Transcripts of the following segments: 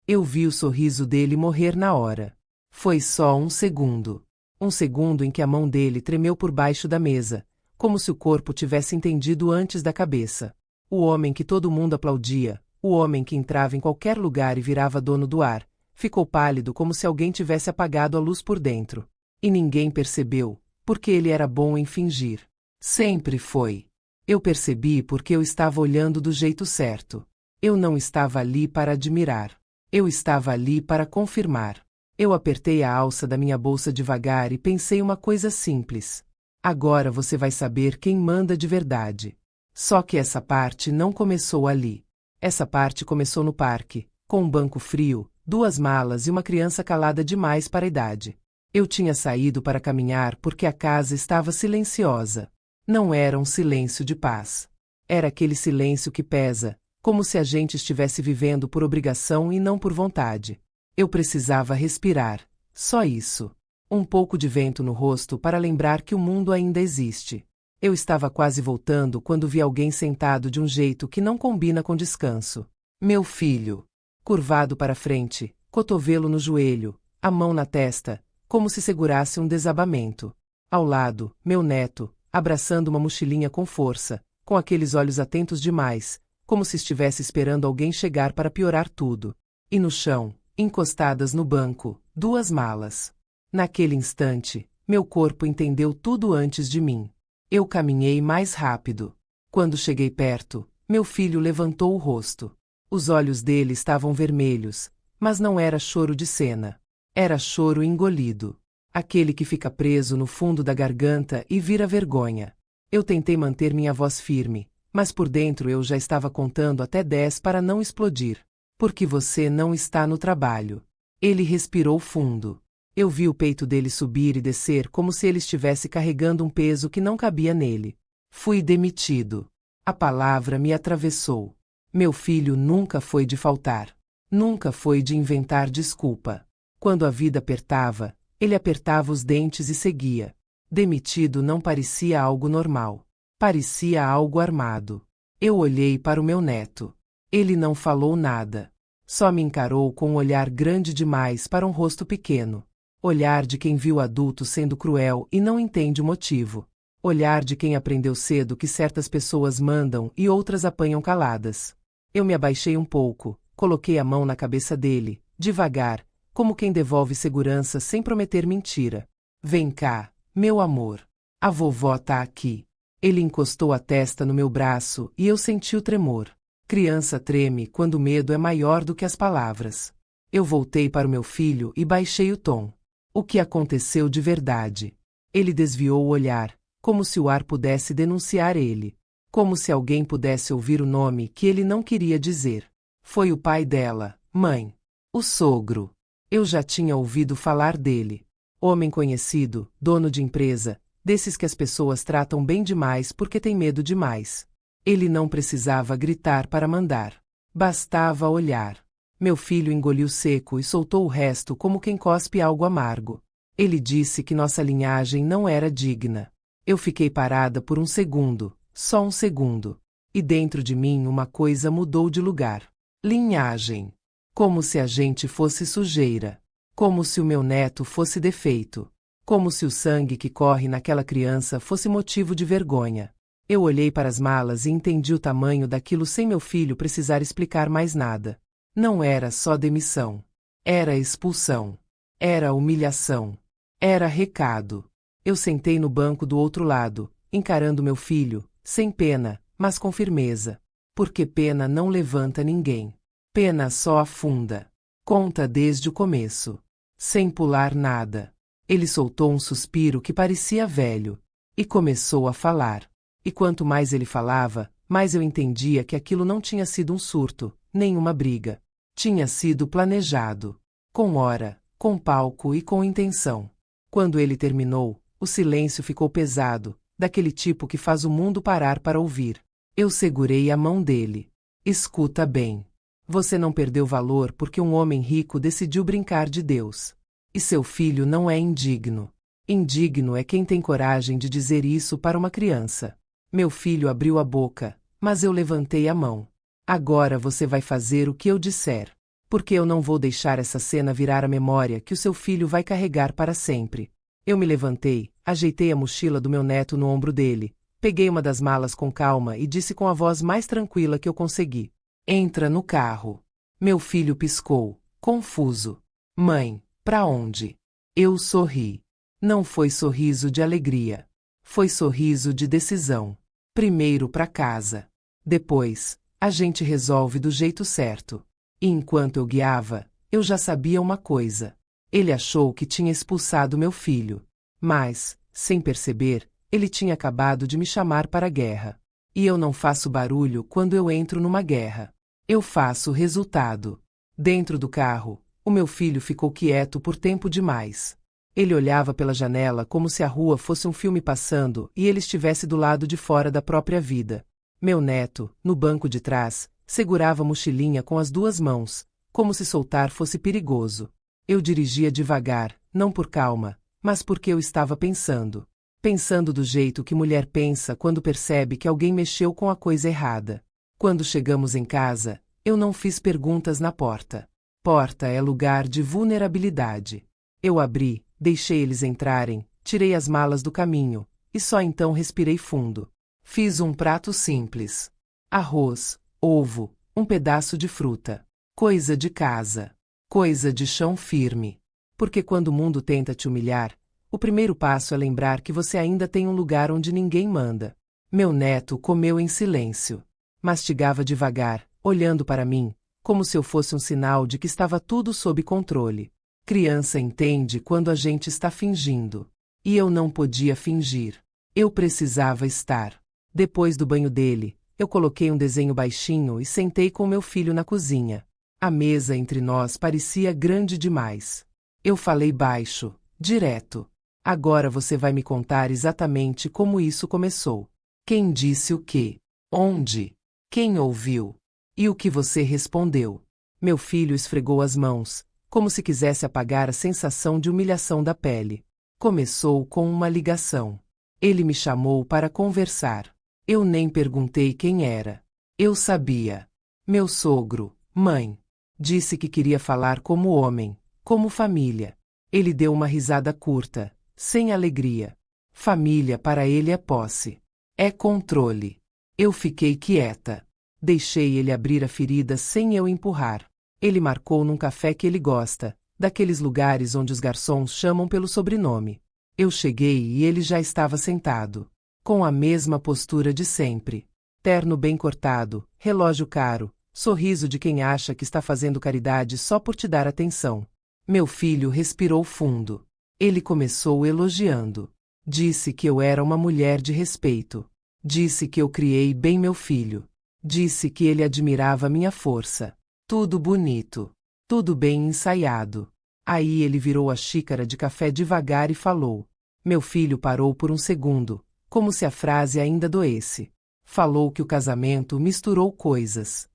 Eu vi o sorriso dele morrer na hora. Foi só um segundo. Um segundo em que a mão dele tremeu por baixo da mesa, como se o corpo tivesse entendido antes da cabeça. O homem que todo mundo aplaudia, o homem que entrava em qualquer lugar e virava dono do ar, ficou pálido como se alguém tivesse apagado a luz por dentro. E ninguém percebeu, porque ele era bom em fingir. Sempre foi. Eu percebi porque eu estava olhando do jeito certo. Eu não estava ali para admirar. Eu estava ali para confirmar. Eu apertei a alça da minha bolsa devagar e pensei uma coisa simples. Agora você vai saber quem manda de verdade. Só que essa parte não começou ali. Essa parte começou no parque, com um banco frio, 2 malas e uma criança calada demais para a idade. Eu tinha saído para caminhar porque a casa estava silenciosa. Não era um silêncio de paz. Era aquele silêncio que pesa, como se a gente estivesse vivendo por obrigação e não por vontade. Eu precisava respirar, só isso. Um pouco de vento no rosto para lembrar que o mundo ainda existe. Eu estava quase voltando quando vi alguém sentado de um jeito que não combina com descanso. Meu filho. Curvado para frente, cotovelo no joelho, a mão na testa, como se segurasse um desabamento. Ao lado, meu neto, abraçando uma mochilinha com força, com aqueles olhos atentos demais, como se estivesse esperando alguém chegar para piorar tudo. E no chão, encostadas no banco, 2 malas. Naquele instante, meu corpo entendeu tudo antes de mim. Eu caminhei mais rápido. Quando cheguei perto, meu filho levantou o rosto. Os olhos dele estavam vermelhos, mas não era choro de cena. Era choro engolido. Aquele que fica preso no fundo da garganta e vira vergonha. Eu tentei manter minha voz firme, mas por dentro eu já estava contando até 10 para não explodir. Porque você não está no trabalho. Ele respirou fundo. Eu vi o peito dele subir e descer como se ele estivesse carregando um peso que não cabia nele. Fui demitido. A palavra me atravessou. Meu filho nunca foi de faltar. Nunca foi de inventar desculpa. Quando a vida apertava, ele apertava os dentes e seguia. Demitido não parecia algo normal. Parecia algo armado. Eu olhei para o meu neto. Ele não falou nada. Só me encarou com um olhar grande demais para um rosto pequeno. Olhar de quem viu adulto sendo cruel e não entende o motivo. Olhar de quem aprendeu cedo que certas pessoas mandam e outras apanham caladas. Eu me abaixei um pouco, coloquei a mão na cabeça dele, devagar, como quem devolve segurança sem prometer mentira. Vem cá, meu amor. A vovó tá aqui. Ele encostou a testa no meu braço e eu senti o tremor. Criança treme quando o medo é maior do que as palavras. Eu voltei para o meu filho e baixei o tom. O que aconteceu de verdade? Ele desviou o olhar, como se o ar pudesse denunciar ele. Como se alguém pudesse ouvir o nome que ele não queria dizer. Foi o pai dela, mãe. O sogro. Eu já tinha ouvido falar dele. Homem conhecido, dono de empresa, desses que as pessoas tratam bem demais porque têm medo demais. Ele não precisava gritar para mandar. Bastava olhar. Meu filho engoliu seco e soltou o resto como quem cospe algo amargo. Ele disse que nossa linhagem não era digna. Eu fiquei parada por um segundo, só um segundo. E dentro de mim uma coisa mudou de lugar. Linhagem. Como se a gente fosse sujeira. Como se o meu neto fosse defeito. Como se o sangue que corre naquela criança fosse motivo de vergonha. Eu olhei para as malas e entendi o tamanho daquilo sem meu filho precisar explicar mais nada. Não era só demissão. Era expulsão. Era humilhação. Era recado. Eu sentei no banco do outro lado, encarando meu filho, sem pena, mas com firmeza. Porque pena não levanta ninguém. Pena só afunda. Conta desde o começo. Sem pular nada. Ele soltou um suspiro que parecia velho. E começou a falar. E quanto mais ele falava, mais eu entendia que aquilo não tinha sido um surto, nem uma briga. Tinha sido planejado. Com hora, com palco e com intenção. Quando ele terminou, o silêncio ficou pesado, daquele tipo que faz o mundo parar para ouvir. Eu segurei a mão dele. Escuta bem. Você não perdeu valor porque um homem rico decidiu brincar de Deus. E seu filho não é indigno. Indigno é quem tem coragem de dizer isso para uma criança. Meu filho abriu a boca, mas eu levantei a mão. Agora você vai fazer o que eu disser. Porque eu não vou deixar essa cena virar a memória que o seu filho vai carregar para sempre. Eu me levantei, ajeitei a mochila do meu neto no ombro dele, peguei uma das malas com calma e disse com a voz mais tranquila que eu consegui: Entra no carro. Meu filho piscou, confuso. Mãe, pra onde? Eu sorri. Não foi sorriso de alegria. Foi sorriso de decisão. Primeiro pra casa. Depois, a gente resolve do jeito certo. E enquanto eu guiava, eu já sabia uma coisa. Ele achou que tinha expulsado meu filho. Mas, sem perceber, ele tinha acabado de me chamar para a guerra. E eu não faço barulho quando eu entro numa guerra. Eu faço resultado. Dentro do carro, o meu filho ficou quieto por tempo demais. Ele olhava pela janela como se a rua fosse um filme passando e ele estivesse do lado de fora da própria vida. Meu neto, no banco de trás, segurava a mochilinha com as duas mãos, como se soltar fosse perigoso. Eu dirigia devagar, não por calma, mas porque eu estava pensando. Pensando do jeito que mulher pensa quando percebe que alguém mexeu com a coisa errada. Quando chegamos em casa, eu não fiz perguntas na porta. Porta é lugar de vulnerabilidade. Eu abri, deixei eles entrarem, tirei as malas do caminho, e só então respirei fundo. Fiz um prato simples. Arroz, ovo, um pedaço de fruta. Coisa de casa. Coisa de chão firme. Porque quando o mundo tenta te humilhar, o primeiro passo é lembrar que você ainda tem um lugar onde ninguém manda. Meu neto comeu em silêncio. Mastigava devagar, olhando para mim, como se eu fosse um sinal de que estava tudo sob controle. Criança entende quando a gente está fingindo. E eu não podia fingir. Eu precisava estar. Depois do banho dele, eu coloquei um desenho baixinho e sentei com meu filho na cozinha. A mesa entre nós parecia grande demais. Eu falei baixo, direto. Agora você vai me contar exatamente como isso começou. Quem disse o quê? Onde? Quem ouviu? E o que você respondeu? Meu filho esfregou as mãos, como se quisesse apagar a sensação de humilhação da pele. Começou com uma ligação. Ele me chamou para conversar. Eu nem perguntei quem era. Eu sabia. Meu sogro, mãe. Disse que queria falar como homem, como família. Ele deu uma risada curta, sem alegria. Família para ele é posse. É controle. Eu fiquei quieta. Deixei ele abrir a ferida sem eu empurrar. Ele marcou num café que ele gosta, daqueles lugares onde os garçons chamam pelo sobrenome. Eu cheguei e ele já estava sentado. Com a mesma postura de sempre. Terno bem cortado, relógio caro, sorriso de quem acha que está fazendo caridade só por te dar atenção. Meu filho respirou fundo. Ele começou elogiando. Disse que eu era uma mulher de respeito. Disse que eu criei bem meu filho. Disse que ele admirava minha força. Tudo bonito. Tudo bem ensaiado. Aí ele virou a xícara de café devagar e falou. Meu filho parou por um segundo, como se a frase ainda doesse. Falou que o casamento misturou coisas.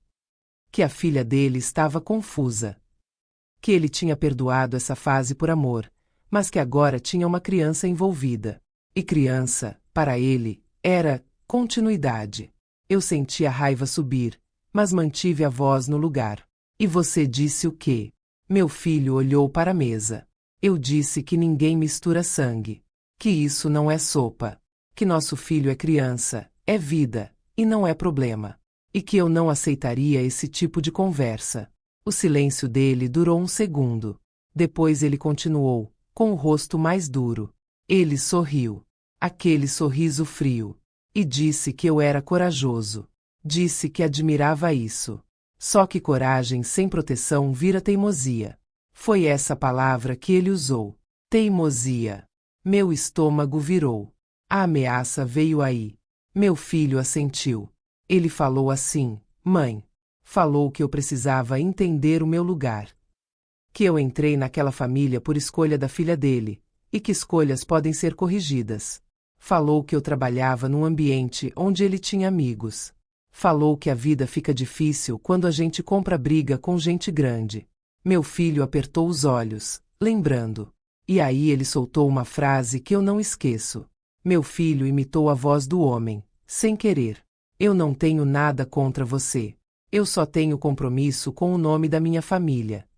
Que a filha dele estava confusa. Que ele tinha perdoado essa fase por amor, mas que agora tinha uma criança envolvida. E criança, para ele, era continuidade. Eu senti a raiva subir, mas mantive a voz no lugar. E você disse o quê? Meu filho olhou para a mesa. Eu disse que ninguém mistura sangue. Que isso não é sopa. Que nosso filho é criança, é vida, e não é problema. E que eu não aceitaria esse tipo de conversa. O silêncio dele durou um segundo. Depois ele continuou, com o rosto mais duro. Ele sorriu. Aquele sorriso frio. E disse que eu era corajoso. Disse que admirava isso. Só que coragem sem proteção vira teimosia. Foi essa palavra que ele usou. Teimosia. Meu estômago virou. A ameaça veio aí. Meu filho assentiu. Ele falou assim, mãe. Falou que eu precisava entender o meu lugar. Que eu entrei naquela família por escolha da filha dele, e que escolhas podem ser corrigidas. Falou que eu trabalhava num ambiente onde ele tinha amigos. Falou que a vida fica difícil quando a gente compra briga com gente grande. Meu filho apertou os olhos, lembrando. E aí ele soltou uma frase que eu não esqueço. Meu filho imitou a voz do homem, sem querer. Eu não tenho nada contra você. Eu só tenho compromisso com o nome da minha família.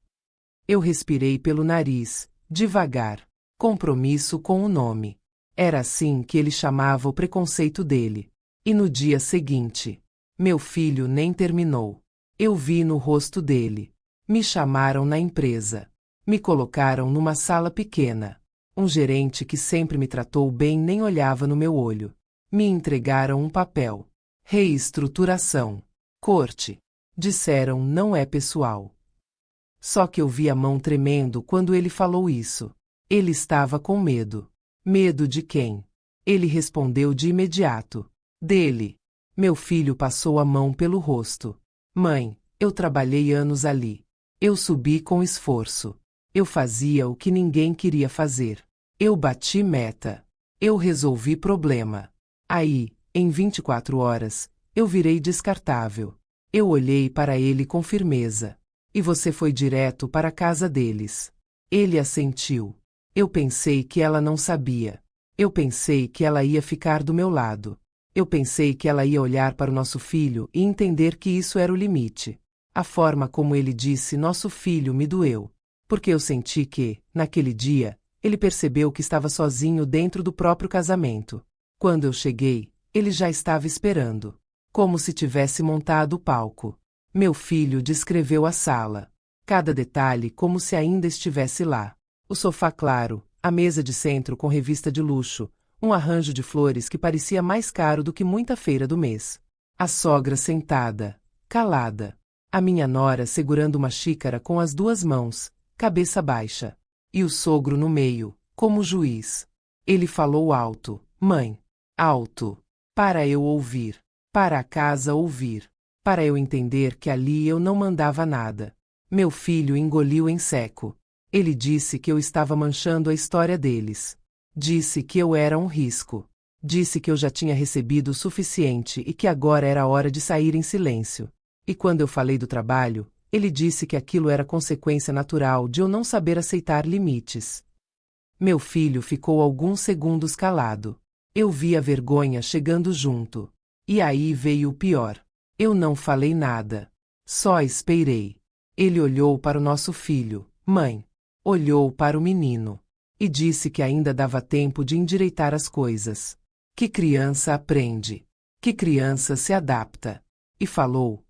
Eu respirei pelo nariz, devagar. Compromisso com o nome. Era assim que ele chamava o preconceito dele. E no dia seguinte, meu filho nem terminou. Eu vi no rosto dele. Me chamaram na empresa. Me colocaram numa sala pequena. Um gerente que sempre me tratou bem nem olhava no meu olho. Me entregaram um papel. Reestruturação. Corte. Disseram não é pessoal. Só que eu vi a mão tremendo quando ele falou isso. Ele estava com medo. Medo de quem? Ele respondeu de imediato. Dele. Meu filho passou a mão pelo rosto. Mãe, eu trabalhei anos ali. Eu subi com esforço. Eu fazia o que ninguém queria fazer. Eu bati meta. Eu resolvi problema. Aí, em 24 horas, eu virei descartável. Eu olhei para ele com firmeza. E você foi direto para a casa deles. Ele assentiu. Eu pensei que ela não sabia. Eu pensei que ela ia ficar do meu lado. Eu pensei que ela ia olhar para o nosso filho e entender que isso era o limite. A forma como ele disse nosso filho me doeu. Porque eu senti que, naquele dia, ele percebeu que estava sozinho dentro do próprio casamento. Quando eu cheguei, ele já estava esperando. Como se tivesse montado o palco. Meu filho descreveu a sala. Cada detalhe como se ainda estivesse lá. O sofá claro, a mesa de centro com revista de luxo, um arranjo de flores que parecia mais caro do que muita feira do mês. A sogra sentada, calada. A minha nora segurando uma xícara com as duas mãos, cabeça baixa. E o sogro no meio, como juiz. Ele falou alto, mãe. Alto. Para eu ouvir. Para a casa ouvir. Para eu entender que ali eu não mandava nada. Meu filho engoliu em seco. Ele disse que eu estava manchando a história deles. Disse que eu era um risco. Disse que eu já tinha recebido o suficiente e que agora era hora de sair em silêncio. E quando eu falei do trabalho, ele disse que aquilo era consequência natural de eu não saber aceitar limites. Meu filho ficou alguns segundos calado. Eu vi a vergonha chegando junto. E aí veio o pior. Eu não falei nada. Só esperei. Ele olhou para o nosso filho, mãe. Olhou para o menino. E disse que ainda dava tempo de endireitar as coisas. Que criança aprende. Que criança se adapta. E falou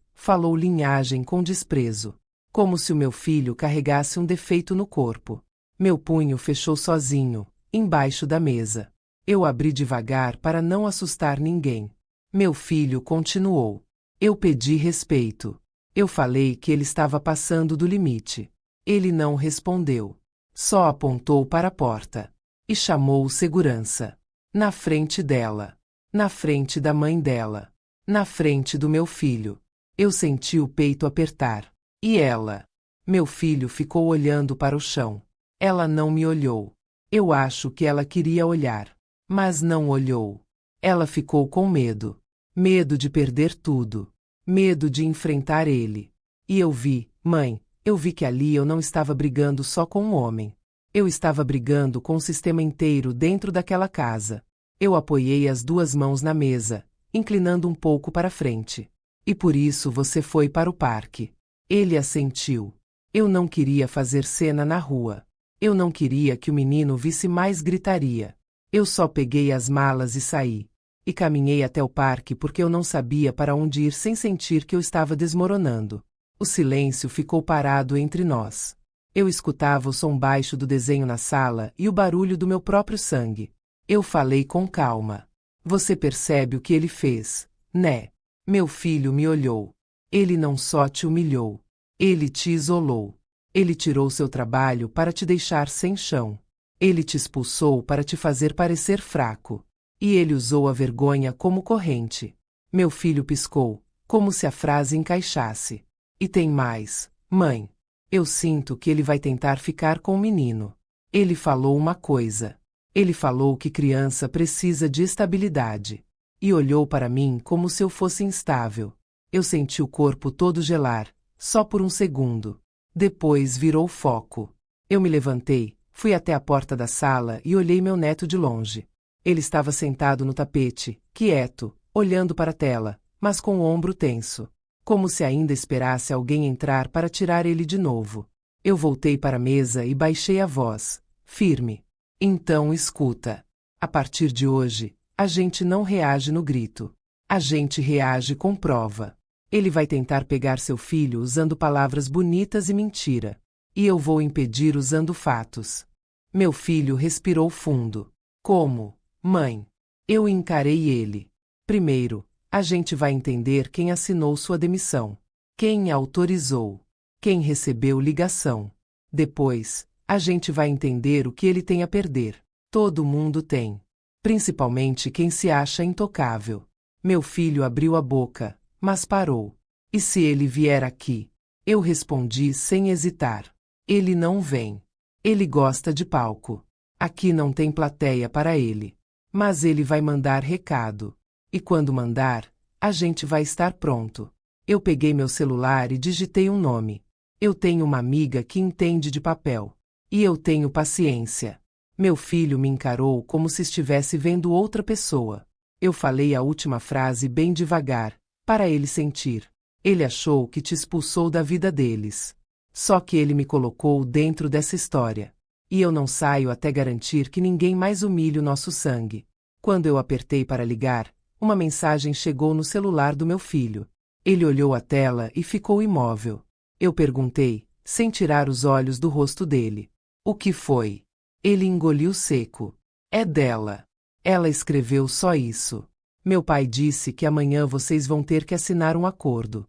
linhagem com desprezo. Como se o meu filho carregasse um defeito no corpo. Meu punho fechou sozinho, embaixo da mesa. Eu abri devagar para não assustar ninguém. Meu filho continuou. Eu pedi respeito. Eu falei que ele estava passando do limite. Ele não respondeu. Só apontou para a porta. E chamou o segurança. Na frente dela. Na frente da mãe dela. Na frente do meu filho. Eu senti o peito apertar. E ela? Meu filho ficou olhando para o chão. Ela não me olhou. Eu acho que ela queria olhar. Mas não olhou. Ela ficou com medo. Medo de perder tudo. Medo de enfrentar ele. E eu vi, mãe, eu vi que ali eu não estava brigando só com um homem. Eu estava brigando com o sistema inteiro dentro daquela casa. Eu apoiei as duas mãos na mesa, inclinando um pouco para frente. E por isso você foi para o parque. Ele assentiu. Eu não queria fazer cena na rua. Eu não queria que o menino visse mais gritaria. Eu só peguei as malas e saí. E caminhei até o parque porque eu não sabia para onde ir sem sentir que eu estava desmoronando. O silêncio ficou parado entre nós. Eu escutava o som baixo do desenho na sala e o barulho do meu próprio sangue. Eu falei com calma. Você percebe o que ele fez, né? Meu filho me olhou. Ele não só te humilhou. Ele te isolou. Ele tirou seu trabalho para te deixar sem chão. Ele te expulsou para te fazer parecer fraco. E ele usou a vergonha como corrente. Meu filho piscou, como se a frase encaixasse. E tem mais, mãe. Eu sinto que ele vai tentar ficar com o menino. Ele falou uma coisa. Ele falou que criança precisa de estabilidade. E olhou para mim como se eu fosse instável. Eu senti o corpo todo gelar, só por um segundo. Depois virou foco. Eu me levantei, fui até a porta da sala e olhei meu neto de longe. Ele estava sentado no tapete, quieto, olhando para a tela, mas com o ombro tenso. como se ainda esperasse alguém entrar para tirar ele de novo. Eu voltei para a mesa e baixei a voz, firme. Então escuta. A partir de hoje, a gente não reage no grito. A gente reage com prova. Ele vai tentar pegar seu filho usando palavras bonitas e mentira. E eu vou impedir usando fatos. Meu filho respirou fundo. Como? Mãe. Eu encarei ele. Primeiro, a gente vai entender quem assinou sua demissão. Quem autorizou. Quem recebeu ligação. Depois, a gente vai entender o que ele tem a perder. Todo mundo tem. Principalmente quem se acha intocável. Meu filho abriu a boca, mas parou. E se ele vier aqui? Eu respondi sem hesitar. Ele não vem. Ele gosta de palco. Aqui não tem plateia para ele. Mas ele vai mandar recado. E quando mandar, a gente vai estar pronto. Eu peguei meu celular e digitei um nome. Eu tenho uma amiga que entende de papel. E eu tenho paciência. Meu filho me encarou como se estivesse vendo outra pessoa. Eu falei a última frase bem devagar, para ele sentir. Ele achou que te expulsou da vida deles. Só que ele me colocou dentro dessa história. E eu não saio até garantir que ninguém mais humilhe o nosso sangue. Quando eu apertei para ligar, uma mensagem chegou no celular do meu filho. Ele olhou a tela e ficou imóvel. Eu perguntei, sem tirar os olhos do rosto dele. O que foi? Ele engoliu seco. É dela. Ela escreveu só isso. Meu pai disse que amanhã vocês vão ter que assinar um acordo.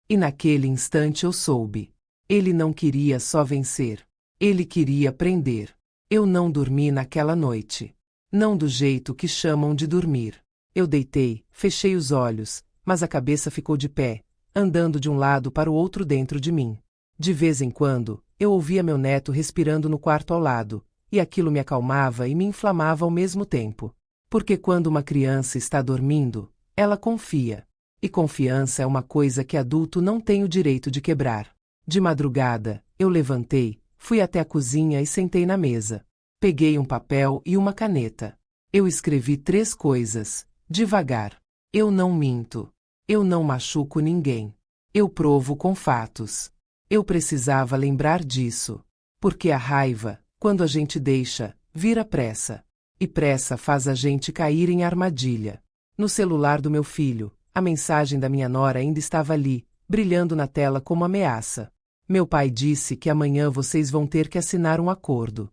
E naquele instante eu soube. Ele não queria só vencer. Ele queria prender. Eu não dormi naquela noite. Não do jeito que chamam de dormir. Eu deitei, fechei os olhos, mas a cabeça ficou de pé, andando de um lado para o outro dentro de mim. De vez em quando, eu ouvia meu neto respirando no quarto ao lado, e aquilo me acalmava e me inflamava ao mesmo tempo. Porque quando uma criança está dormindo, ela confia. E confiança é uma coisa que adulto não tem o direito de quebrar. De madrugada, eu levantei, fui até a cozinha e sentei na mesa. Peguei um papel e uma caneta. Eu escrevi 3 coisas, devagar. Eu não minto. Eu não machuco ninguém. Eu provo com fatos. Eu precisava lembrar disso. Porque a raiva, quando a gente deixa, vira pressa. E pressa faz a gente cair em armadilha. No celular do meu filho, a mensagem da minha nora ainda estava ali, brilhando na tela como ameaça. Meu pai disse que amanhã vocês vão ter que assinar um acordo.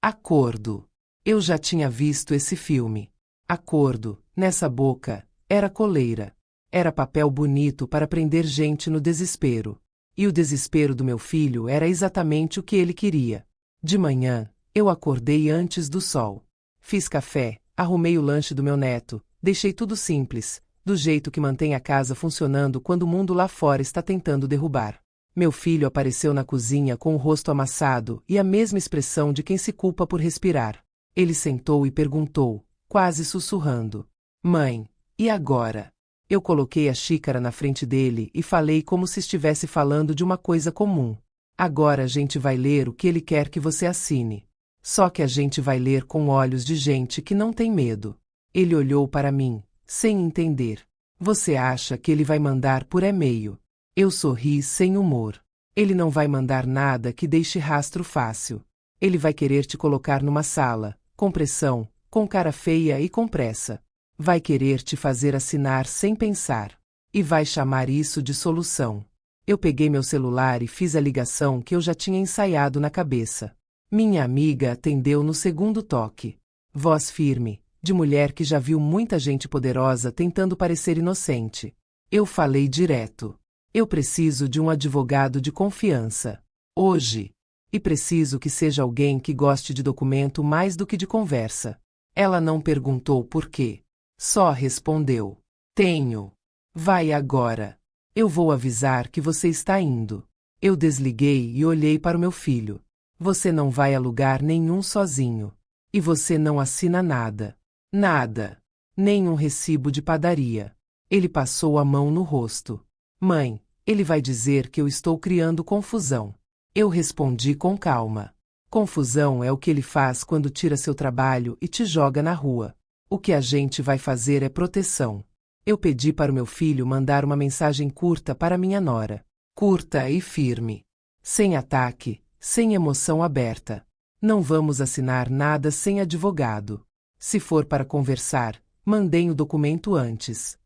Acordo. Eu já tinha visto esse filme. Acordo, nessa boca, era coleira. Era papel bonito para prender gente no desespero. E o desespero do meu filho era exatamente o que ele queria. De manhã, eu acordei antes do sol. Fiz café, arrumei o lanche do meu neto, deixei tudo simples, do jeito que mantém a casa funcionando quando o mundo lá fora está tentando derrubar. Meu filho apareceu na cozinha com o rosto amassado e a mesma expressão de quem se culpa por respirar. Ele sentou e perguntou, quase sussurrando: Mãe, e agora? Eu coloquei a xícara na frente dele e falei como se estivesse falando de uma coisa comum. Agora a gente vai ler o que ele quer que você assine. Só que a gente vai ler com olhos de gente que não tem medo. Ele olhou para mim, sem entender. Você acha que ele vai mandar por e-mail? Eu sorri sem humor. Ele não vai mandar nada que deixe rastro fácil. Ele vai querer te colocar numa sala, com pressão, com cara feia e com pressa. Vai querer te fazer assinar sem pensar. E vai chamar isso de solução. Eu peguei meu celular e fiz a ligação que eu já tinha ensaiado na cabeça. Minha amiga atendeu no segundo toque. Voz firme, de mulher que já viu muita gente poderosa tentando parecer inocente. Eu falei direto. Eu preciso de um advogado de confiança. Hoje. E preciso que seja alguém que goste de documento mais do que de conversa. Ela não perguntou por quê. Só respondeu: Tenho. Vai agora. Eu vou avisar que você está indo. Eu desliguei e olhei para o meu filho. Você não vai a lugar nenhum sozinho. E você não assina nada. Nada. Nem um recibo de padaria. Ele passou a mão no rosto. Mãe, ele vai dizer que eu estou criando confusão. Eu respondi com calma. Confusão é o que ele faz quando tira seu trabalho e te joga na rua. O que a gente vai fazer é proteção. Eu pedi para o meu filho mandar uma mensagem curta para minha nora. Curta e firme. Sem ataque, sem emoção aberta. Não vamos assinar nada sem advogado. Se for para conversar, mandem o documento antes.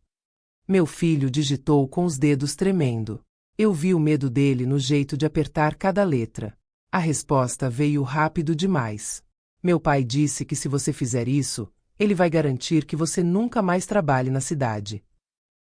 Meu filho digitou com os dedos tremendo. Eu vi o medo dele no jeito de apertar cada letra. A resposta veio rápido demais. Meu pai disse que se você fizer isso, ele vai garantir que você nunca mais trabalhe na cidade.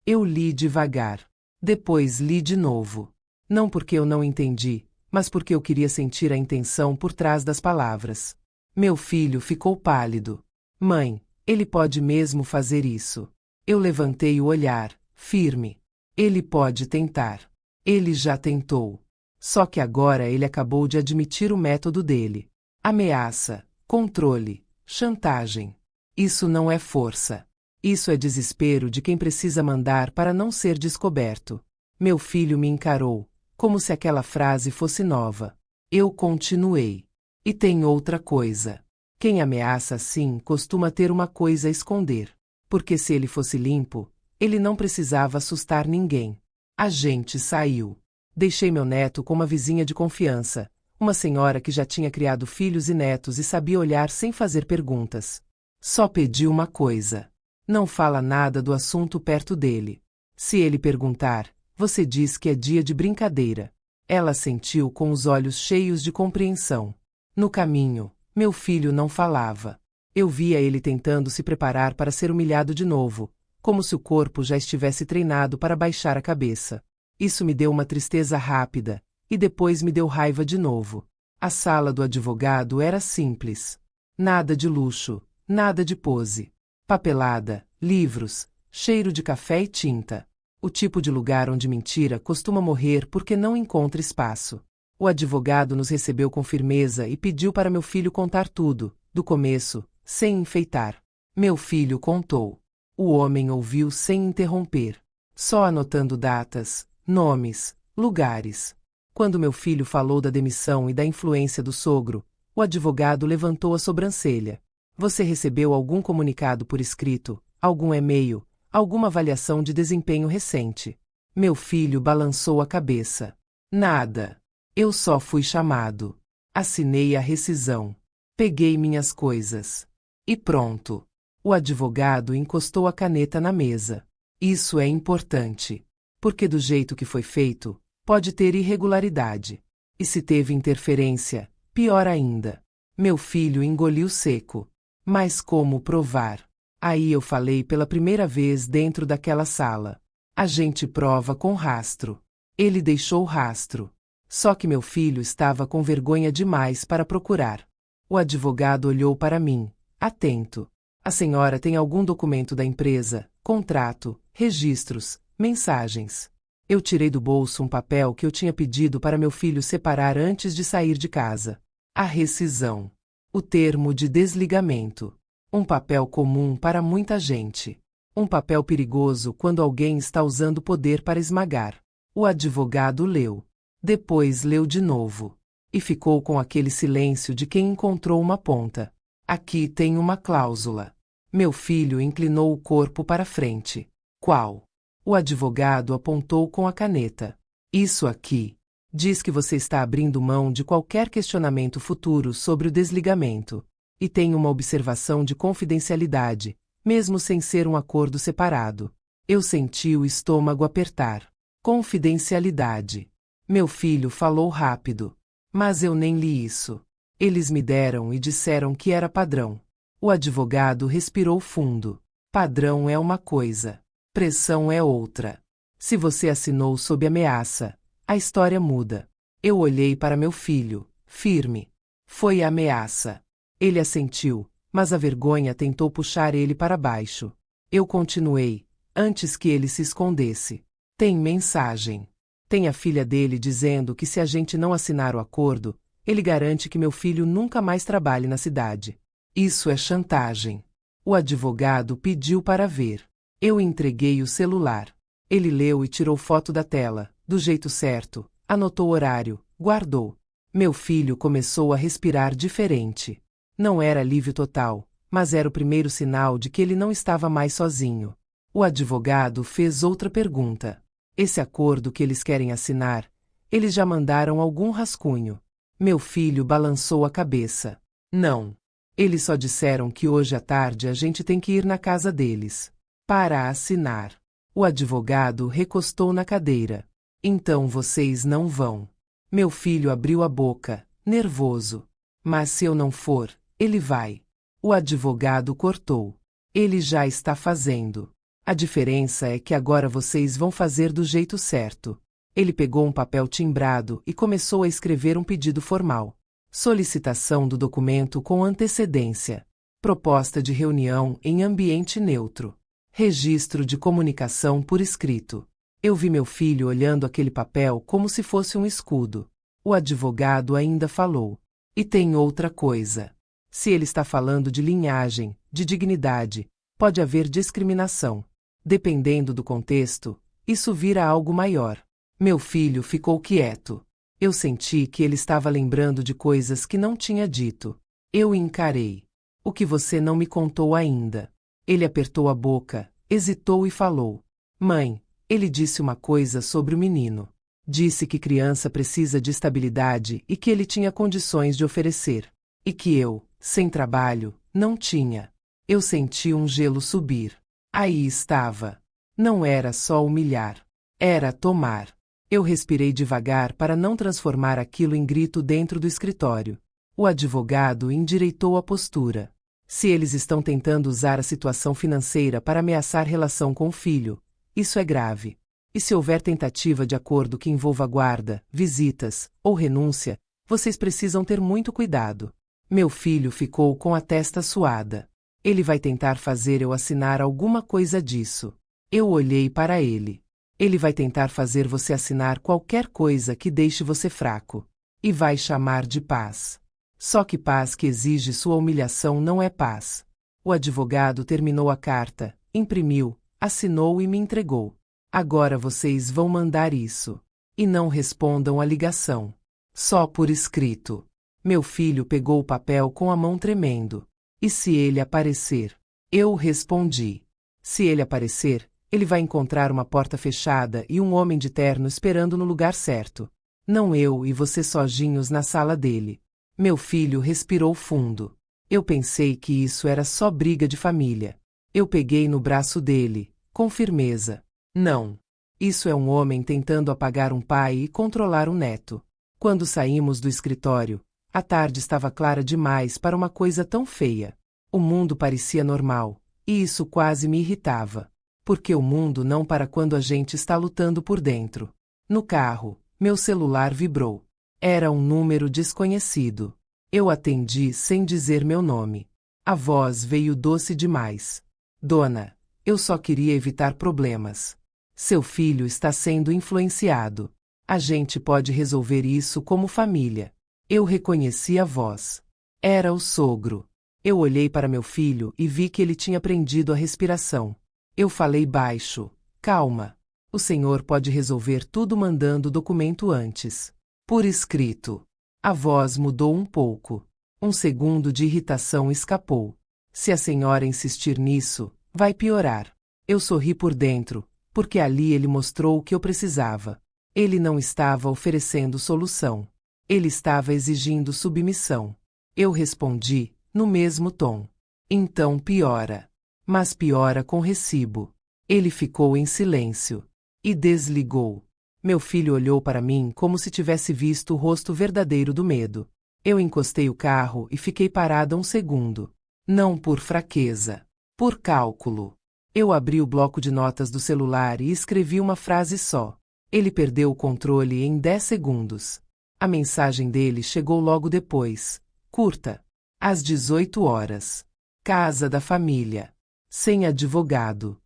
Eu li devagar. Depois li de novo. Não porque eu não entendi, mas porque eu queria sentir a intenção por trás das palavras. Meu filho ficou pálido. Mãe, ele pode mesmo fazer isso. Eu levantei o olhar, firme. Ele pode tentar. Ele já tentou. Só que agora ele acabou de admitir o método dele. Ameaça, controle, chantagem. Isso não é força. Isso é desespero de quem precisa mandar para não ser descoberto. Meu filho me encarou, como se aquela frase fosse nova. Eu continuei. E tem outra coisa. Quem ameaça assim costuma ter uma coisa a esconder. Porque se ele fosse limpo, ele não precisava assustar ninguém. A gente saiu. Deixei meu neto com uma vizinha de confiança, uma senhora que já tinha criado filhos e netos e sabia olhar sem fazer perguntas. Só pedi uma coisa. Não fala nada do assunto perto dele. Se ele perguntar, você diz que é dia de brincadeira. Ela assentiu com os olhos cheios de compreensão. No caminho, meu filho não falava. Eu via ele tentando se preparar para ser humilhado de novo, como se o corpo já estivesse treinado para baixar a cabeça. Isso me deu uma tristeza rápida, e depois me deu raiva de novo. A sala do advogado era simples. Nada de luxo, nada de pose. Papelada, livros, cheiro de café e tinta. O tipo de lugar onde mentira costuma morrer porque não encontra espaço. O advogado nos recebeu com firmeza e pediu para meu filho contar tudo, do começo, sem enfeitar. Meu filho contou. O homem ouviu sem interromper, só anotando datas, nomes, lugares. Quando meu filho falou da demissão e da influência do sogro, o advogado levantou a sobrancelha. Você recebeu algum comunicado por escrito, algum e-mail, alguma avaliação de desempenho recente? Meu filho balançou a cabeça. Nada. Eu só fui chamado. Assinei a rescisão. Peguei minhas coisas. E pronto. O advogado encostou a caneta na mesa. Isso é importante. Porque do jeito que foi feito, pode ter irregularidade. E se teve interferência, pior ainda. Meu filho engoliu seco. Mas como provar? Aí eu falei pela primeira vez dentro daquela sala. A gente prova com rastro. Ele deixou rastro. Só que meu filho estava com vergonha demais para procurar. O advogado olhou para mim, atento. A senhora tem algum documento da empresa, contrato, registros, mensagens? Eu tirei do bolso um papel que eu tinha pedido para meu filho separar antes de sair de casa. A rescisão. O termo de desligamento. Um papel comum para muita gente. Um papel perigoso quando alguém está usando poder para esmagar. O advogado leu. Depois leu de novo. E ficou com aquele silêncio de quem encontrou uma ponta. Aqui tem uma cláusula. Meu filho inclinou o corpo para frente. Qual? O advogado apontou com a caneta. Isso aqui. Diz que você está abrindo mão de qualquer questionamento futuro sobre o desligamento. E tem uma observação de confidencialidade, mesmo sem ser um acordo separado. Eu senti o estômago apertar. Confidencialidade. Meu filho falou rápido. Mas eu nem li isso. Eles me deram e disseram que era padrão. O advogado respirou fundo. Padrão é uma coisa. Pressão é outra. Se você assinou sob ameaça, a história muda. Eu olhei para meu filho, firme. Foi ameaça. Ele assentiu, mas a vergonha tentou puxar ele para baixo. Eu continuei, antes que ele se escondesse. Tem mensagem. Tem a filha dele dizendo que se a gente não assinar o acordo, ele garante que meu filho nunca mais trabalhe na cidade. Isso é chantagem. O advogado pediu para ver. Eu entreguei o celular. Ele leu e tirou foto da tela, do jeito certo, anotou o horário, guardou. Meu filho começou a respirar diferente. Não era alívio total, mas era o primeiro sinal de que ele não estava mais sozinho. O advogado fez outra pergunta. Esse acordo que eles querem assinar, eles já mandaram algum rascunho? Meu filho balançou a cabeça. Não. Eles só disseram que hoje à tarde a gente tem que ir na casa deles para assinar. O advogado recostou na cadeira. Então vocês não vão. Meu filho abriu a boca, nervoso. Mas se eu não for, ele vai. O advogado cortou. Ele já está fazendo. A diferença é que agora vocês vão fazer do jeito certo. Ele pegou um papel timbrado e começou a escrever um pedido formal. Solicitação do documento com antecedência. Proposta de reunião em ambiente neutro. Registro de comunicação por escrito. Eu vi meu filho olhando aquele papel como se fosse um escudo. O advogado ainda falou. E tem outra coisa. Se ele está falando de linhagem, de dignidade, pode haver discriminação. Dependendo do contexto, isso vira algo maior. Meu filho ficou quieto. Eu senti que ele estava lembrando de coisas que não tinha dito. Eu encarei. O que você não me contou ainda? Ele apertou a boca, hesitou e falou. Mãe, ele disse uma coisa sobre o menino. Disse que criança precisa de estabilidade e que ele tinha condições de oferecer. E que eu, sem trabalho, não tinha. Eu senti um gelo subir. Aí estava. Não era só humilhar. Era tomar. Eu respirei devagar para não transformar aquilo em grito dentro do escritório. O advogado endireitou a postura. Se eles estão tentando usar a situação financeira para ameaçar relação com o filho, isso é grave. E se houver tentativa de acordo que envolva guarda, visitas ou renúncia, vocês precisam ter muito cuidado. Meu filho ficou com a testa suada. Ele vai tentar fazer eu assinar alguma coisa disso. Eu olhei para ele. Ele vai tentar fazer você assinar qualquer coisa que deixe você fraco. E vai chamar de paz. Só que paz que exige sua humilhação não é paz. O advogado terminou a carta, imprimiu, assinou e me entregou. Agora vocês vão mandar isso. E não respondam a ligação. Só por escrito. Meu filho pegou o papel com a mão tremendo. E se ele aparecer? Eu respondi. Se ele aparecer, ele vai encontrar uma porta fechada e um homem de terno esperando no lugar certo. Não eu e você sozinhos na sala dele. Meu filho respirou fundo. Eu pensei que isso era só briga de família. Eu peguei no braço dele, com firmeza. Não. Isso é um homem tentando apagar um pai e controlar um neto. Quando saímos do escritório, a tarde estava clara demais para uma coisa tão feia. O mundo parecia normal, e isso quase me irritava. Porque o mundo não para quando a gente está lutando por dentro. No carro, meu celular vibrou. Era um número desconhecido. Eu atendi sem dizer meu nome. A voz veio doce demais. Dona, eu só queria evitar problemas. Seu filho está sendo influenciado. A gente pode resolver isso como família. Eu reconheci a voz. Era o sogro. Eu olhei para meu filho e vi que ele tinha prendido a respiração. Eu falei baixo. Calma. O senhor pode resolver tudo mandando o documento antes. Por escrito. A voz mudou um pouco. Um segundo de irritação escapou. Se a senhora insistir nisso, vai piorar. Eu sorri por dentro, porque ali ele mostrou o que eu precisava. Ele não estava oferecendo solução. Ele estava exigindo submissão. Eu respondi, no mesmo tom. Então piora. Mas piora com recibo. Ele ficou em silêncio. E desligou. Meu filho olhou para mim como se tivesse visto o rosto verdadeiro do medo. Eu encostei o carro e fiquei parada um segundo. Não por fraqueza. Por cálculo. Eu abri o bloco de notas do celular e escrevi uma frase só. Ele perdeu o controle em 10 segundos. A mensagem dele chegou logo depois. Curta. Às 18 horas. Casa da família. Sem advogado.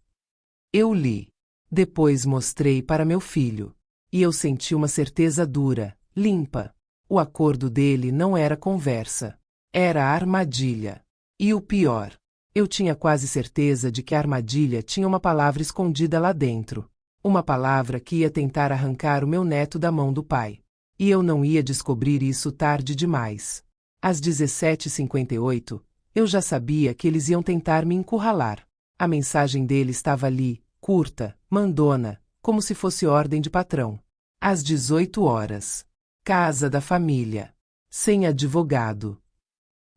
Eu li. Depois mostrei para meu filho. E eu senti uma certeza dura, limpa. O acordo dele não era conversa. Era armadilha. E o pior. Eu tinha quase certeza de que a armadilha tinha uma palavra escondida lá dentro. Uma palavra que ia tentar arrancar o meu neto da mão do pai. E eu não ia descobrir isso tarde demais. Às 17h58, eu já sabia que eles iam tentar me encurralar. A mensagem dele estava ali, curta, mandona, como se fosse ordem de patrão. Às 18 horas. Casa da família. Sem advogado.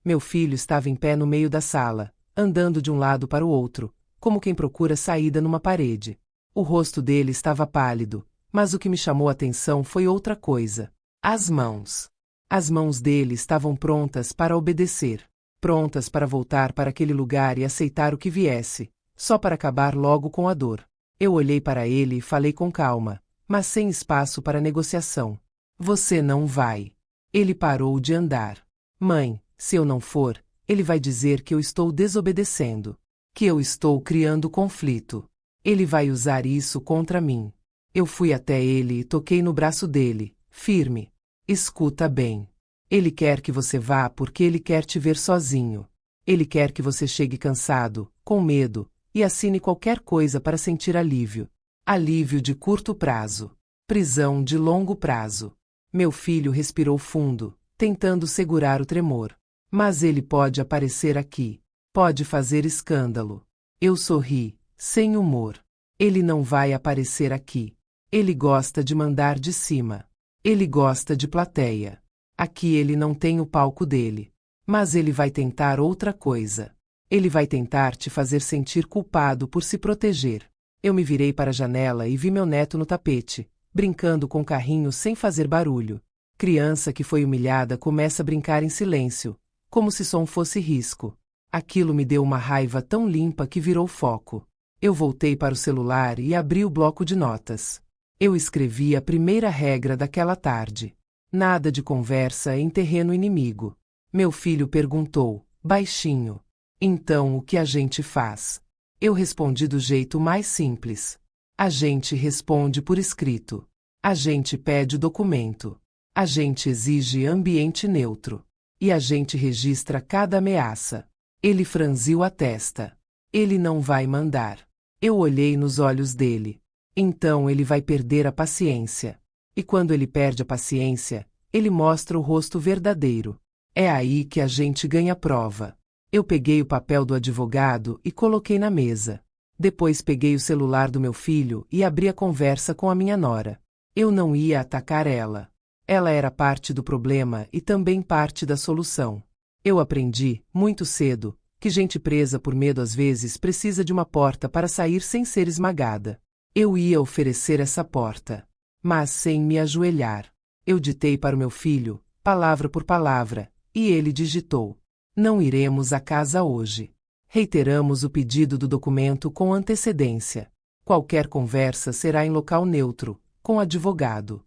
Meu filho estava em pé no meio da sala, andando de um lado para o outro, como quem procura saída numa parede. O rosto dele estava pálido, mas o que me chamou a atenção foi outra coisa. As mãos. As mãos dele estavam prontas para obedecer, prontas para voltar para aquele lugar e aceitar o que viesse, só para acabar logo com a dor. Eu olhei para ele e falei com calma, mas sem espaço para negociação. Você não vai. Ele parou de andar. Mãe, se eu não for, ele vai dizer que eu estou desobedecendo, que eu estou criando conflito. Ele vai usar isso contra mim. Eu fui até ele e toquei no braço dele, firme. Escuta bem. Ele quer que você vá porque ele quer te ver sozinho. Ele quer que você chegue cansado, com medo, e assine qualquer coisa para sentir alívio. Alívio de curto prazo. Prisão de longo prazo. Meu filho respirou fundo, tentando segurar o tremor. Mas ele pode aparecer aqui. Pode fazer escândalo. Eu sorri, sem humor. Ele não vai aparecer aqui. Ele gosta de mandar de cima. Ele gosta de plateia. Aqui ele não tem o palco dele. Mas ele vai tentar outra coisa. Ele vai tentar te fazer sentir culpado por se proteger. Eu me virei para a janela e vi meu neto no tapete, brincando com o carrinho sem fazer barulho. Criança que foi humilhada começa a brincar em silêncio, como se som fosse risco. Aquilo me deu uma raiva tão limpa que virou foco. Eu voltei para o celular e abri o bloco de notas. Eu escrevi a primeira regra daquela tarde. Nada de conversa em terreno inimigo. Meu filho perguntou, baixinho. Então o que a gente faz? Eu respondi do jeito mais simples. A gente responde por escrito. A gente pede o documento. A gente exige ambiente neutro. E a gente registra cada ameaça. Ele franziu a testa. Ele não vai mandar. Eu olhei nos olhos dele. Então ele vai perder a paciência. E quando ele perde a paciência, ele mostra o rosto verdadeiro. É aí que a gente ganha prova. Eu peguei o papel do advogado e coloquei na mesa. Depois peguei o celular do meu filho e abri a conversa com a minha nora. Eu não ia atacar ela. Ela era parte do problema e também parte da solução. Eu aprendi, muito cedo, que gente presa por medo às vezes precisa de uma porta para sair sem ser esmagada. Eu ia oferecer essa porta. Mas sem me ajoelhar. Eu ditei para o meu filho, palavra por palavra, e ele digitou. Não iremos à casa hoje. Reiteramos o pedido do documento com antecedência. Qualquer conversa será em local neutro, com advogado.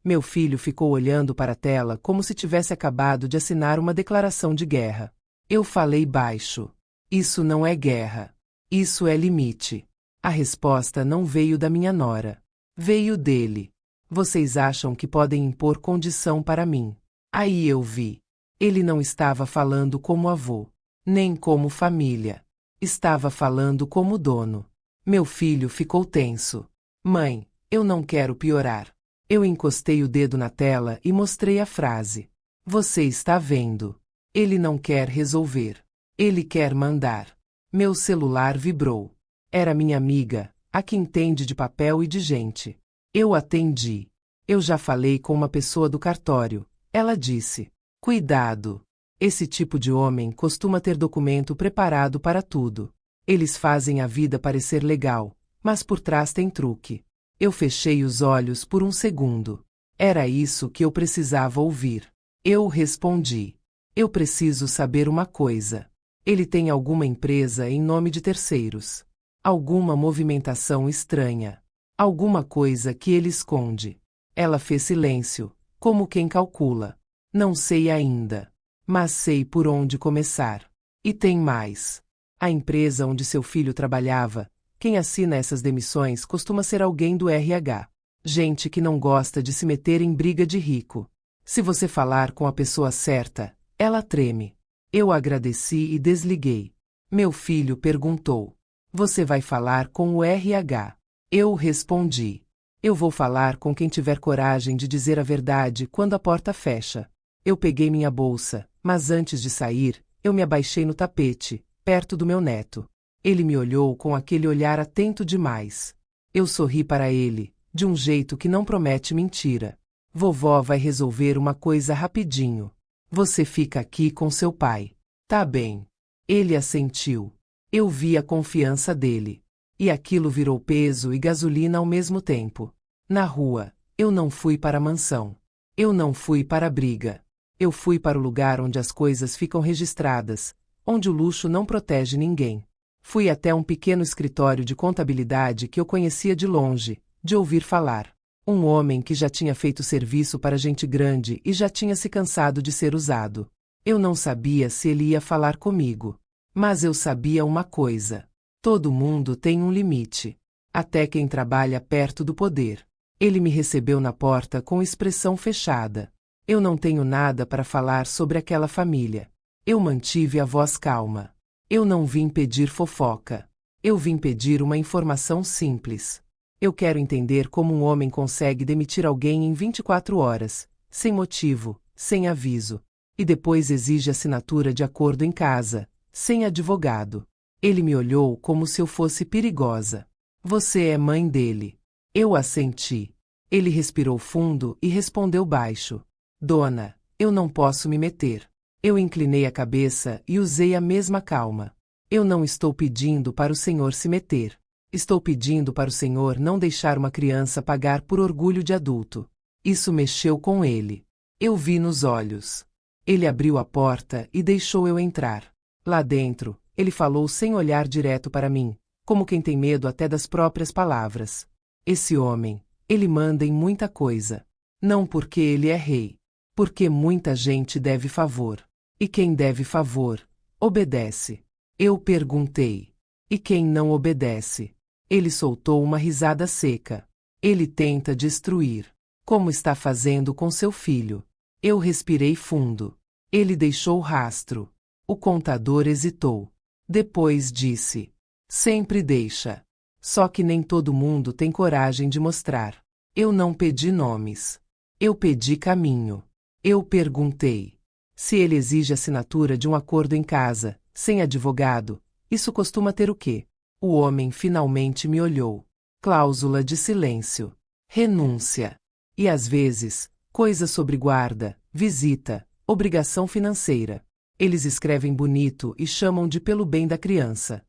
Meu filho ficou olhando para a tela como se tivesse acabado de assinar uma declaração de guerra. Eu falei baixo. Isso não é guerra. Isso é limite. A resposta não veio da minha nora. Veio dele. Vocês acham que podem impor condição para mim. Aí eu vi. Ele não estava falando como avô, nem como família. Estava falando como dono. Meu filho ficou tenso. Mãe, eu não quero piorar. Eu encostei o dedo na tela e mostrei a frase. Você está vendo. Ele não quer resolver. Ele quer mandar. Meu celular vibrou. Era minha amiga, a que entende de papel e de gente. Eu atendi. Eu já falei com uma pessoa do cartório. Ela disse. Cuidado. Esse tipo de homem costuma ter documento preparado para tudo. Eles fazem a vida parecer legal, mas por trás tem truque. Eu fechei os olhos por um segundo. Era isso que eu precisava ouvir. Eu respondi. Eu preciso saber uma coisa. Ele tem alguma empresa em nome de terceiros. Alguma movimentação estranha. Alguma coisa que ele esconde. Ela fez silêncio, como quem calcula. Não sei ainda. Mas sei por onde começar. E tem mais. A empresa onde seu filho trabalhava, quem assina essas demissões costuma ser alguém do RH. Gente que não gosta de se meter em briga de rico. Se você falar com a pessoa certa, ela treme. Eu agradeci e desliguei. Meu filho perguntou. Você vai falar com o RH? Eu respondi. Eu vou falar com quem tiver coragem de dizer a verdade quando a porta fecha. Eu peguei minha bolsa, mas antes de sair, eu me abaixei no tapete, perto do meu neto. Ele me olhou com aquele olhar atento demais. Eu sorri para ele, de um jeito que não promete mentira. Vovó vai resolver uma coisa rapidinho. Você fica aqui com seu pai. Tá bem. Ele assentiu. Eu vi a confiança dele. E aquilo virou peso e gasolina ao mesmo tempo. Na rua, eu não fui para a mansão. Eu não fui para a briga. Eu fui para o lugar onde as coisas ficam registradas, onde o luxo não protege ninguém. Fui até um pequeno escritório de contabilidade que eu conhecia de longe, de ouvir falar. Um homem que já tinha feito serviço para gente grande e já tinha se cansado de ser usado. Eu não sabia se ele ia falar comigo. Mas eu sabia uma coisa. Todo mundo tem um limite. Até quem trabalha perto do poder. Ele me recebeu na porta com expressão fechada. Eu não tenho nada para falar sobre aquela família. Eu mantive a voz calma. Eu não vim pedir fofoca. Eu vim pedir uma informação simples. Eu quero entender como um homem consegue demitir alguém em 24 horas, sem motivo, sem aviso, e depois exige assinatura de acordo em casa, sem advogado. Ele me olhou como se eu fosse perigosa. Você é mãe dele. Eu assenti. Ele respirou fundo e respondeu baixo. Dona, eu não posso me meter. Eu inclinei a cabeça e usei a mesma calma. Eu não estou pedindo para o senhor se meter. Estou pedindo para o senhor não deixar uma criança pagar por orgulho de adulto. Isso mexeu com ele. Eu vi nos olhos. Ele abriu a porta e deixou eu entrar. Lá dentro, ele falou sem olhar direto para mim, como quem tem medo até das próprias palavras. Esse homem, ele manda em muita coisa. Não porque ele é rei. Porque muita gente deve favor. E quem deve favor, obedece. Eu perguntei. E quem não obedece? Ele soltou uma risada seca. Ele tenta destruir. Como está fazendo com seu filho? Eu respirei fundo. Ele deixou rastro. O contador hesitou. Depois disse. Sempre deixa. Só que nem todo mundo tem coragem de mostrar. Eu não pedi nomes. Eu pedi caminho. Eu perguntei. Se ele exige assinatura de um acordo em casa, sem advogado, isso costuma ter o quê? O homem finalmente me olhou. Cláusula de silêncio. Renúncia. E às vezes, coisas sobre guarda, visita, obrigação financeira. Eles escrevem bonito e chamam de pelo bem da criança.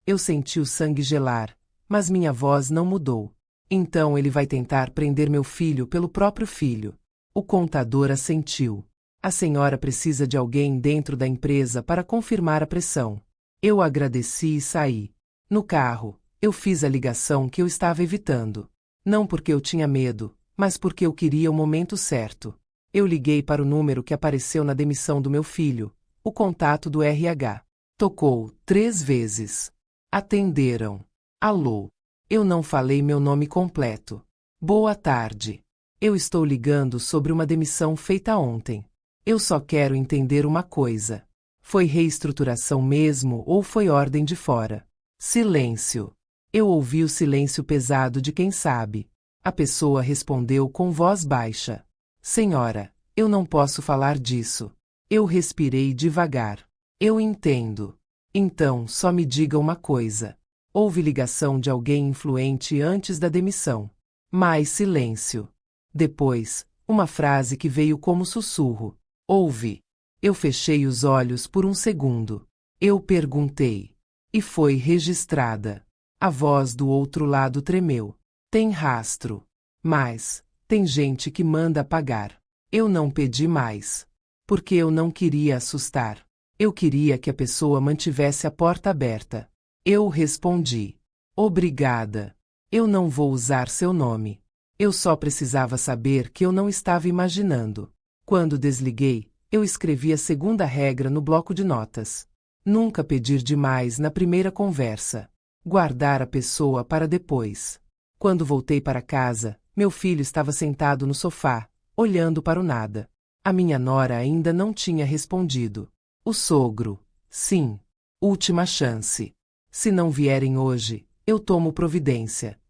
Eu senti o sangue gelar, mas minha voz não mudou. Então ele vai tentar prender meu filho pelo próprio filho. O contador assentiu. A senhora precisa de alguém dentro da empresa para confirmar a pressão. Eu agradeci e saí. No carro, eu fiz a ligação que eu estava evitando. Não porque eu tinha medo, mas porque eu queria o momento certo. Eu liguei para o número que apareceu na demissão do meu filho, o contato do RH. Tocou 3 vezes. Atenderam. Alô. Eu não falei meu nome completo. Boa tarde. Eu estou ligando sobre uma demissão feita ontem. Eu só quero entender uma coisa. Foi reestruturação mesmo ou foi ordem de fora? Silêncio. Eu ouvi o silêncio pesado de quem sabe. A pessoa respondeu com voz baixa. Senhora, eu não posso falar disso. Eu respirei devagar. Eu entendo. Então, só me diga uma coisa. Houve ligação de alguém influente antes da demissão. Mais silêncio. Depois, uma frase que veio como sussurro. Houve. Eu fechei os olhos por um segundo. Eu perguntei. E foi registrada. A voz do outro lado tremeu. Tem rastro. Mas, tem gente que manda apagar. Eu não pedi mais. Porque eu não queria assustar. Eu queria que a pessoa mantivesse a porta aberta. Eu respondi. Obrigada. Eu não vou usar seu nome. Eu só precisava saber que eu não estava imaginando. Quando desliguei, eu escrevi a segunda regra no bloco de notas. Nunca pedir demais na primeira conversa. Guardar a pessoa para depois. Quando voltei para casa, meu filho estava sentado no sofá, olhando para o nada. A minha nora ainda não tinha respondido. O sogro. Sim. Última chance. Se não vierem hoje, eu tomo providência.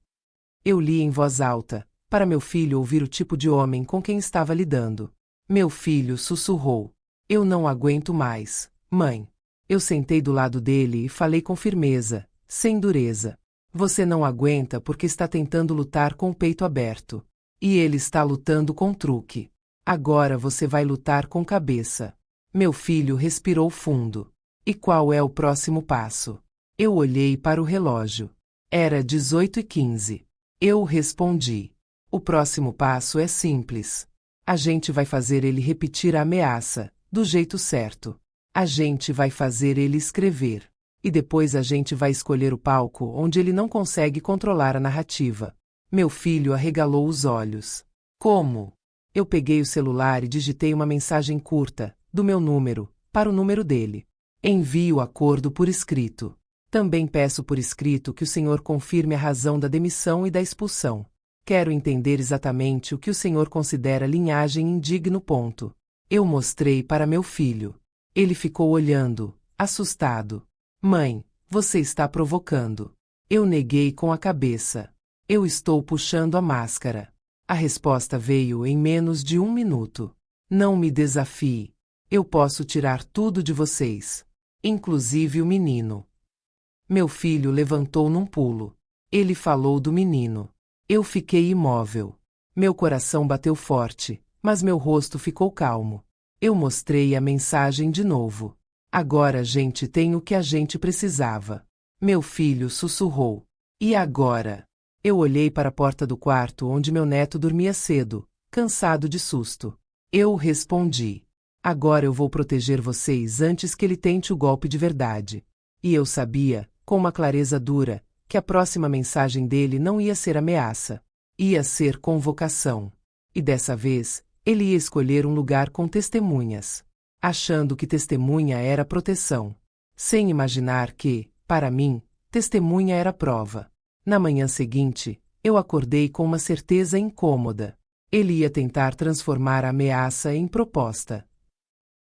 Eu li em voz alta, para meu filho ouvir o tipo de homem com quem estava lidando. Meu filho sussurrou. Eu não aguento mais, mãe. Eu sentei do lado dele e falei com firmeza, sem dureza. Você não aguenta porque está tentando lutar com o peito aberto. E ele está lutando com truque. Agora você vai lutar com cabeça. Meu filho respirou fundo. E qual é o próximo passo? Eu olhei para o relógio. Era 18h15. Eu respondi. O próximo passo é simples. A gente vai fazer ele repetir a ameaça, do jeito certo. A gente vai fazer ele escrever. E depois a gente vai escolher o palco onde ele não consegue controlar a narrativa. Meu filho arregalou os olhos. Como? Eu peguei o celular e digitei uma mensagem curta, do meu número, para o número dele. Envie o acordo por escrito. Também peço por escrito que o senhor confirme a razão da demissão e da expulsão. Quero entender exatamente o que o senhor considera linhagem indigno. Eu mostrei para meu filho. Ele ficou olhando, assustado. Mãe, você está provocando. Eu neguei com a cabeça. Eu estou puxando a máscara. A resposta veio em menos de 1 minuto. Não me desafie. Eu posso tirar tudo de vocês. Inclusive o menino. Meu filho levantou num pulo. Ele falou do menino. Eu fiquei imóvel. Meu coração bateu forte, mas meu rosto ficou calmo. Eu mostrei a mensagem de novo. Agora a gente tem o que a gente precisava. Meu filho sussurrou. E agora? Eu olhei para a porta do quarto onde meu neto dormia cedo, cansado de susto. Eu respondi. Agora eu vou proteger vocês antes que ele tente o golpe de verdade. E eu sabia, com uma clareza dura, que a próxima mensagem dele não ia ser ameaça. Ia ser convocação. E dessa vez, ele ia escolher um lugar com testemunhas. Achando que testemunha era proteção. Sem imaginar que, para mim, testemunha era prova. Na manhã seguinte, eu acordei com uma certeza incômoda. Ele ia tentar transformar a ameaça em proposta.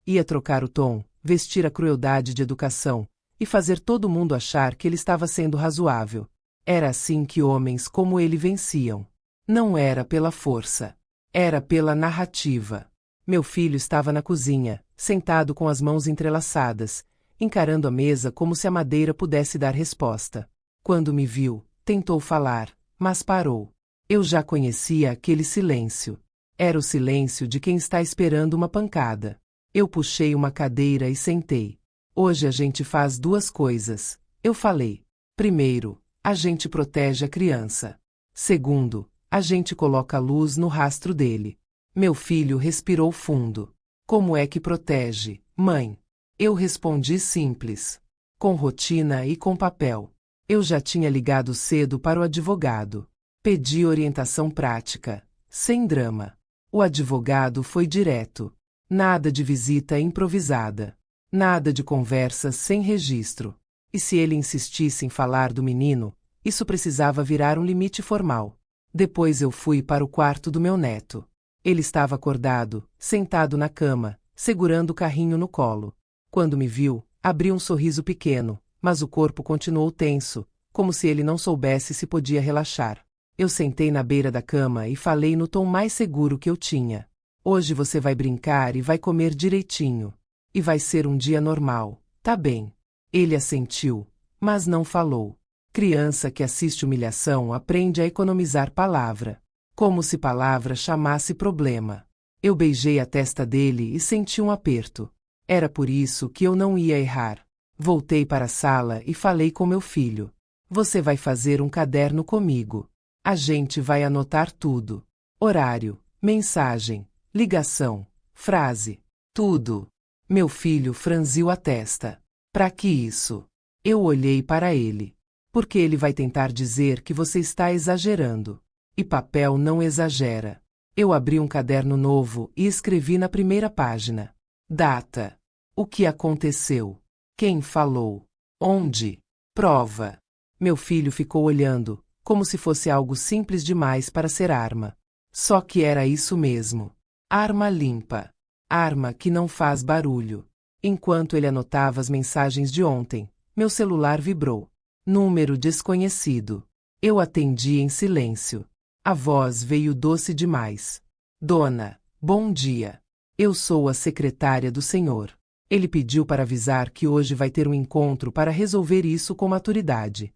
Ia trocar o tom, vestir a crueldade de educação, e fazer todo mundo achar que ele estava sendo razoável. Era assim que homens como ele venciam. Não era pela força. Era pela narrativa. Meu filho estava na cozinha, sentado com as mãos entrelaçadas, encarando a mesa como se a madeira pudesse dar resposta. Quando me viu, tentou falar, mas parou. Eu já conhecia aquele silêncio. Era o silêncio de quem está esperando uma pancada. Eu puxei uma cadeira e sentei. Hoje a gente faz 2 coisas, eu falei. Primeiro, a gente protege a criança. Segundo, a gente coloca luz no rastro dele. Meu filho respirou fundo. Como é que protege, mãe? Eu respondi simples. Com rotina e com papel. Eu já tinha ligado cedo para o advogado. Pedi orientação prática, sem drama. O advogado foi direto. Nada de visita improvisada. Nada de conversas sem registro. E se ele insistisse em falar do menino, isso precisava virar um limite formal. Depois eu fui para o quarto do meu neto. Ele estava acordado, sentado na cama, segurando o carrinho no colo. Quando me viu, abriu um sorriso pequeno, mas o corpo continuou tenso, como se ele não soubesse se podia relaxar. Eu sentei na beira da cama e falei no tom mais seguro que eu tinha. Hoje você vai brincar e vai comer direitinho. E vai ser um dia normal, tá bem? Ele assentiu, mas não falou. Criança que assiste humilhação aprende a economizar palavra. Como se palavra chamasse problema. Eu beijei a testa dele e senti um aperto. Era por isso que eu não ia errar. Voltei para a sala e falei com meu filho. Você vai fazer um caderno comigo. A gente vai anotar tudo. Horário, mensagem, ligação, frase, tudo. Meu filho franziu a testa. Pra que isso? Eu olhei para ele. Porque ele vai tentar dizer que você está exagerando. E papel não exagera. Eu abri um caderno novo e escrevi na primeira página. Data. O que aconteceu? Quem falou? Onde? Prova. Meu filho ficou olhando, como se fosse algo simples demais para ser arma. Só que era isso mesmo. Arma limpa. Arma que não faz barulho. Enquanto ele anotava as mensagens de ontem, meu celular vibrou. Número desconhecido. Eu atendi em silêncio. A voz veio doce demais. Dona, bom dia. Eu sou a secretária do senhor. Ele pediu para avisar que hoje vai ter um encontro para resolver isso com maturidade.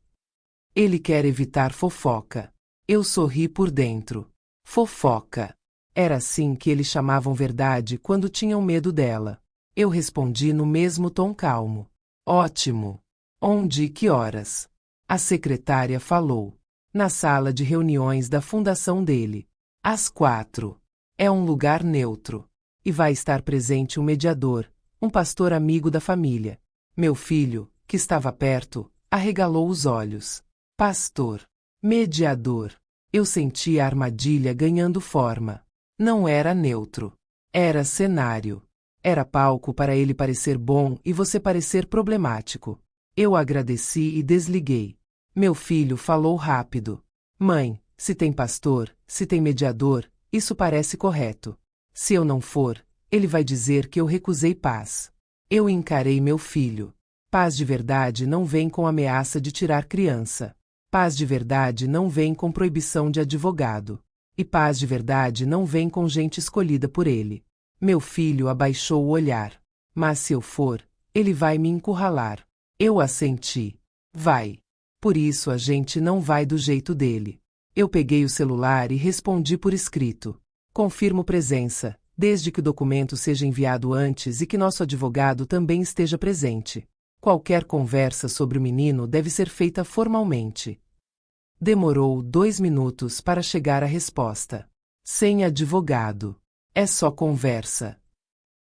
Ele quer evitar fofoca. Eu sorri por dentro. Fofoca. Era assim que eles chamavam verdade quando tinham medo dela. Eu respondi no mesmo tom calmo. Ótimo. Onde e que horas? A secretária falou. Na sala de reuniões da fundação dele. Às 4. É um lugar neutro. E vai estar presente um mediador, um pastor amigo da família. Meu filho, que estava perto, arregalou os olhos. Pastor. Mediador. Eu senti a armadilha ganhando forma. Não era neutro. Era cenário. Era palco para ele parecer bom e você parecer problemático. Eu agradeci e desliguei. Meu filho falou rápido. Mãe, se tem pastor, se tem mediador, isso parece correto. Se eu não for, ele vai dizer que eu recusei paz. Eu encarei meu filho. Paz de verdade não vem com ameaça de tirar criança. Paz de verdade não vem com proibição de advogado. E paz de verdade não vem com gente escolhida por ele. Meu filho abaixou o olhar. Mas se eu for, ele vai me encurralar. Eu assenti. Vai. Por isso a gente não vai do jeito dele. Eu peguei o celular e respondi por escrito. Confirmo presença, desde que o documento seja enviado antes e que nosso advogado também esteja presente. Qualquer conversa sobre o menino deve ser feita formalmente. Demorou 2 minutos para chegar a resposta. Sem advogado. É só conversa.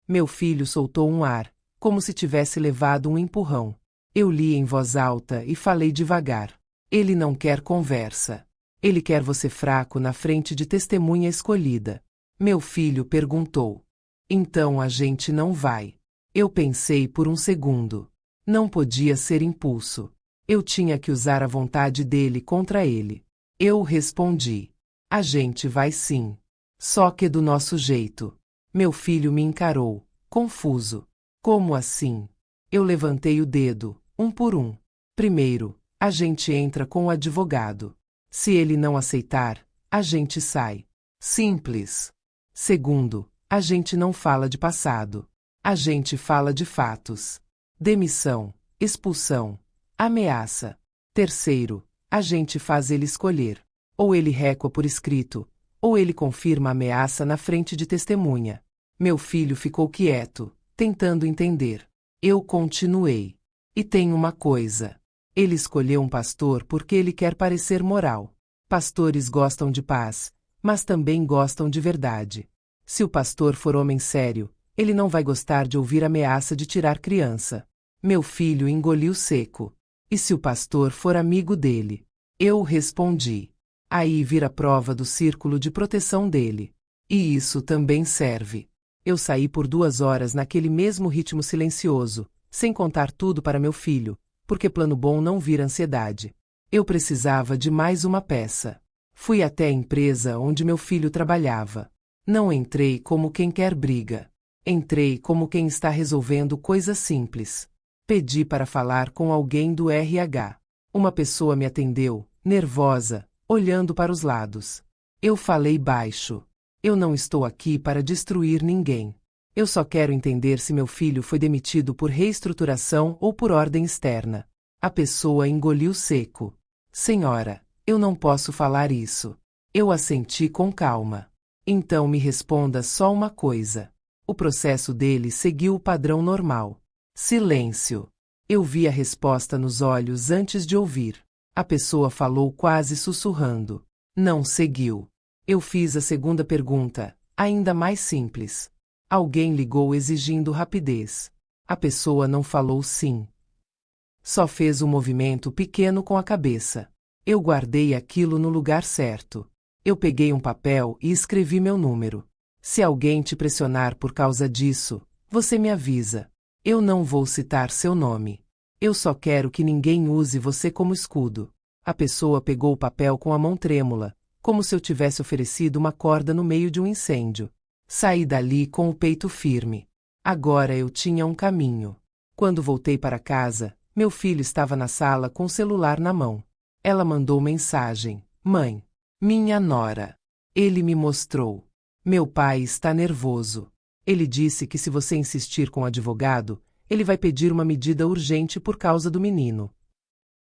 Meu filho soltou um ar, como se tivesse levado um empurrão. Eu li em voz alta e falei devagar. Ele não quer conversa. Ele quer você fraco na frente de testemunha escolhida. Meu filho perguntou. Então a gente não vai. Eu pensei por um segundo. Não podia ser impulso. Eu tinha que usar a vontade dele contra ele. Eu respondi. A gente vai sim. Só que do nosso jeito. Meu filho me encarou, confuso. Como assim? Eu levantei o dedo, um por um. Primeiro, a gente entra com o advogado. Se ele não aceitar, a gente sai. Simples. Segundo, a gente não fala de passado. A gente fala de fatos. Demissão, expulsão, ameaça. Terceiro, a gente faz ele escolher. Ou ele recua por escrito, ou ele confirma a ameaça na frente de testemunha. Meu filho ficou quieto, tentando entender. Eu continuei. E tem uma coisa. Ele escolheu um pastor porque ele quer parecer moral. Pastores gostam de paz, mas também gostam de verdade. Se o pastor for homem sério, ele não vai gostar de ouvir ameaça de tirar criança. Meu filho engoliu seco. E se o pastor for amigo dele? Eu respondi. Aí vira prova do círculo de proteção dele. E isso também serve. Eu saí por 2 horas naquele mesmo ritmo silencioso, sem contar tudo para meu filho, porque plano bom não vira ansiedade. Eu precisava de mais uma peça. Fui até a empresa onde meu filho trabalhava. Não entrei como quem quer briga. Entrei como quem está resolvendo coisas simples. Pedi para falar com alguém do RH. Uma pessoa me atendeu, nervosa, olhando para os lados. Eu falei baixo. Eu não estou aqui para destruir ninguém. Eu só quero entender se meu filho foi demitido por reestruturação ou por ordem externa. A pessoa engoliu seco. Senhora, eu não posso falar isso. Eu assenti com calma. Então me responda só uma coisa. O processo dele seguiu o padrão normal. Silêncio. Eu vi a resposta nos olhos antes de ouvir. A pessoa falou quase sussurrando. Não seguiu. Eu fiz a segunda pergunta, ainda mais simples. Alguém ligou exigindo rapidez. A pessoa não falou sim. Só fez um movimento pequeno com a cabeça. Eu guardei aquilo no lugar certo. Eu peguei um papel e escrevi meu número. Se alguém te pressionar por causa disso, você me avisa. Eu não vou citar seu nome. Eu só quero que ninguém use você como escudo. A pessoa pegou o papel com a mão trêmula, como se eu tivesse oferecido uma corda no meio de um incêndio. Saí dali com o peito firme. Agora eu tinha um caminho. Quando voltei para casa, meu filho estava na sala com o celular na mão. Ela mandou mensagem. Mãe. Minha nora. Ele me mostrou. Meu pai está nervoso. Ele disse que se você insistir com o advogado, ele vai pedir uma medida urgente por causa do menino.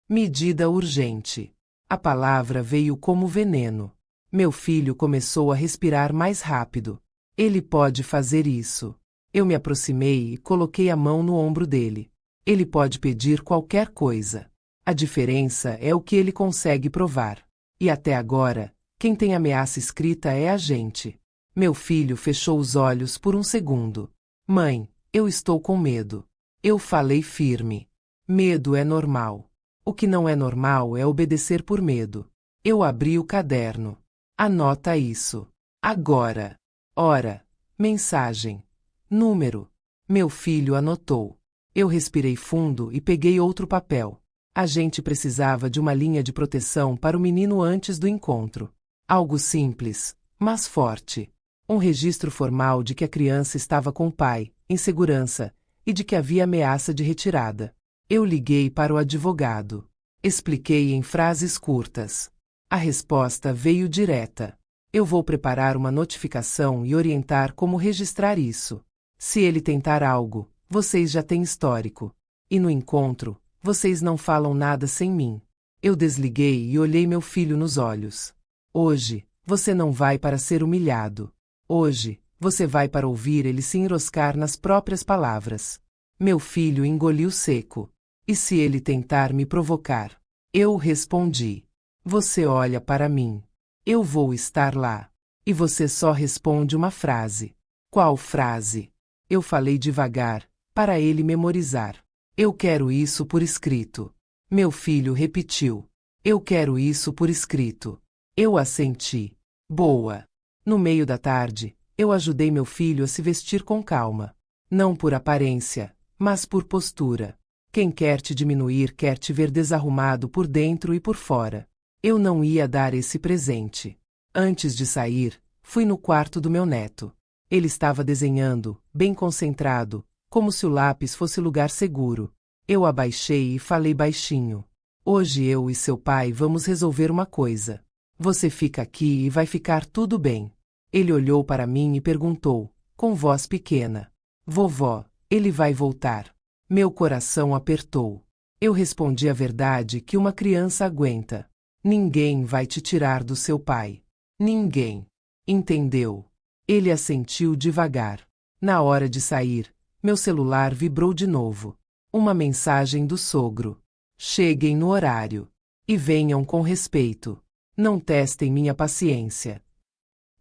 Medida urgente. A palavra veio como veneno. Meu filho começou a respirar mais rápido. Ele pode fazer isso. Eu me aproximei e coloquei a mão no ombro dele. Ele pode pedir qualquer coisa. A diferença é o que ele consegue provar. E até agora, quem tem ameaça escrita é a gente. Meu filho fechou os olhos por um segundo. Mãe, eu estou com medo. Eu falei firme. Medo é normal. O que não é normal é obedecer por medo. Eu abri o caderno. Anota isso. Agora. Hora. Mensagem. Número. Meu filho anotou. Eu respirei fundo e peguei outro papel. A gente precisava de uma linha de proteção para o menino antes do encontro. Algo simples, mas forte. Um registro formal de que a criança estava com o pai, em segurança, e de que havia ameaça de retirada. Eu liguei para o advogado. Expliquei em frases curtas. A resposta veio direta. Eu vou preparar uma notificação e orientar como registrar isso. Se ele tentar algo, vocês já têm histórico. E no encontro, vocês não falam nada sem mim. Eu desliguei e olhei meu filho nos olhos. Hoje, você não vai para ser humilhado. Hoje, você vai para ouvir ele se enroscar nas próprias palavras. Meu filho engoliu seco. E se ele tentar me provocar? Eu respondi. Você olha para mim. Eu vou estar lá. E você só responde uma frase. Qual frase? Eu falei devagar, para ele memorizar. Eu quero isso por escrito. Meu filho repetiu. Eu quero isso por escrito. Eu assenti. Boa. No meio da tarde, eu ajudei meu filho a se vestir com calma. Não por aparência, mas por postura. Quem quer te diminuir quer te ver desarrumado por dentro e por fora. Eu não ia dar esse presente. Antes de sair, fui no quarto do meu neto. Ele estava desenhando, bem concentrado, como se o lápis fosse lugar seguro. Eu abaixei e falei baixinho. Hoje eu e seu pai vamos resolver uma coisa. Você fica aqui e vai ficar tudo bem. Ele olhou para mim e perguntou, com voz pequena. Vovó, ele vai voltar. Meu coração apertou. Eu respondi a verdade que uma criança aguenta. Ninguém vai te tirar do seu pai. Ninguém. Entendeu? Ele assentiu devagar. Na hora de sair, meu celular vibrou de novo. Uma mensagem do sogro. Cheguem no horário. E venham com respeito. Não testem minha paciência.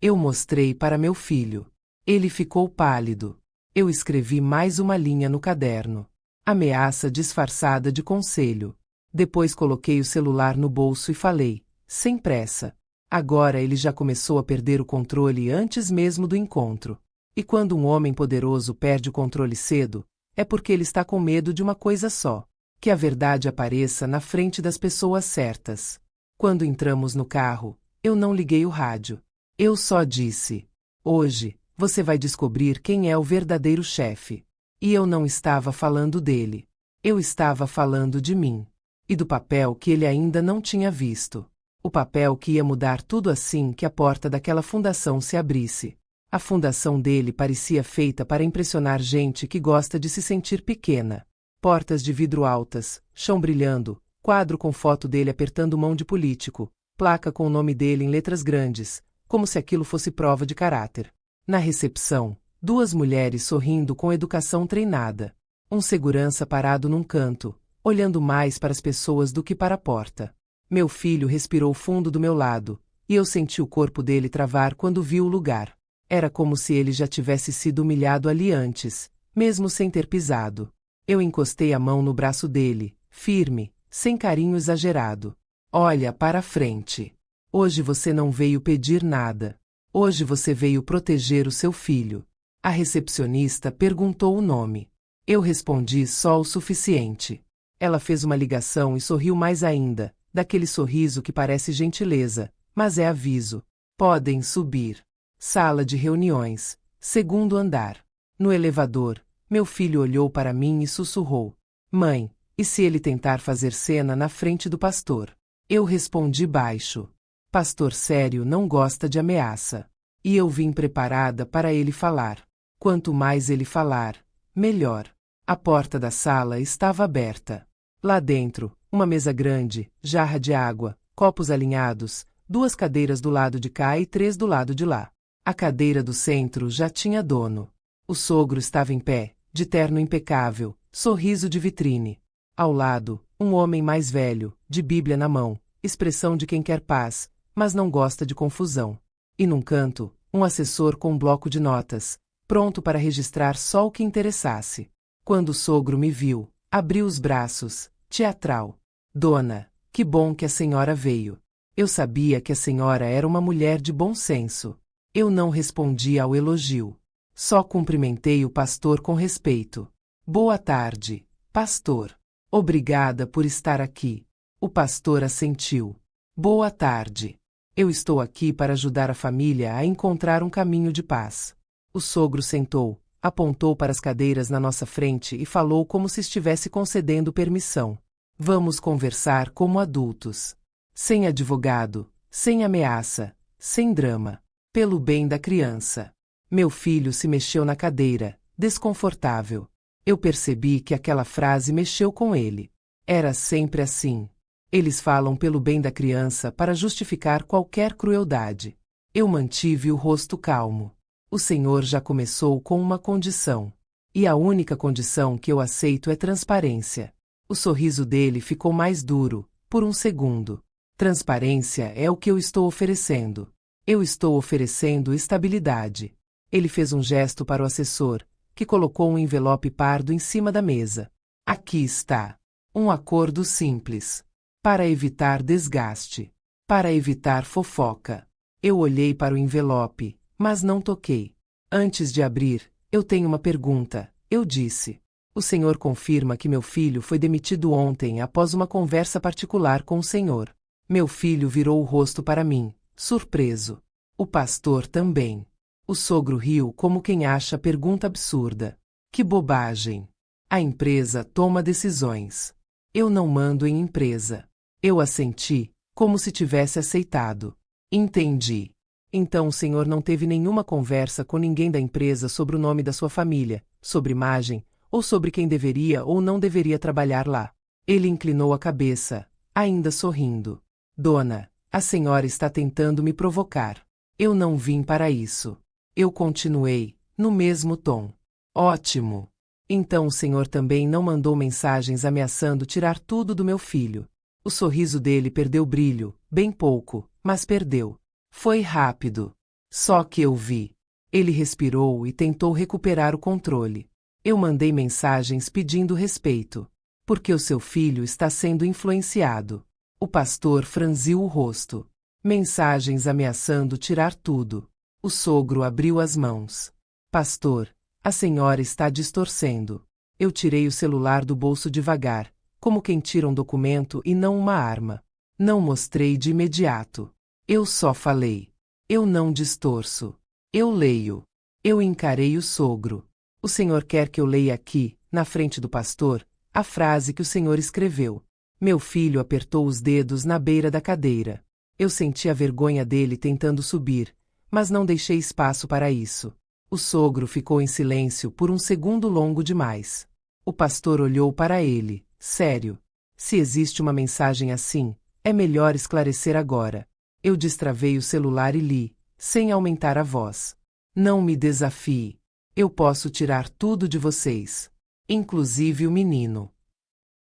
Eu mostrei para meu filho. Ele ficou pálido. Eu escrevi mais uma linha no caderno. Ameaça disfarçada de conselho. Depois coloquei o celular no bolso e falei, sem pressa. Agora ele já começou a perder o controle antes mesmo do encontro. E quando um homem poderoso perde o controle cedo, é porque ele está com medo de uma coisa só: que a verdade apareça na frente das pessoas certas. Quando entramos no carro, eu não liguei o rádio. Eu só disse: hoje, você vai descobrir quem é o verdadeiro chefe. E eu não estava falando dele. Eu estava falando de mim. E do papel que ele ainda não tinha visto. O papel que ia mudar tudo assim que a porta daquela fundação se abrisse. A fundação dele parecia feita para impressionar gente que gosta de se sentir pequena. Portas de vidro altas, chão brilhando, quadro com foto dele apertando mão de político, placa com o nome dele em letras grandes, como se aquilo fosse prova de caráter. Na recepção, 2 mulheres sorrindo com educação treinada. Um segurança parado num canto, olhando mais para as pessoas do que para a porta. Meu filho respirou fundo do meu lado, e eu senti o corpo dele travar quando viu o lugar. Era como se ele já tivesse sido humilhado ali antes, mesmo sem ter pisado. Eu encostei a mão no braço dele, firme, sem carinho exagerado. Olha para frente. Hoje você não veio pedir nada. Hoje você veio proteger o seu filho. A recepcionista perguntou o nome. Eu respondi só o suficiente. Ela fez uma ligação e sorriu mais ainda, daquele sorriso que parece gentileza, mas é aviso. Podem subir. Sala de reuniões, 2º andar. No elevador, meu filho olhou para mim e sussurrou. Mãe, e se ele tentar fazer cena na frente do pastor? Eu respondi baixo. Pastor sério não gosta de ameaça. E eu vim preparada para ele falar. Quanto mais ele falar, melhor. A porta da sala estava aberta. Lá dentro, uma mesa grande, jarra de água, copos alinhados, 2 cadeiras do lado de cá e 3 do lado de lá. A cadeira do centro já tinha dono. O sogro estava em pé, de terno impecável, sorriso de vitrine. Ao lado, um homem mais velho, de Bíblia na mão, expressão de quem quer paz, mas não gosta de confusão. E num canto, um assessor com um bloco de notas, pronto para registrar só o que interessasse. Quando o sogro me viu, abriu os braços, teatral. Dona, que bom que a senhora veio. Eu sabia que a senhora era uma mulher de bom senso. Eu não respondi ao elogio. Só cumprimentei o pastor com respeito. Boa tarde, pastor. Obrigada por estar aqui. O pastor assentiu. Boa tarde. Eu estou aqui para ajudar a família a encontrar um caminho de paz. O sogro sentou, apontou para as cadeiras na nossa frente e falou como se estivesse concedendo permissão. Vamos conversar como adultos. Sem advogado, sem ameaça, sem drama. Pelo bem da criança. Meu filho se mexeu na cadeira, desconfortável. Eu percebi que aquela frase mexeu com ele. Era sempre assim. Eles falam pelo bem da criança para justificar qualquer crueldade. Eu mantive o rosto calmo. O Senhor já começou com uma condição. E a única condição que eu aceito é transparência. O sorriso dele ficou mais duro, por um segundo. Transparência é o que eu estou oferecendo. Eu estou oferecendo estabilidade. Ele fez um gesto para o assessor, que colocou um envelope pardo em cima da mesa. Aqui está. Um acordo simples. Para evitar desgaste. Para evitar fofoca. Eu olhei para o envelope, mas não toquei. Antes de abrir, eu tenho uma pergunta, eu disse. O senhor confirma que meu filho foi demitido ontem após uma conversa particular com o senhor. Meu filho virou o rosto para mim, surpreso. O pastor também. O sogro riu como quem acha a pergunta absurda. Que bobagem. A empresa toma decisões. Eu não mando em empresa. Eu assenti, como se tivesse aceitado. Entendi. Então o senhor não teve nenhuma conversa com ninguém da empresa sobre o nome da sua família, sobre imagem, ou sobre quem deveria ou não deveria trabalhar lá. Ele inclinou a cabeça, ainda sorrindo. Dona, a senhora está tentando me provocar. Eu não vim para isso. Eu continuei, no mesmo tom. Ótimo. Então o senhor também não mandou mensagens ameaçando tirar tudo do meu filho. O sorriso dele perdeu brilho, bem pouco, mas perdeu. Foi rápido. Só que eu vi. Ele respirou e tentou recuperar o controle. Eu mandei mensagens pedindo respeito. Porque o seu filho está sendo influenciado. O pastor franziu o rosto. Mensagens ameaçando tirar tudo. O sogro abriu as mãos. Pastor, a senhora está distorcendo. Eu tirei o celular do bolso devagar, como quem tira um documento e não uma arma. Não mostrei de imediato. Eu só falei. Eu não distorço. Eu leio. Eu encarei o sogro. O senhor quer que eu leia aqui, na frente do pastor, a frase que o senhor escreveu. Meu filho apertou os dedos na beira da cadeira. Eu senti a vergonha dele tentando subir, mas não deixei espaço para isso. O sogro ficou em silêncio por um segundo longo demais. O pastor olhou para ele, sério. Se existe uma mensagem assim, é melhor esclarecer agora. Eu destravei o celular e li, sem aumentar a voz. Não me desafie. Eu posso tirar tudo de vocês, inclusive o menino.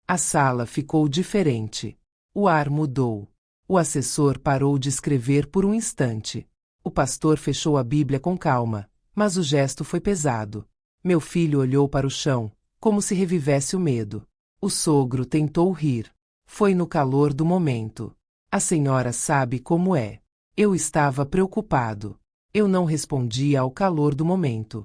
A sala ficou diferente. O ar mudou. O assessor parou de escrever por um instante. O pastor fechou a Bíblia com calma, mas o gesto foi pesado. Meu filho olhou para o chão, como se revivesse o medo. O sogro tentou rir. Foi no calor do momento. A senhora sabe como é. Eu estava preocupado. Eu não respondia ao calor do momento.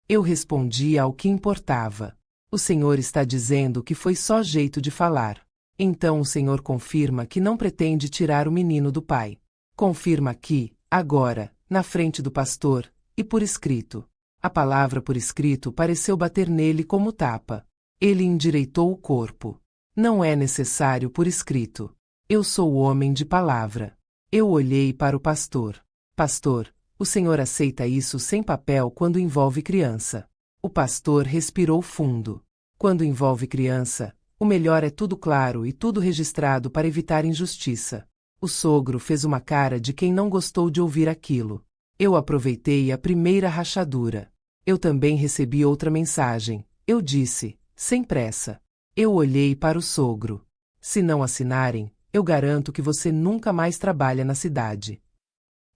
Eu respondia ao que importava. O senhor está dizendo que foi só jeito de falar. Então o senhor confirma que não pretende tirar o menino do pai. Confirma aqui, agora, na frente do pastor, e por escrito. A palavra por escrito pareceu bater nele como tapa. Ele endireitou o corpo. Não é necessário por escrito. Eu sou o homem de palavra. Eu olhei para o pastor. Pastor, O senhor aceita isso sem papel quando envolve criança. O pastor respirou fundo. Quando envolve criança, o melhor é tudo claro e tudo registrado para evitar injustiça. O sogro fez uma cara de quem não gostou de ouvir aquilo. Eu aproveitei a primeira rachadura. Eu também recebi outra mensagem. Eu disse, sem pressa. Eu olhei para o sogro. Se não assinarem, eu garanto que você nunca mais trabalha na cidade.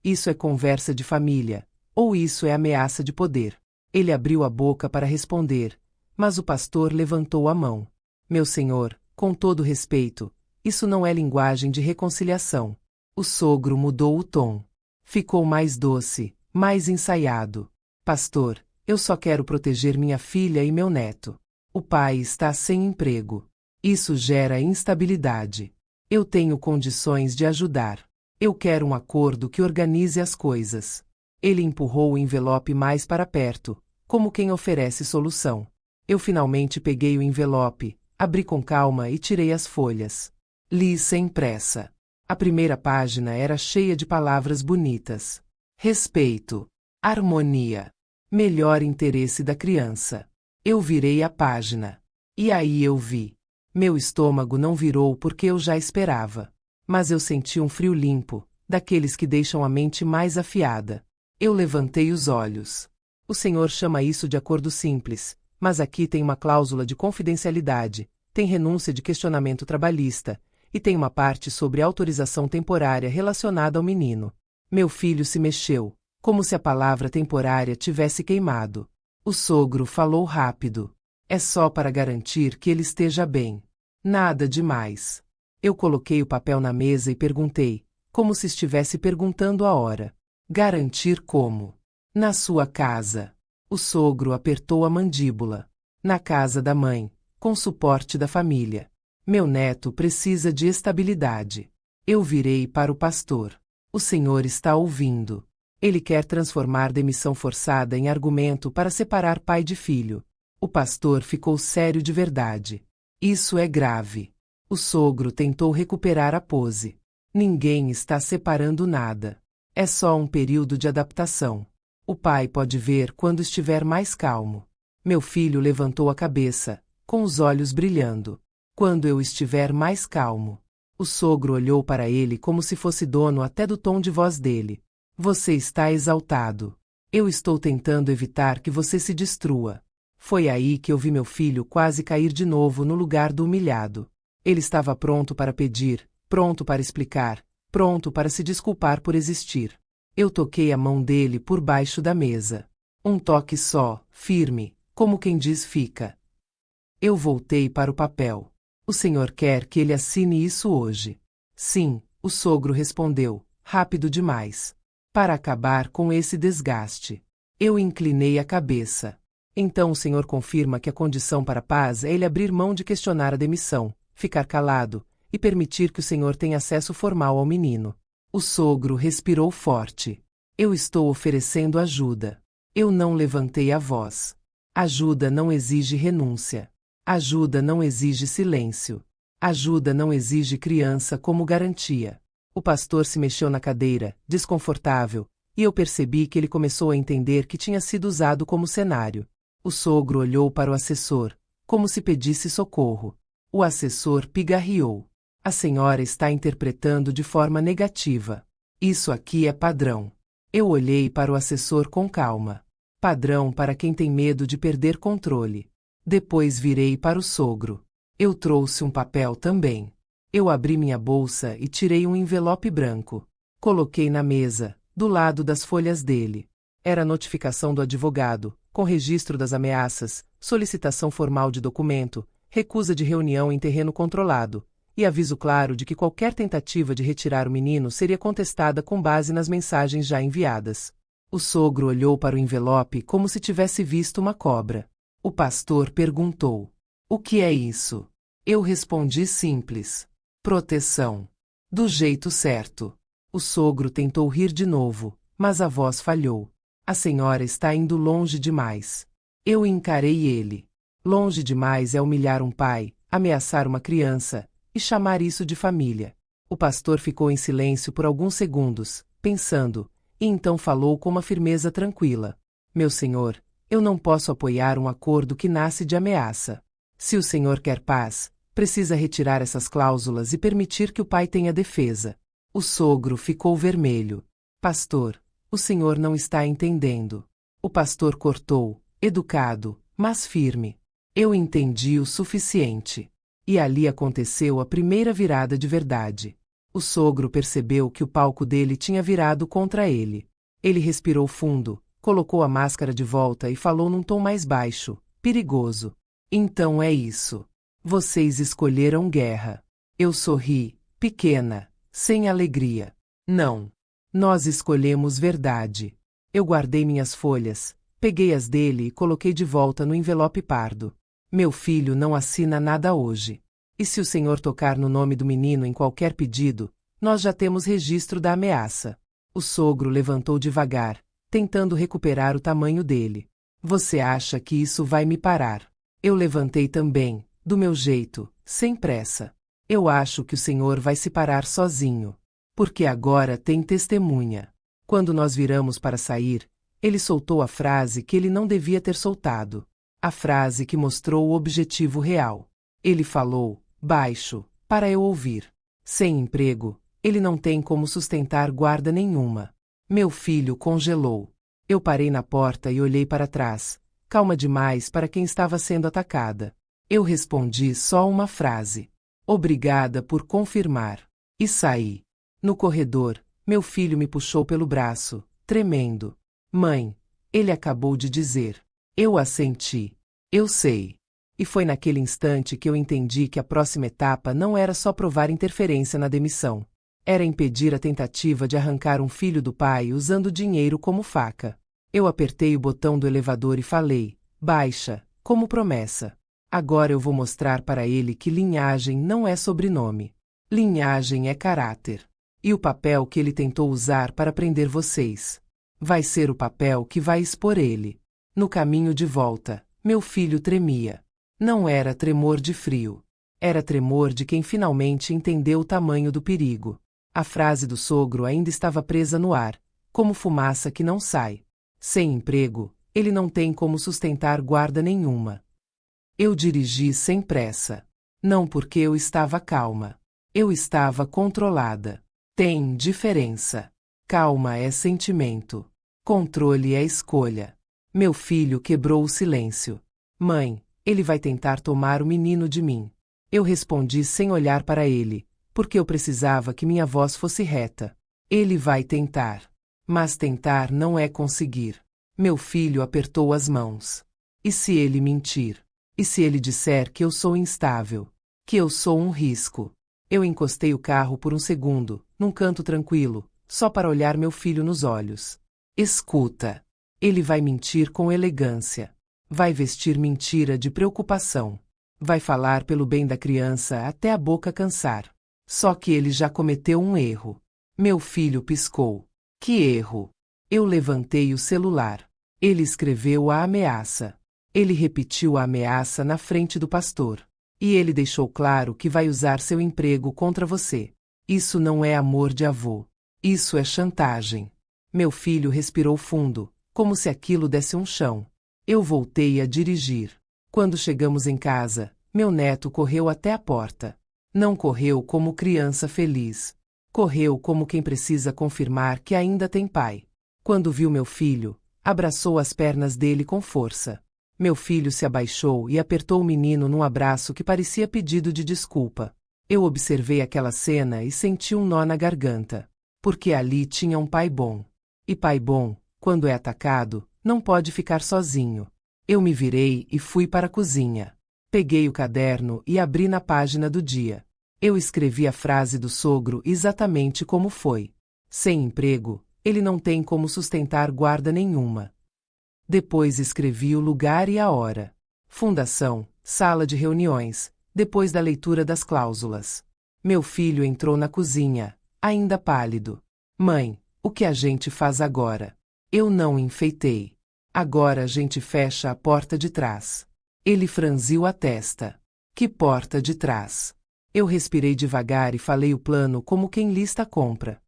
Isso é conversa de família, ou isso é ameaça de poder. Ele abriu a boca para responder, mas o pastor levantou a mão. Meu senhor, com todo respeito, isso não é linguagem de reconciliação. O sogro mudou o tom. Ficou mais doce, mais ensaiado. Pastor, eu só quero proteger minha filha e meu neto. O pai está sem emprego. Isso gera instabilidade. Eu tenho condições de ajudar. Eu quero um acordo que organize as coisas. Ele empurrou o envelope mais para perto, como quem oferece solução. Eu finalmente peguei o envelope, abri com calma e tirei as folhas. Li sem pressa. A primeira página era cheia de palavras bonitas. Respeito. Harmonia. Melhor interesse da criança. Eu virei a página. E aí eu vi. Meu estômago não virou porque eu já esperava. Mas eu senti um frio limpo, daqueles que deixam a mente mais afiada. Eu levantei os olhos. O senhor chama isso de acordo simples, mas aqui tem uma cláusula de confidencialidade, tem renúncia de questionamento trabalhista, e tem uma parte sobre autorização temporária relacionada ao menino. Meu filho se mexeu, como se a palavra temporária tivesse queimado. O sogro falou rápido. É só para garantir que ele esteja bem. Nada demais. Eu coloquei o papel na mesa e perguntei, como se estivesse perguntando a hora. Garantir como? Na sua casa. O sogro apertou a mandíbula. Na casa da mãe, com suporte da família. Meu neto precisa de estabilidade. Eu virei para o pastor. O senhor está ouvindo. Ele quer transformar demissão forçada em argumento para separar pai de filho. O pastor ficou sério de verdade. Isso é grave. O sogro tentou recuperar a pose. Ninguém está separando nada. É só um período de adaptação. O pai pode ver quando estiver mais calmo. Meu filho levantou a cabeça, com os olhos brilhando. Quando eu estiver mais calmo. O sogro olhou para ele como se fosse dono até do tom de voz dele. Você está exaltado. Eu estou tentando evitar que você se destrua. Foi aí que eu vi meu filho quase cair de novo no lugar do humilhado. Ele estava pronto para pedir, pronto para explicar, pronto para se desculpar por existir. Eu toquei a mão dele por baixo da mesa. Um toque só, firme, como quem diz fica. Eu voltei para o papel. O senhor quer que ele assine isso hoje? Sim, o sogro respondeu, rápido demais. Para acabar com esse desgaste. Eu inclinei a cabeça. Então o senhor confirma que a condição para a paz é ele abrir mão de questionar a demissão, ficar calado, e permitir que o senhor tenha acesso formal ao menino. O sogro respirou forte. Eu estou oferecendo ajuda. Eu não levantei a voz. Ajuda não exige renúncia. Ajuda não exige silêncio. Ajuda não exige criança como garantia. O pastor se mexeu na cadeira, desconfortável, e eu percebi que ele começou a entender que tinha sido usado como cenário. O sogro olhou para o assessor, como se pedisse socorro. O assessor pigarreou. A senhora está interpretando de forma negativa. Isso aqui é padrão. Eu olhei para o assessor com calma. Padrão para quem tem medo de perder controle. Depois virei para o sogro. Eu trouxe um papel também. Eu abri minha bolsa e tirei um envelope branco. Coloquei na mesa, do lado das folhas dele. Era a notificação do advogado, com registro das ameaças, solicitação formal de documento, recusa de reunião em terreno controlado, e aviso claro de que qualquer tentativa de retirar o menino seria contestada com base nas mensagens já enviadas. O sogro olhou para o envelope como se tivesse visto uma cobra. O pastor perguntou: "O que é isso?" Eu respondi simples: "Proteção." Do jeito certo. O sogro tentou rir de novo, mas a voz falhou. A senhora está indo longe demais. Eu encarei ele. Longe demais é humilhar um pai, ameaçar uma criança, e chamar isso de família. O pastor ficou em silêncio por alguns segundos, pensando, E então falou com uma firmeza tranquila. Meu senhor, eu não posso apoiar um acordo que nasce de ameaça. Se o senhor quer paz, precisa retirar essas cláusulas e permitir que o pai tenha defesa. O sogro ficou vermelho. Pastor, o senhor não está entendendo. O pastor cortou, educado, mas firme. Eu entendi o suficiente. E ali aconteceu a primeira virada de verdade. O sogro percebeu que o palco dele tinha virado contra ele. Ele respirou fundo, colocou a máscara de volta e falou num tom mais baixo, perigoso. Então é isso. Vocês escolheram guerra. Eu sorri, pequena, sem alegria. Não. Nós escolhemos verdade. Eu guardei minhas folhas, peguei as dele e coloquei de volta no envelope pardo. Meu filho não assina nada hoje. E se o senhor tocar no nome do menino em qualquer pedido, nós já temos registro da ameaça. O sogro levantou devagar, tentando recuperar o tamanho dele. Você acha que isso vai me parar? Eu levantei também, do meu jeito, sem pressa. Eu acho que o senhor vai se parar sozinho. Porque agora tem testemunha. Quando nós viramos para sair, ele soltou a frase que ele não devia ter soltado. A frase que mostrou o objetivo real. Ele falou, baixo, para eu ouvir. Sem emprego, ele não tem como sustentar guarda nenhuma. Meu filho congelou. Eu parei na porta e olhei para trás, calma demais para quem estava sendo atacada. Eu respondi só uma frase. Obrigada por confirmar. E saí. No corredor, meu filho me puxou pelo braço, tremendo. Mãe, ele acabou de dizer. Eu assenti. Eu sei. E foi naquele instante que eu entendi que a próxima etapa não era só provar interferência na demissão. Era impedir a tentativa de arrancar um filho do pai usando dinheiro como faca. Eu apertei o botão do elevador e falei, baixa, como promessa. Agora eu vou mostrar para ele que linhagem não é sobrenome. Linhagem é caráter. E o papel que ele tentou usar para prender vocês vai ser o papel que vai expor ele. No caminho de volta, meu filho tremia. Não era tremor de frio. Era tremor de quem finalmente entendeu o tamanho do perigo. A frase do sogro ainda estava presa no ar, como fumaça que não sai. Sem emprego, ele não tem como sustentar guarda nenhuma. Eu dirigi sem pressa. Não porque eu estava calma. Eu estava controlada. Tem diferença. Calma é sentimento. Controle é escolha. Meu filho quebrou o silêncio. Mãe, ele vai tentar tomar o menino de mim. Eu respondi sem olhar para ele, porque eu precisava que minha voz fosse reta. Ele vai tentar. Mas tentar não é conseguir. Meu filho apertou as mãos. E se ele mentir? E se ele disser que eu sou instável? Que eu sou um risco? Eu encostei o carro por um segundo, num canto tranquilo, só para olhar meu filho nos olhos. Escuta. Ele vai mentir com elegância. Vai vestir mentira de preocupação. Vai falar pelo bem da criança até a boca cansar. Só que ele já cometeu um erro. Meu filho piscou. Que erro? Eu levantei o celular. Ele escreveu a ameaça. Ele repetiu a ameaça na frente do pastor. E ele deixou claro que vai usar seu emprego contra você. Isso não é amor de avô. Isso é chantagem. Meu filho respirou fundo, como se aquilo desse um chão. Eu voltei a dirigir. Quando chegamos em casa, meu neto correu até a porta. Não correu como criança feliz. Correu como quem precisa confirmar que ainda tem pai. Quando viu meu filho, abraçou as pernas dele com força. Meu filho se abaixou e apertou o menino num abraço que parecia pedido de desculpa. Eu observei aquela cena e senti um nó na garganta. Porque ali tinha um pai bom. E pai bom, quando é atacado, não pode ficar sozinho. Eu me virei e fui para a cozinha. Peguei o caderno e abri na página do dia. Eu escrevi a frase do sogro exatamente como foi. Sem emprego, ele não tem como sustentar guarda nenhuma. Depois escrevi o lugar e a hora. Fundação, sala de reuniões, depois da leitura das cláusulas. Meu filho entrou na cozinha, ainda pálido. Mãe, o que a gente faz agora? Eu não enfeitei. Agora a gente fecha a porta de trás. Ele franziu a testa. Que porta de trás? Eu respirei devagar e falei o plano como quem lista a compra.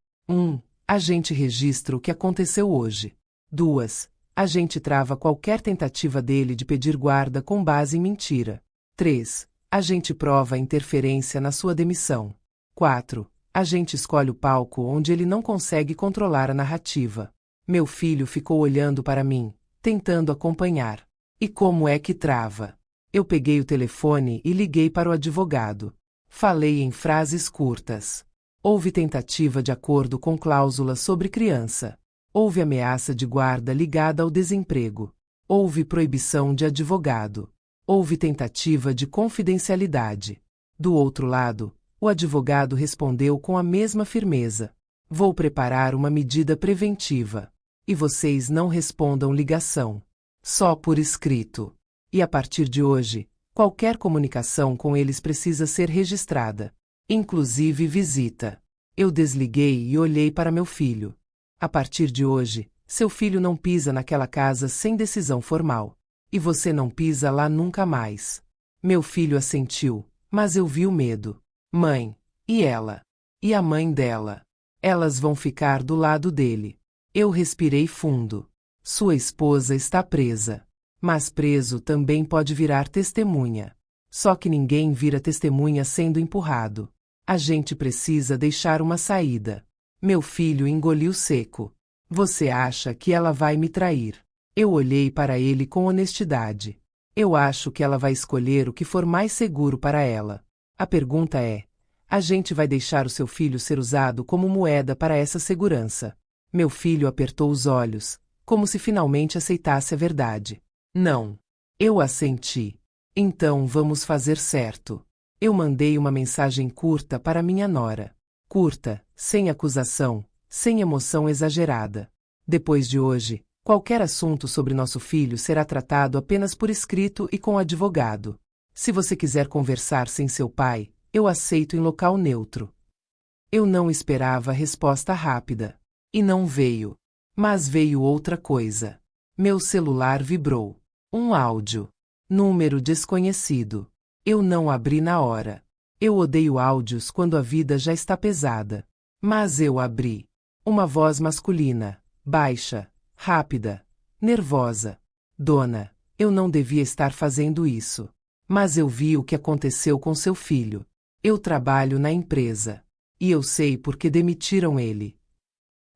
A gente registra o que aconteceu hoje. 2. A gente trava qualquer tentativa dele de pedir guarda com base em mentira. 3. A gente prova a interferência na sua demissão. 4. A gente escolhe o palco onde ele não consegue controlar a narrativa. Meu filho ficou olhando para mim, tentando acompanhar. E como é que trava? Eu peguei o telefone e liguei para o advogado. Falei em frases curtas. Houve tentativa de acordo com cláusula sobre criança. Houve ameaça de guarda ligada ao desemprego. Houve proibição de advogado. Houve tentativa de confidencialidade. Do outro lado, o advogado respondeu com a mesma firmeza. Vou preparar uma medida preventiva. E vocês não respondam ligação. Só por escrito. E a partir de hoje, qualquer comunicação com eles precisa ser registrada. Inclusive visita. Eu desliguei e olhei para meu filho. A partir de hoje, seu filho não pisa naquela casa sem decisão formal. E você não pisa lá nunca mais. Meu filho assentiu, mas eu vi o medo. Mãe, e ela? E a mãe dela? Elas vão ficar do lado dele. Eu respirei fundo. Sua esposa está presa. Mas preso também pode virar testemunha. Só que ninguém vira testemunha sendo empurrado. A gente precisa deixar uma saída. Meu filho engoliu seco. Você acha que ela vai me trair? Eu olhei para ele com honestidade. Eu acho que ela vai escolher o que for mais seguro para ela. A pergunta é: a gente vai deixar o seu filho ser usado como moeda para essa segurança? Meu filho apertou os olhos, como se finalmente aceitasse a verdade. Não. Eu assenti. Então vamos fazer certo. Eu mandei uma mensagem curta para minha nora. Curta, sem acusação, sem emoção exagerada. Depois de hoje, qualquer assunto sobre nosso filho será tratado apenas por escrito e com advogado. Se você quiser conversar sem seu pai, eu aceito em local neutro. Eu não esperava resposta rápida. E não veio. Mas veio outra coisa. Meu celular vibrou. Um áudio. Número desconhecido. Eu não abri na hora. Eu odeio áudios quando a vida já está pesada. Mas eu abri. Uma voz masculina, baixa, rápida, nervosa. Dona, eu não devia estar fazendo isso. Mas eu vi o que aconteceu com seu filho. Eu trabalho na empresa. E eu sei por que demitiram ele.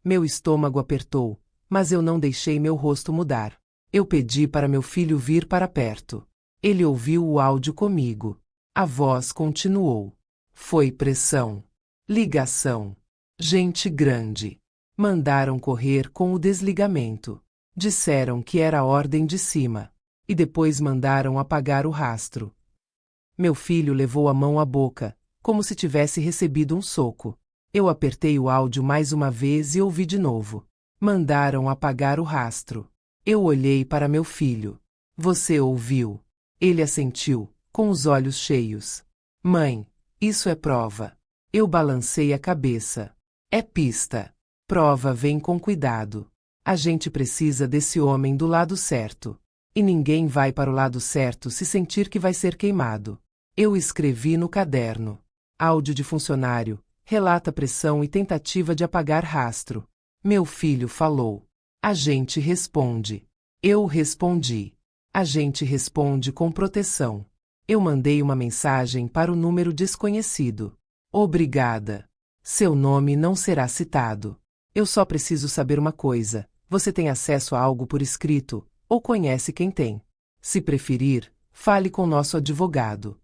Meu estômago apertou, mas eu não deixei meu rosto mudar. Eu pedi para meu filho vir para perto. Ele ouviu o áudio comigo. A voz continuou. Foi pressão. Ligação. Gente grande. Mandaram correr com o desligamento. Disseram que era a ordem de cima. E depois mandaram apagar o rastro. Meu filho levou a mão à boca, como se tivesse recebido um soco. Eu apertei o áudio mais uma vez e ouvi de novo. Mandaram apagar o rastro. Eu olhei para meu filho. Você ouviu? Ele assentiu, com os olhos cheios. Mãe, isso é prova. Eu balancei a cabeça. É pista. Prova vem com cuidado. A gente precisa desse homem do lado certo. E ninguém vai para o lado certo se sentir que vai ser queimado. Eu escrevi no caderno. Áudio de funcionário, relata pressão e tentativa de apagar rastro. Meu filho falou. A gente responde. Eu respondi. A gente responde com proteção. Eu mandei uma mensagem para o número desconhecido. Obrigada. Seu nome não será citado. Eu só preciso saber uma coisa. Você tem acesso a algo por escrito, ou conhece quem tem? Se preferir, fale com nosso advogado.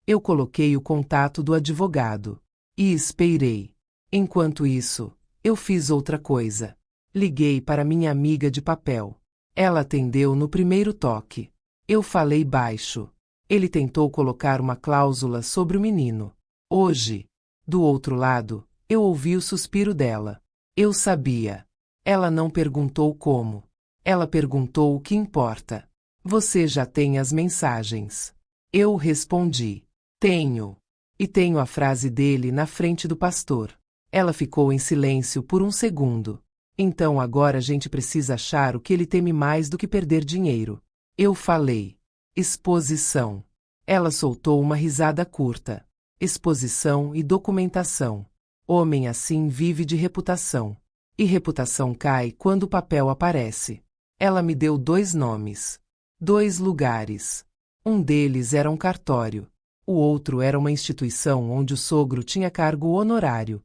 Eu coloquei o contato do advogado. E esperei. Enquanto isso, eu fiz outra coisa. Liguei para minha amiga de papel. Ela atendeu no primeiro toque. Eu falei baixo. Ele tentou colocar uma cláusula sobre o menino. Hoje. Do outro lado, eu ouvi o suspiro dela. Eu sabia. Ela não perguntou como. Ela perguntou o que importa. Você já tem as mensagens. Eu respondi. Tenho. E tenho a frase dele na frente do pastor. Ela ficou em silêncio por um segundo. Então agora a gente precisa achar o que ele teme mais do que perder dinheiro. Eu falei. Exposição. Ela soltou uma risada curta. Exposição e documentação. Homem assim vive de reputação. E reputação cai quando o papel aparece. Ela me deu 2 nomes. 2 lugares. Um deles era um cartório. O outro era uma instituição onde o sogro tinha cargo honorário.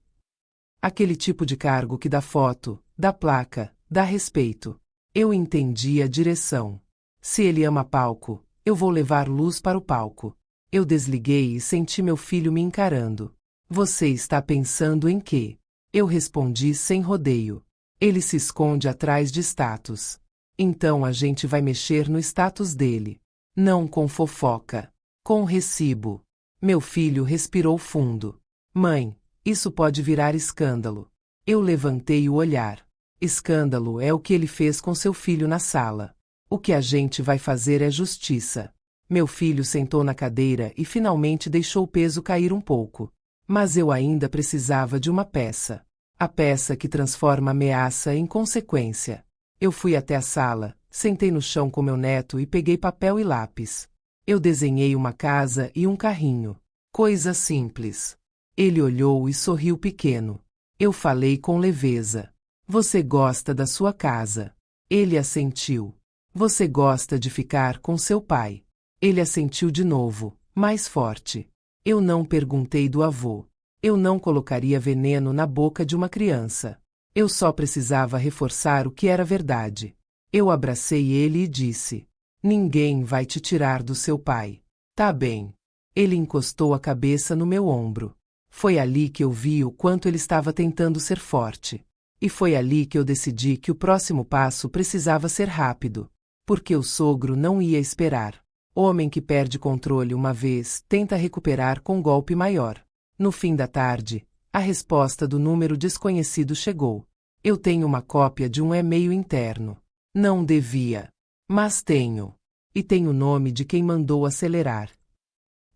Aquele tipo de cargo que dá foto, dá placa, dá respeito. Eu entendi a direção. Se ele ama palco, eu vou levar luz para o palco. Eu desliguei e senti meu filho me encarando. Você está pensando em quê? Eu respondi sem rodeio. Ele se esconde atrás de status. Então a gente vai mexer no status dele. Não com fofoca. Com recibo. Meu filho respirou fundo. Mãe, isso pode virar escândalo. Eu levantei o olhar. Escândalo é o que ele fez com seu filho na sala. O que a gente vai fazer é justiça. Meu filho sentou na cadeira e finalmente deixou o peso cair um pouco. Mas eu ainda precisava de uma peça. A peça que transforma ameaça em consequência. Eu fui até a sala, sentei no chão com meu neto e peguei papel e lápis. Eu desenhei uma casa e um carrinho. Coisa simples. Ele olhou e sorriu pequeno. Eu falei com leveza. Você gosta da sua casa. Ele assentiu. Você gosta de ficar com seu pai. Ele assentiu de novo, mais forte. Eu não perguntei do avô. Eu não colocaria veneno na boca de uma criança. Eu só precisava reforçar o que era verdade. Eu abracei ele e disse: ninguém vai te tirar do seu pai. Tá bem. Ele encostou a cabeça no meu ombro. Foi ali que eu vi o quanto ele estava tentando ser forte. E foi ali que eu decidi que o próximo passo precisava ser rápido. Porque o sogro não ia esperar. Homem que perde controle uma vez tenta recuperar com golpe maior. No fim da tarde, a resposta do número desconhecido chegou. Eu tenho uma cópia de um e-mail interno. Não devia. Mas tenho. E tem o nome de quem mandou acelerar.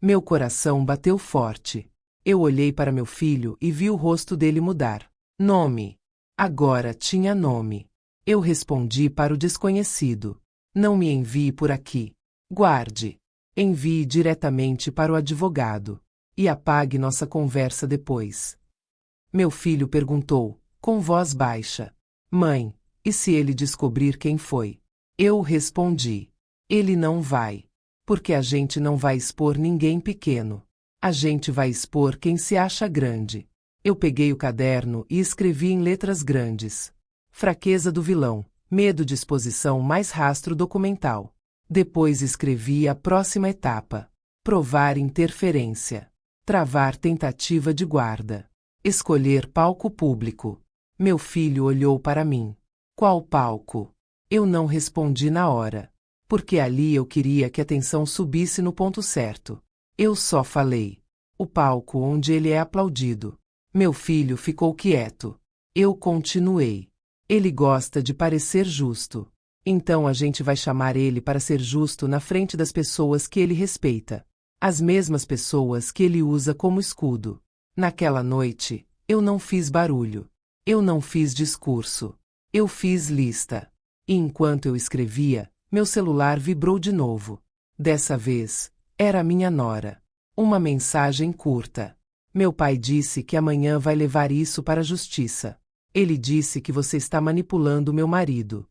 Meu coração bateu forte. Eu olhei para meu filho e vi o rosto dele mudar. Nome. Agora tinha nome. Eu respondi para o desconhecido. Não me envie por aqui. Guarde. Envie diretamente para o advogado. E apague nossa conversa depois. Meu filho perguntou, com voz baixa. Mãe, e se ele descobrir quem foi? Eu respondi. Ele não vai. Porque a gente não vai expor ninguém pequeno. A gente vai expor quem se acha grande. Eu peguei o caderno e escrevi em letras grandes. Fraqueza do vilão, medo de exposição mais rastro documental. Depois escrevi a próxima etapa. Provar interferência. Travar tentativa de guarda. Escolher palco público. Meu filho olhou para mim. Qual palco? Eu não respondi na hora. Porque ali eu queria que a tensão subisse no ponto certo. Eu só falei. O palco onde ele é aplaudido. Meu filho ficou quieto. Eu continuei. Ele gosta de parecer justo. Então a gente vai chamar ele para ser justo na frente das pessoas que ele respeita. As mesmas pessoas que ele usa como escudo. Naquela noite, eu não fiz barulho. Eu não fiz discurso. Eu fiz lista. E enquanto eu escrevia, meu celular vibrou de novo. Dessa vez, era minha nora. Uma mensagem curta. Meu pai disse que amanhã vai levar isso para a justiça. Ele disse que você está manipulando meu marido.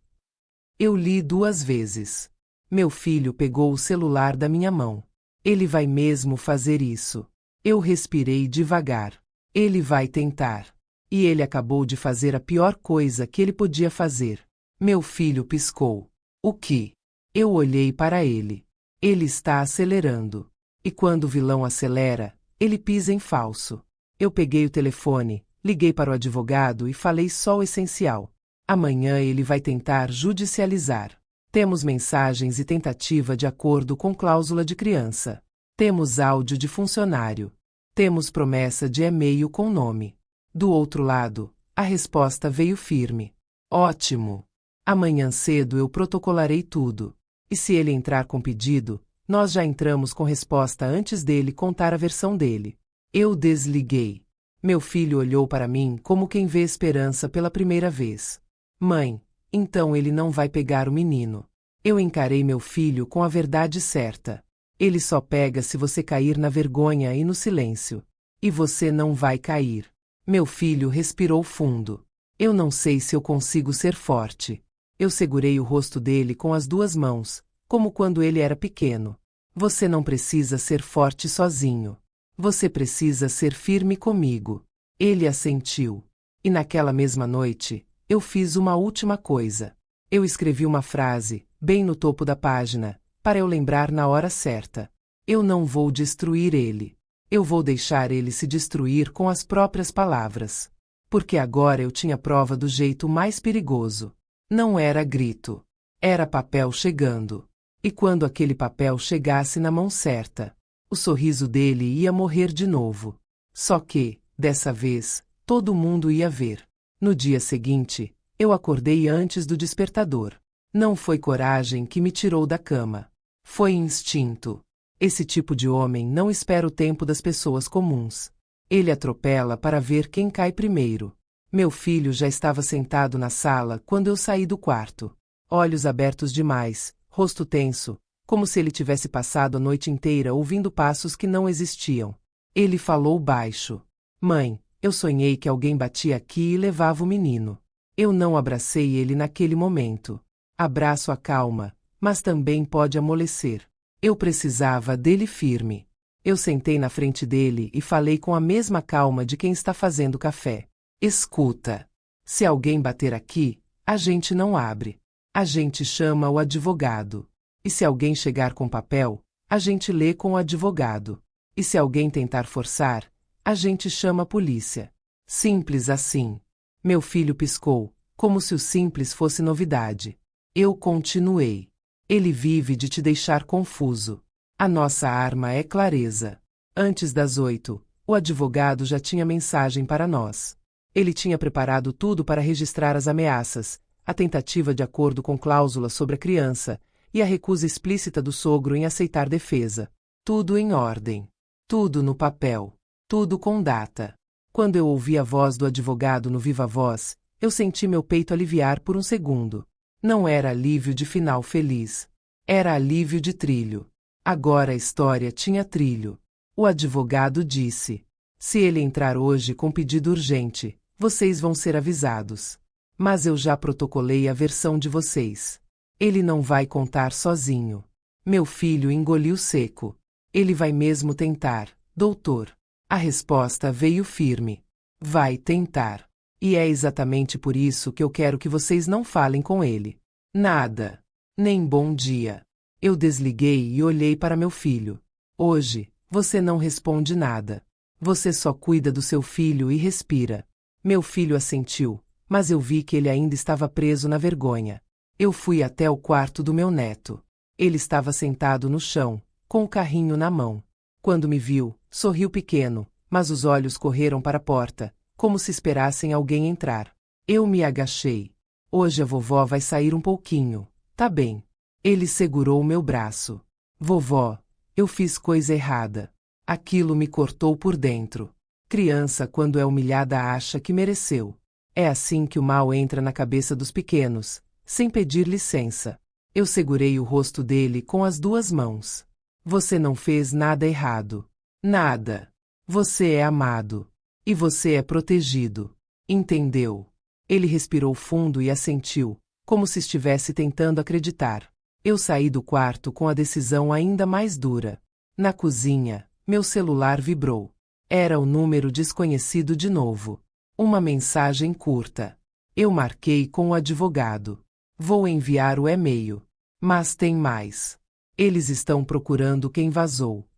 Eu li 2 vezes. Meu filho pegou o celular da minha mão. Ele vai mesmo fazer isso. Eu respirei devagar. Ele vai tentar. E ele acabou de fazer a pior coisa que ele podia fazer. Meu filho piscou. O que? Eu olhei para ele. Ele está acelerando. E quando o vilão acelera, ele pisa em falso. Eu peguei o telefone, liguei para o advogado e falei só o essencial. Amanhã ele vai tentar judicializar. Temos mensagens e tentativa de acordo com cláusula de criança. Temos áudio de funcionário. Temos promessa de e-mail com nome. Do outro lado, a resposta veio firme. Ótimo. Amanhã cedo eu protocolarei tudo. E se ele entrar com pedido, nós já entramos com resposta antes dele contar a versão dele. Eu desliguei. Meu filho olhou para mim como quem vê esperança pela primeira vez. Mãe, então ele não vai pegar o menino. Eu encarei meu filho com a verdade certa. Ele só pega se você cair na vergonha e no silêncio. E você não vai cair. Meu filho respirou fundo. Eu não sei se eu consigo ser forte. Eu segurei o rosto dele com as duas mãos, como quando ele era pequeno. Você não precisa ser forte sozinho. Você precisa ser firme comigo. Ele assentiu. E naquela mesma noite, eu fiz uma última coisa. Eu escrevi uma frase, bem no topo da página, para eu lembrar na hora certa. Eu não vou destruir ele. Eu vou deixar ele se destruir com as próprias palavras. Porque agora eu tinha prova do jeito mais perigoso. Não era grito. Era papel chegando. E quando aquele papel chegasse na mão certa, o sorriso dele ia morrer de novo. Só que, dessa vez, todo mundo ia ver. No dia seguinte, eu acordei antes do despertador. Não foi coragem que me tirou da cama. Foi instinto. Esse tipo de homem não espera o tempo das pessoas comuns. Ele atropela para ver quem cai primeiro. Meu filho já estava sentado na sala quando eu saí do quarto. Olhos abertos demais, rosto tenso, como se ele tivesse passado a noite inteira ouvindo passos que não existiam. Ele falou baixo. Mãe, eu sonhei que alguém batia aqui e levava o menino. Eu não abracei ele naquele momento. Abraço acalma, mas também pode amolecer. Eu precisava dele firme. Eu sentei na frente dele e falei com a mesma calma de quem está fazendo café. Escuta. Se alguém bater aqui, a gente não abre. A gente chama o advogado. E se alguém chegar com papel, a gente lê com o advogado. E se alguém tentar forçar, a gente chama a polícia. Simples assim. Meu filho piscou, como se o simples fosse novidade. Eu continuei. Ele vive de te deixar confuso. A nossa arma é clareza. Antes das 8, o advogado já tinha mensagem para nós. Ele tinha preparado tudo para registrar as ameaças, a tentativa de acordo com cláusula sobre a criança e a recusa explícita do sogro em aceitar defesa. Tudo em ordem. Tudo no papel. Tudo com data. Quando eu ouvi a voz do advogado no viva voz, eu senti meu peito aliviar por um segundo. Não era alívio de final feliz. Era alívio de trilho. Agora a história tinha trilho. O advogado disse: se ele entrar hoje com pedido urgente, vocês vão ser avisados. Mas eu já protocolei a versão de vocês. Ele não vai contar sozinho. Meu filho engoliu seco. Ele vai mesmo tentar, doutor. A resposta veio firme. Vai tentar. E é exatamente por isso que eu quero que vocês não falem com ele. Nada. Nem bom dia. Eu desliguei e olhei para meu filho. Hoje, você não responde nada. Você só cuida do seu filho e respira. Meu filho assentiu, mas eu vi que ele ainda estava preso na vergonha. Eu fui até o quarto do meu neto. Ele estava sentado no chão, com o carrinho na mão. Quando me viu, sorriu pequeno, mas os olhos correram para a porta, como se esperassem alguém entrar. Eu me agachei. Hoje a vovó vai sair um pouquinho, tá bem. Ele segurou o meu braço. Vovó, eu fiz coisa errada. Aquilo me cortou por dentro. Criança, quando é humilhada, acha que mereceu. É assim que o mal entra na cabeça dos pequenos, sem pedir licença. Eu segurei o rosto dele com as duas mãos. Você não fez nada errado. Nada. Você é amado. E você é protegido. Entendeu? Ele respirou fundo e assentiu, como se estivesse tentando acreditar. Eu saí do quarto com a decisão ainda mais dura. Na cozinha, meu celular vibrou. Era o número desconhecido de novo. Uma mensagem curta. Eu marquei com o advogado. Vou enviar o e-mail. Mas tem mais. Eles estão procurando quem vazou.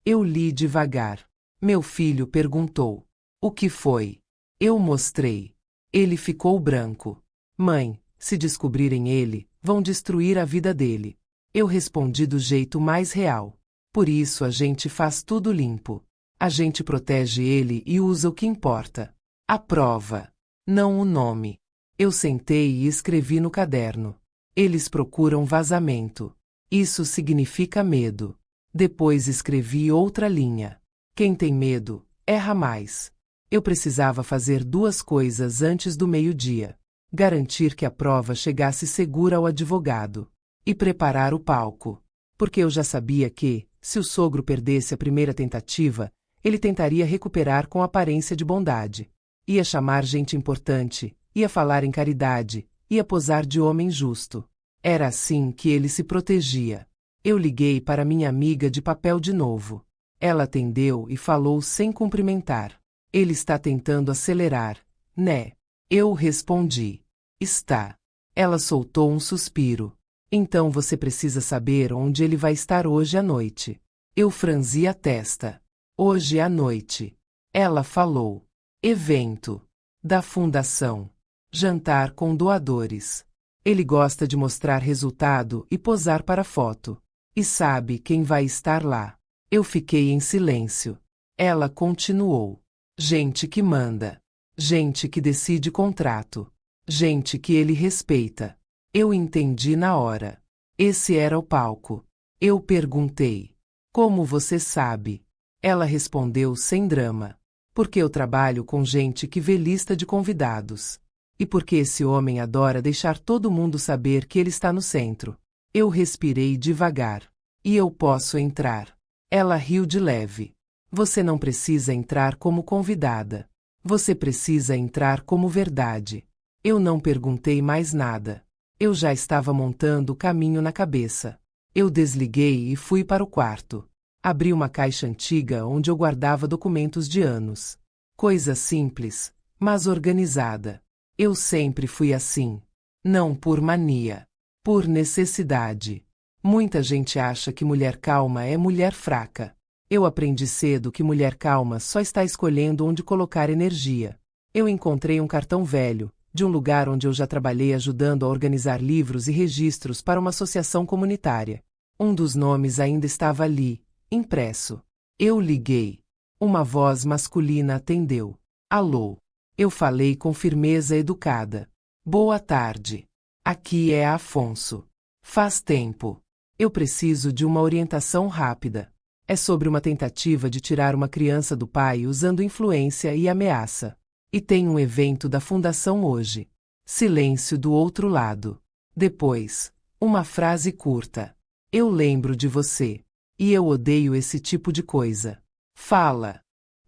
Eu li devagar. Meu filho perguntou: o que foi? Eu mostrei. Ele ficou branco. Mãe, se descobrirem ele, vão destruir a vida dele. Eu respondi do jeito mais real. Por isso a gente faz tudo limpo. A gente protege ele e usa o que importa. A prova. Não o nome. Eu sentei e escrevi no caderno. Eles procuram vazamento. Isso significa medo. Depois escrevi outra linha. Quem tem medo, erra mais. Eu precisava fazer duas coisas antes do meio-dia. Garantir que a prova chegasse segura ao advogado. E preparar o palco. Porque eu já sabia que, se o sogro perdesse a primeira tentativa, ele tentaria recuperar com aparência de bondade. Ia chamar gente importante, ia falar em caridade, ia posar de homem justo. Era assim que ele se protegia. Eu liguei para minha amiga de papel de novo. Ela atendeu e falou sem cumprimentar. Ele está tentando acelerar, né? Eu respondi. Está. Ela soltou um suspiro. Então você precisa saber onde ele vai estar hoje à noite. Eu franzi a testa. Hoje à noite. Ela falou. Evento. Da fundação. Jantar com doadores. Ele gosta de mostrar resultado e posar para foto. E sabe quem vai estar lá. Eu fiquei em silêncio. Ela continuou. Gente que manda. Gente que decide contrato. Gente que ele respeita. Eu entendi na hora. Esse era o palco. Eu perguntei. Como você sabe? Ela respondeu sem drama. Porque eu trabalho com gente que vê lista de convidados. E porque esse homem adora deixar todo mundo saber que ele está no centro. Eu respirei devagar. E eu posso entrar. Ela riu de leve. Você não precisa entrar como convidada. Você precisa entrar como verdade. Eu não perguntei mais nada. Eu já estava montando o caminho na cabeça. Eu desliguei e fui para o quarto. Abri uma caixa antiga onde eu guardava documentos de anos. Coisa simples, mas organizada. Eu sempre fui assim. Não por mania. Por necessidade. Muita gente acha que mulher calma é mulher fraca. Eu aprendi cedo que mulher calma só está escolhendo onde colocar energia. Eu encontrei um cartão velho, de um lugar onde eu já trabalhei ajudando a organizar livros e registros para uma associação comunitária. Um dos nomes ainda estava ali, impresso. Eu liguei. Uma voz masculina atendeu. Alô. Eu falei com firmeza educada. Boa tarde. Aqui é Afonso. Faz tempo. Eu preciso de uma orientação rápida. É sobre uma tentativa de tirar uma criança do pai usando influência e ameaça. E tem um evento da fundação hoje. Silêncio do outro lado. Depois, uma frase curta. Eu lembro de você. E eu odeio esse tipo de coisa. Fala.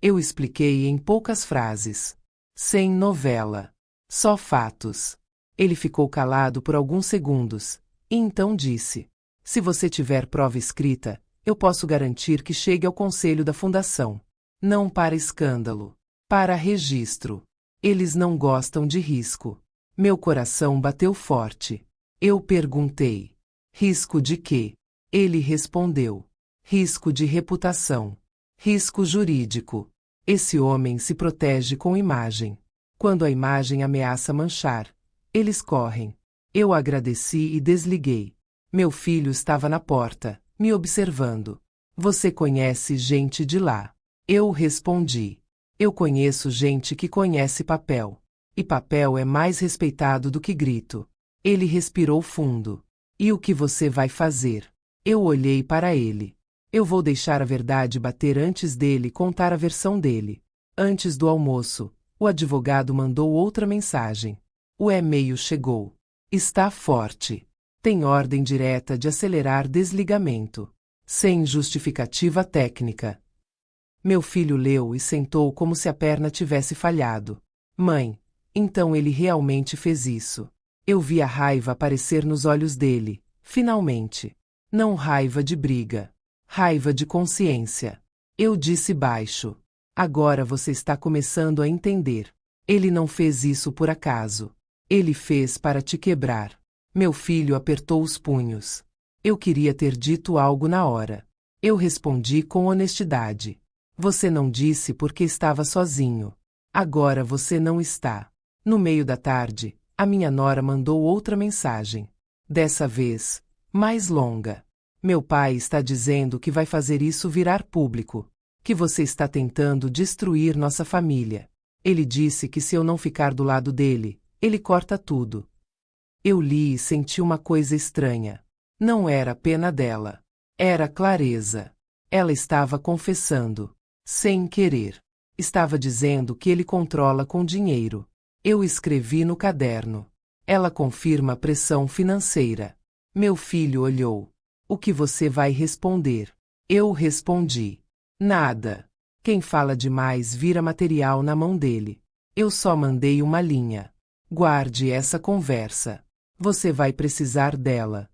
Eu expliquei em poucas frases. Sem novela. Só fatos. Ele ficou calado por alguns segundos. E então disse. Se você tiver prova escrita, eu posso garantir que chegue ao conselho da fundação. Não para escândalo. Para registro. Eles não gostam de risco. Meu coração bateu forte. Eu perguntei. Risco de quê? Ele respondeu. Risco de reputação. Risco jurídico. Esse homem se protege com imagem. Quando a imagem ameaça manchar, eles correm. Eu agradeci e desliguei. Meu filho estava na porta, me observando. Você conhece gente de lá? Eu respondi. Eu conheço gente que conhece papel. E papel é mais respeitado do que grito. Ele respirou fundo. E o que você vai fazer? Eu olhei para ele. Eu vou deixar a verdade bater antes dele contar a versão dele. Antes do almoço, o advogado mandou outra mensagem. O e-mail chegou. Está forte. Tem ordem direta de acelerar desligamento. Sem justificativa técnica. Meu filho leu e sentou como se a perna tivesse falhado. Mãe, então ele realmente fez isso. Eu vi a raiva aparecer nos olhos dele, finalmente. Não raiva de briga. Raiva de consciência. Eu disse baixo. Agora você está começando a entender. Ele não fez isso por acaso. Ele fez para te quebrar. Meu filho apertou os punhos. Eu queria ter dito algo na hora. Eu respondi com honestidade. Você não disse porque estava sozinho. Agora você não está. No meio da tarde, a minha nora mandou outra mensagem. Dessa vez, mais longa. Meu pai está dizendo que vai fazer isso virar público. Que você está tentando destruir nossa família. Ele disse que se eu não ficar do lado dele, ele corta tudo. Eu li e senti uma coisa estranha. Não era pena dela. Era clareza. Ela estava confessando. Sem querer. Estava dizendo que ele controla com dinheiro. Eu escrevi no caderno. Ela confirma pressão financeira. Meu filho olhou. O que você vai responder? Eu respondi. Nada. Quem fala demais vira material na mão dele. Eu só mandei uma linha. Guarde essa conversa. Você vai precisar dela.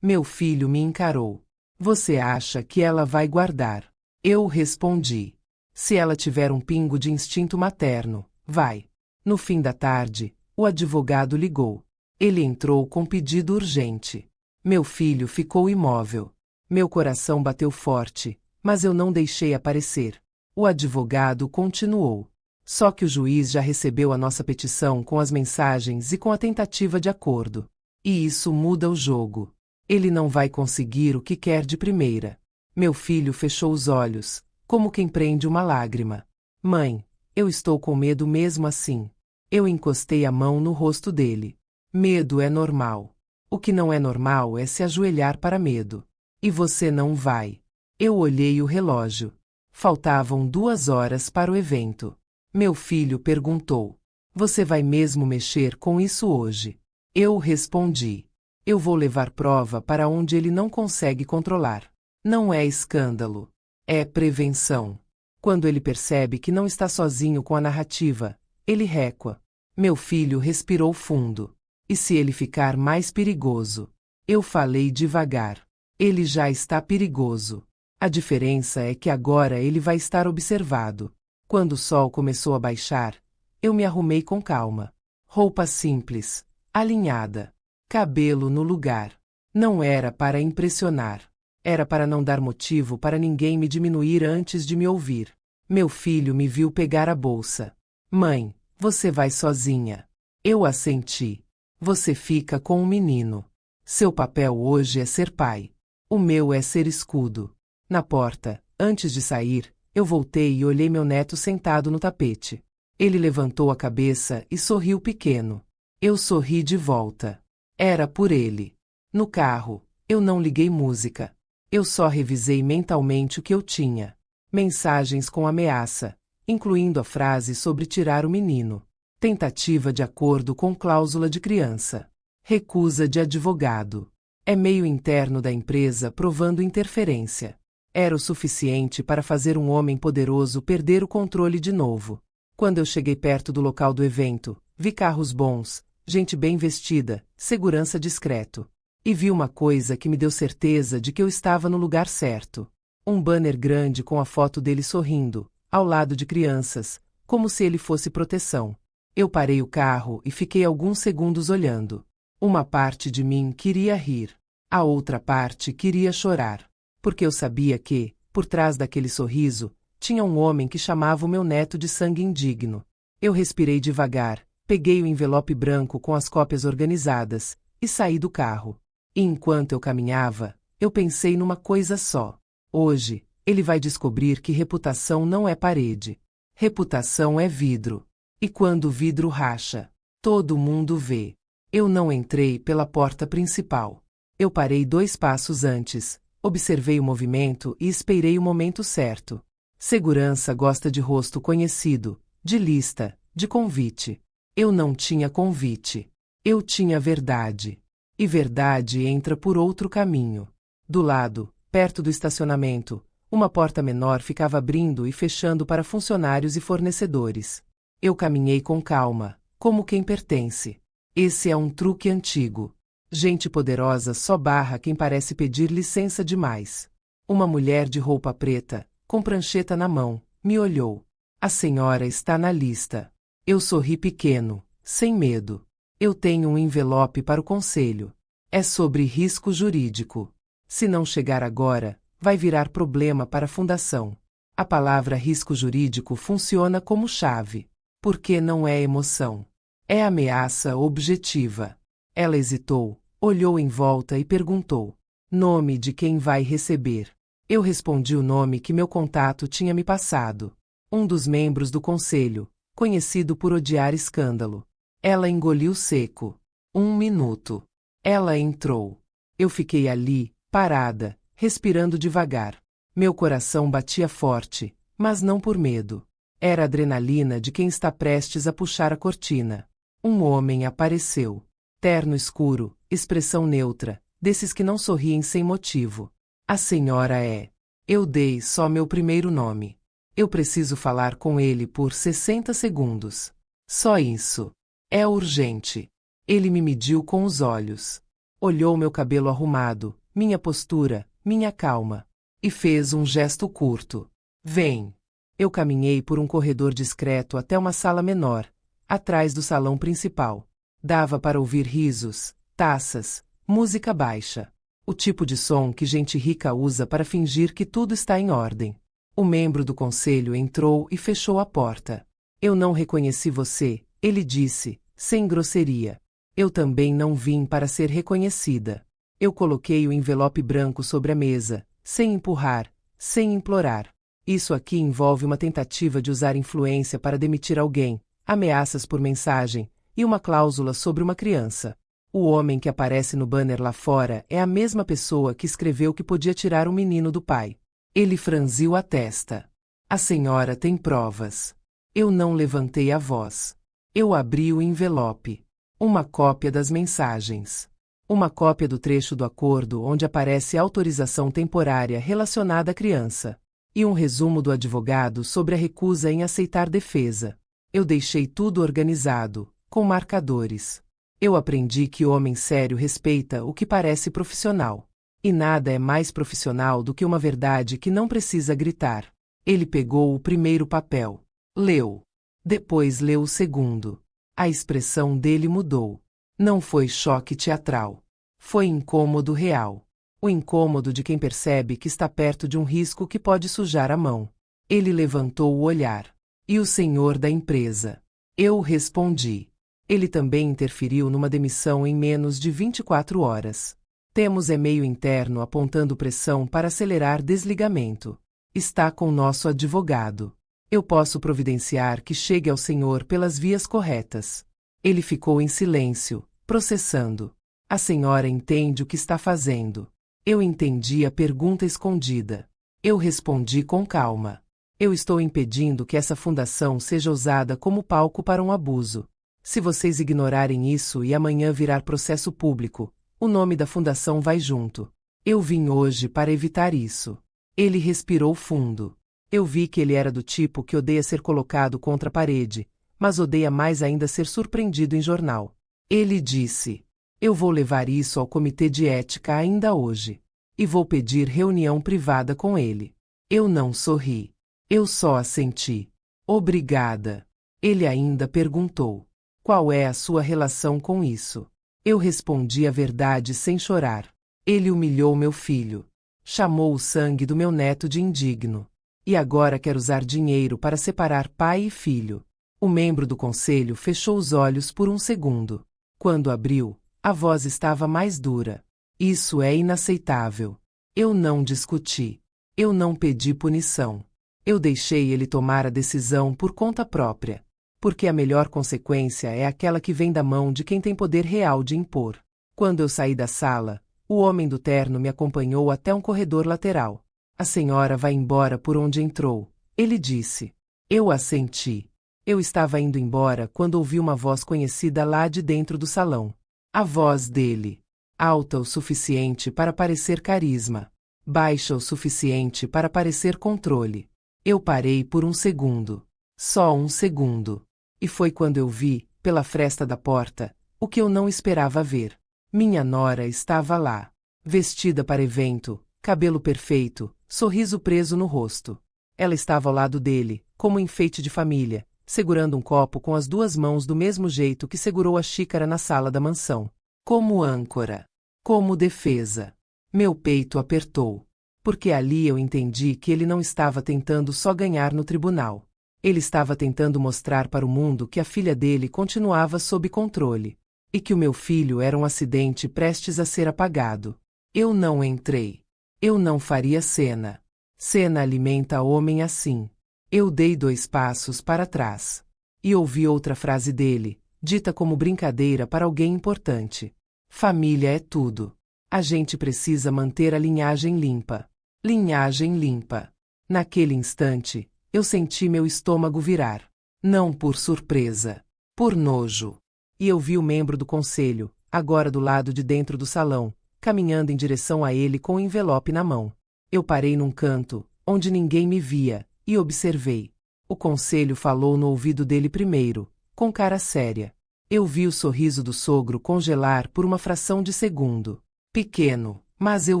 Meu filho me encarou. Você acha que ela vai guardar? Eu respondi. Se ela tiver um pingo de instinto materno, vai. No fim da tarde, o advogado ligou. Ele entrou com pedido urgente. Meu filho ficou imóvel. Meu coração bateu forte, mas eu não deixei aparecer. O advogado continuou. Só que o juiz já recebeu a nossa petição com as mensagens e com a tentativa de acordo. E isso muda o jogo. Ele não vai conseguir o que quer de primeira. Meu filho fechou os olhos, como quem prende uma lágrima. Mãe, eu estou com medo mesmo assim. Eu encostei a mão no rosto dele. Medo é normal. O que não é normal é se ajoelhar para medo. E você não vai. Eu olhei o relógio. Faltavam 2 horas para o evento. Meu filho perguntou: Você vai mesmo mexer com isso hoje? Eu respondi: Eu vou levar prova para onde ele não consegue controlar. Não é escândalo. É prevenção. Quando ele percebe que não está sozinho com a narrativa, ele recua. Meu filho respirou fundo. E se ele ficar mais perigoso? Eu falei devagar. Ele já está perigoso. A diferença é que agora ele vai estar observado. Quando o sol começou a baixar, eu me arrumei com calma. Roupa simples, alinhada, cabelo no lugar. Não era para impressionar. Era para não dar motivo para ninguém me diminuir antes de me ouvir. Meu filho me viu pegar a bolsa. Mãe, você vai sozinha. Eu assenti. Você fica com o menino. Seu papel hoje é ser pai. O meu é ser escudo. Na porta, antes de sair, eu voltei e olhei meu neto sentado no tapete. Ele levantou a cabeça e sorriu pequeno. Eu sorri de volta. Era por ele. No carro, eu não liguei música. Eu só revisei mentalmente o que eu tinha. Mensagens com ameaça, incluindo a frase sobre tirar o menino. Tentativa de acordo com cláusula de criança. Recusa de advogado. E-mail interno da empresa provando interferência. Era o suficiente para fazer um homem poderoso perder o controle de novo. Quando eu cheguei perto do local do evento, vi carros bons, gente bem vestida, segurança discreto. E vi uma coisa que me deu certeza de que eu estava no lugar certo. Um banner grande com a foto dele sorrindo, ao lado de crianças, como se ele fosse proteção. Eu parei o carro e fiquei alguns segundos olhando. Uma parte de mim queria rir. A outra parte queria chorar. Porque eu sabia que, por trás daquele sorriso, tinha um homem que chamava o meu neto de sangue indigno. Eu respirei devagar, peguei o envelope branco com as cópias organizadas, e saí do carro. E enquanto eu caminhava, eu pensei numa coisa só. Hoje, ele vai descobrir que reputação não é parede. Reputação é vidro. E quando o vidro racha, todo mundo vê. Eu não entrei pela porta principal. Eu parei 2 passos antes, observei o movimento e esperei o momento certo. Segurança gosta de rosto conhecido, de lista, de convite. Eu não tinha convite. Eu tinha verdade. E verdade entra por outro caminho. Do lado, perto do estacionamento, uma porta menor ficava abrindo e fechando para funcionários e fornecedores. Eu caminhei com calma, como quem pertence. Esse é um truque antigo. Gente poderosa só barra quem parece pedir licença demais. Uma mulher de roupa preta, com prancheta na mão, me olhou. A senhora está na lista. Eu sorri pequeno, sem medo. Eu tenho um envelope para o conselho. É sobre risco jurídico. Se não chegar agora, vai virar problema para a fundação. A palavra risco jurídico funciona como chave. Porque não é emoção. É ameaça objetiva. Ela hesitou, olhou em volta e perguntou: Nome de quem vai receber? Eu respondi o nome que meu contato tinha me passado. Um dos membros do conselho, conhecido por odiar escândalo. Ela engoliu seco. 1 minuto. Ela entrou. Eu fiquei ali, parada, respirando devagar. Meu coração batia forte, mas não por medo. Era a adrenalina de quem está prestes a puxar a cortina. Um homem apareceu. Terno escuro, expressão neutra, desses que não sorriem sem motivo. A senhora é. Eu dei só meu primeiro nome. Eu preciso falar com ele por 60 segundos. Só isso. É urgente. Ele me mediu com os olhos. Olhou meu cabelo arrumado, minha postura, minha calma. E fez um gesto curto. Vem. Eu caminhei por um corredor discreto até uma sala menor, atrás do salão principal. Dava para ouvir risos, taças, música baixa. O tipo de som que gente rica usa para fingir que tudo está em ordem. O membro do conselho entrou e fechou a porta. Eu não reconheci você, ele disse, sem grosseria. Eu também não vim para ser reconhecida. Eu coloquei o envelope branco sobre a mesa, sem empurrar, sem implorar. Isso aqui envolve uma tentativa de usar influência para demitir alguém, ameaças por mensagem, e uma cláusula sobre uma criança. O homem que aparece no banner lá fora é a mesma pessoa que escreveu que podia tirar um menino do pai. Ele franziu a testa. A senhora tem provas. Eu não levantei a voz. Eu abri o envelope. Uma cópia das mensagens. Uma cópia do trecho do acordo onde aparece autorização temporária relacionada à criança. E um resumo do advogado sobre a recusa em aceitar defesa. Eu deixei tudo organizado, com marcadores. Eu aprendi que homem sério respeita o que parece profissional. E nada é mais profissional do que uma verdade que não precisa gritar. Ele pegou o primeiro papel. Leu. Depois leu o segundo. A expressão dele mudou. Não foi choque teatral. Foi incômodo real. O incômodo de quem percebe que está perto de um risco que pode sujar a mão. Ele levantou o olhar. E o senhor da empresa? Eu respondi. Ele também interferiu numa demissão em menos de 24 horas. Temos e-mail interno apontando pressão para acelerar desligamento. Está com nosso advogado. Eu posso providenciar que chegue ao senhor pelas vias corretas. Ele ficou em silêncio, processando. A senhora entende o que está fazendo. Eu entendi a pergunta escondida. Eu respondi com calma. Eu estou impedindo que essa fundação seja usada como palco para um abuso. Se vocês ignorarem isso e amanhã virar processo público, o nome da fundação vai junto. Eu vim hoje para evitar isso. Ele respirou fundo. Eu vi que ele era do tipo que odeia ser colocado contra a parede, mas odeia mais ainda ser surpreendido em jornal. Ele disse: eu vou levar isso ao comitê de ética ainda hoje. E vou pedir reunião privada com ele. Eu não sorri. Eu só assenti. Obrigada. Ele ainda perguntou: qual é a sua relação com isso? Eu respondi a verdade sem chorar. Ele humilhou meu filho. Chamou o sangue do meu neto de indigno. E agora quer usar dinheiro para separar pai e filho. O membro do conselho fechou os olhos por um segundo. Quando abriu, a voz estava mais dura. Isso é inaceitável. Eu não discuti. Eu não pedi punição. Eu deixei ele tomar a decisão por conta própria. Porque a melhor consequência é aquela que vem da mão de quem tem poder real de impor. Quando eu saí da sala, o homem do terno me acompanhou até um corredor lateral. A senhora vai embora por onde entrou, ele disse. Eu assenti. Eu estava indo embora quando ouvi uma voz conhecida lá de dentro do salão. A voz dele. Alta o suficiente para parecer carisma. Baixa o suficiente para parecer controle. Eu parei por um segundo. Só um segundo. E foi quando eu vi, pela fresta da porta, o que eu não esperava ver. Minha nora estava lá. Vestida para evento, cabelo perfeito, sorriso preso no rosto. Ela estava ao lado dele, como enfeite de família, segurando um copo com as duas mãos do mesmo jeito que segurou a xícara na sala da mansão. Como âncora. Como defesa. Meu peito apertou. Porque ali eu entendi que ele não estava tentando só ganhar no tribunal. Ele estava tentando mostrar para o mundo que a filha dele continuava sob controle. E que o meu filho era um acidente prestes a ser apagado. Eu não entrei. Eu não faria cena. Cena alimenta homem assim. Eu dei 2 passos para trás. E ouvi outra frase dele, dita como brincadeira para alguém importante. Família é tudo. A gente precisa manter a linhagem limpa. Linhagem limpa. Naquele instante, eu senti meu estômago virar. Não por surpresa. Por nojo. E eu vi o membro do conselho, agora do lado de dentro do salão, caminhando em direção a ele com o envelope na mão. Eu parei num canto, onde ninguém me via, e observei. O conselho falou no ouvido dele primeiro, com cara séria. Eu vi o sorriso do sogro congelar por uma fração de segundo. Pequeno, mas eu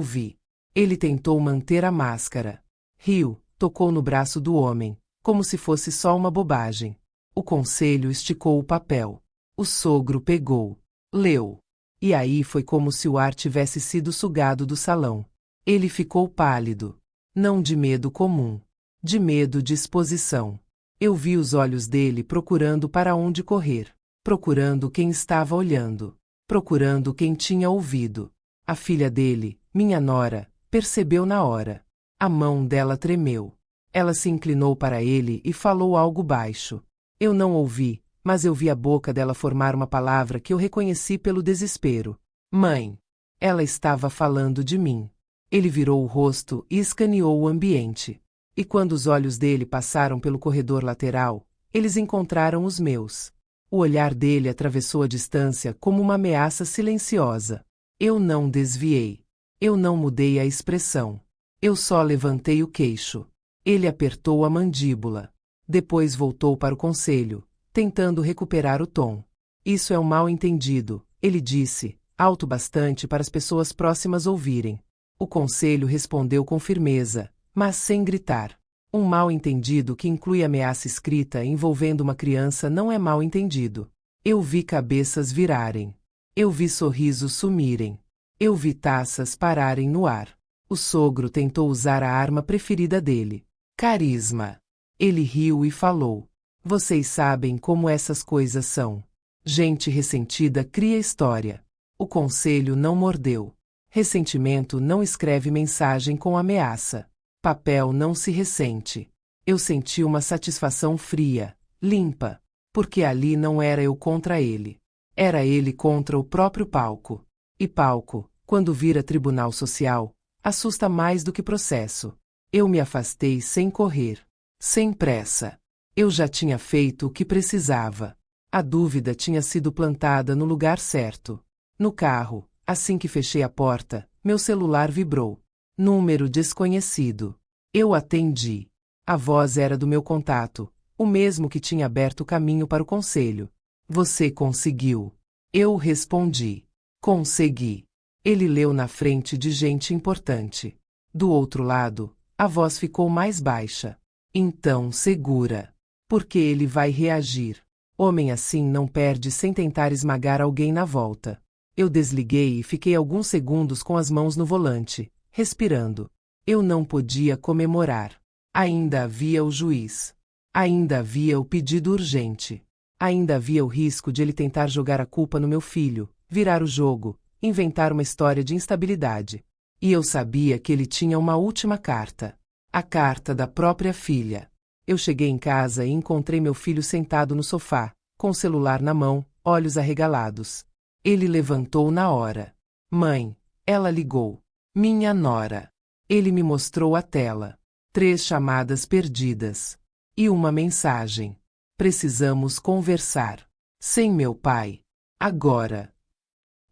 vi. Ele tentou manter a máscara. Riu, tocou no braço do homem, como se fosse só uma bobagem. O conselho esticou o papel. O sogro pegou. Leu. E aí foi como se o ar tivesse sido sugado do salão. Ele ficou pálido. Não de medo comum. De medo de exposição. Eu vi os olhos dele procurando para onde correr. Procurando quem estava olhando. Procurando quem tinha ouvido. A filha dele, minha nora, percebeu na hora. A mão dela tremeu. Ela se inclinou para ele e falou algo baixo. Eu não ouvi, mas eu vi a boca dela formar uma palavra que eu reconheci pelo desespero. Mãe. Ela estava falando de mim. Ele virou o rosto e escaneou o ambiente. E quando os olhos dele passaram pelo corredor lateral, eles encontraram os meus. O olhar dele atravessou a distância como uma ameaça silenciosa. Eu não desviei. Eu não mudei a expressão. Eu só levantei o queixo. Ele apertou a mandíbula. Depois voltou para o conselho, tentando recuperar o tom. Isso é um mal-entendido, ele disse, alto bastante para as pessoas próximas ouvirem. O conselho respondeu com firmeza, mas sem gritar. Um mal-entendido que inclui ameaça escrita envolvendo uma criança não é mal-entendido. Eu vi cabeças virarem. Eu vi sorrisos sumirem. Eu vi taças pararem no ar. O sogro tentou usar a arma preferida dele. Carisma. Ele riu e falou. Vocês sabem como essas coisas são. Gente ressentida cria história. O conselho não mordeu. Ressentimento não escreve mensagem com ameaça. Papel não se ressente. Eu senti uma satisfação fria, limpa, porque ali não era eu contra ele. Era ele contra o próprio palco. E palco, quando vira tribunal social, assusta mais do que processo. Eu me afastei sem correr, sem pressa. Eu já tinha feito o que precisava. A dúvida tinha sido plantada no lugar certo. No carro, assim que fechei a porta, meu celular vibrou. Número desconhecido. Eu atendi. A voz era do meu contato, o mesmo que tinha aberto o caminho para o conselho. Você conseguiu. Eu respondi. Consegui. Ele leu na frente de gente importante. Do outro lado, a voz ficou mais baixa. Então segura. Porque ele vai reagir. Homem assim não perde sem tentar esmagar alguém na volta. Eu desliguei e fiquei alguns segundos com as mãos no volante, respirando. Eu não podia comemorar. Ainda havia o juiz. Ainda havia o pedido urgente. Ainda havia o risco de ele tentar jogar a culpa no meu filho, virar o jogo, inventar uma história de instabilidade. E eu sabia que ele tinha uma última carta. A carta da própria filha. Eu cheguei em casa e encontrei meu filho sentado no sofá, com o celular na mão, olhos arregalados. Ele levantou na hora. Mãe, ela ligou. Minha nora. Ele me mostrou a tela. 3 chamadas perdidas. E uma mensagem. Precisamos conversar. Sem meu pai. Agora.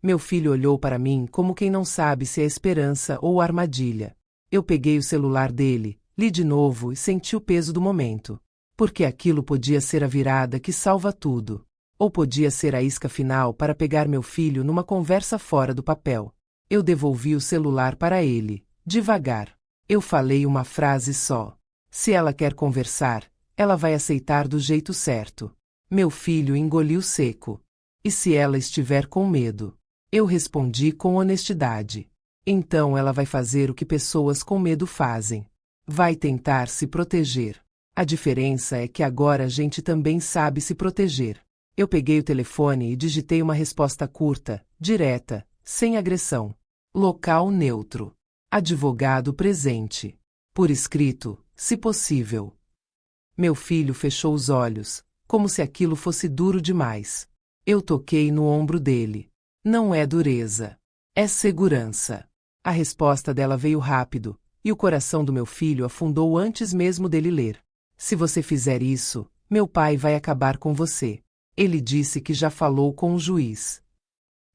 Meu filho olhou para mim como quem não sabe se é esperança ou armadilha. Eu peguei o celular dele, li de novo e senti o peso do momento. Porque aquilo podia ser a virada que salva tudo. Ou podia ser a isca final para pegar meu filho numa conversa fora do papel. Eu devolvi o celular para ele, devagar. Eu falei uma frase só. Se ela quer conversar, ela vai aceitar do jeito certo. Meu filho engoliu seco. E se ela estiver com medo? Eu respondi com honestidade. Então ela vai fazer o que pessoas com medo fazem. Vai tentar se proteger. A diferença é que agora a gente também sabe se proteger. Eu peguei o telefone e digitei uma resposta curta, direta, sem agressão. Local neutro. Advogado presente. Por escrito, se possível. Meu filho fechou os olhos, como se aquilo fosse duro demais. Eu toquei no ombro dele. Não é dureza. É segurança. A resposta dela veio rápido, e o coração do meu filho afundou antes mesmo dele ler. Se você fizer isso, meu pai vai acabar com você. Ele disse que já falou com o juiz.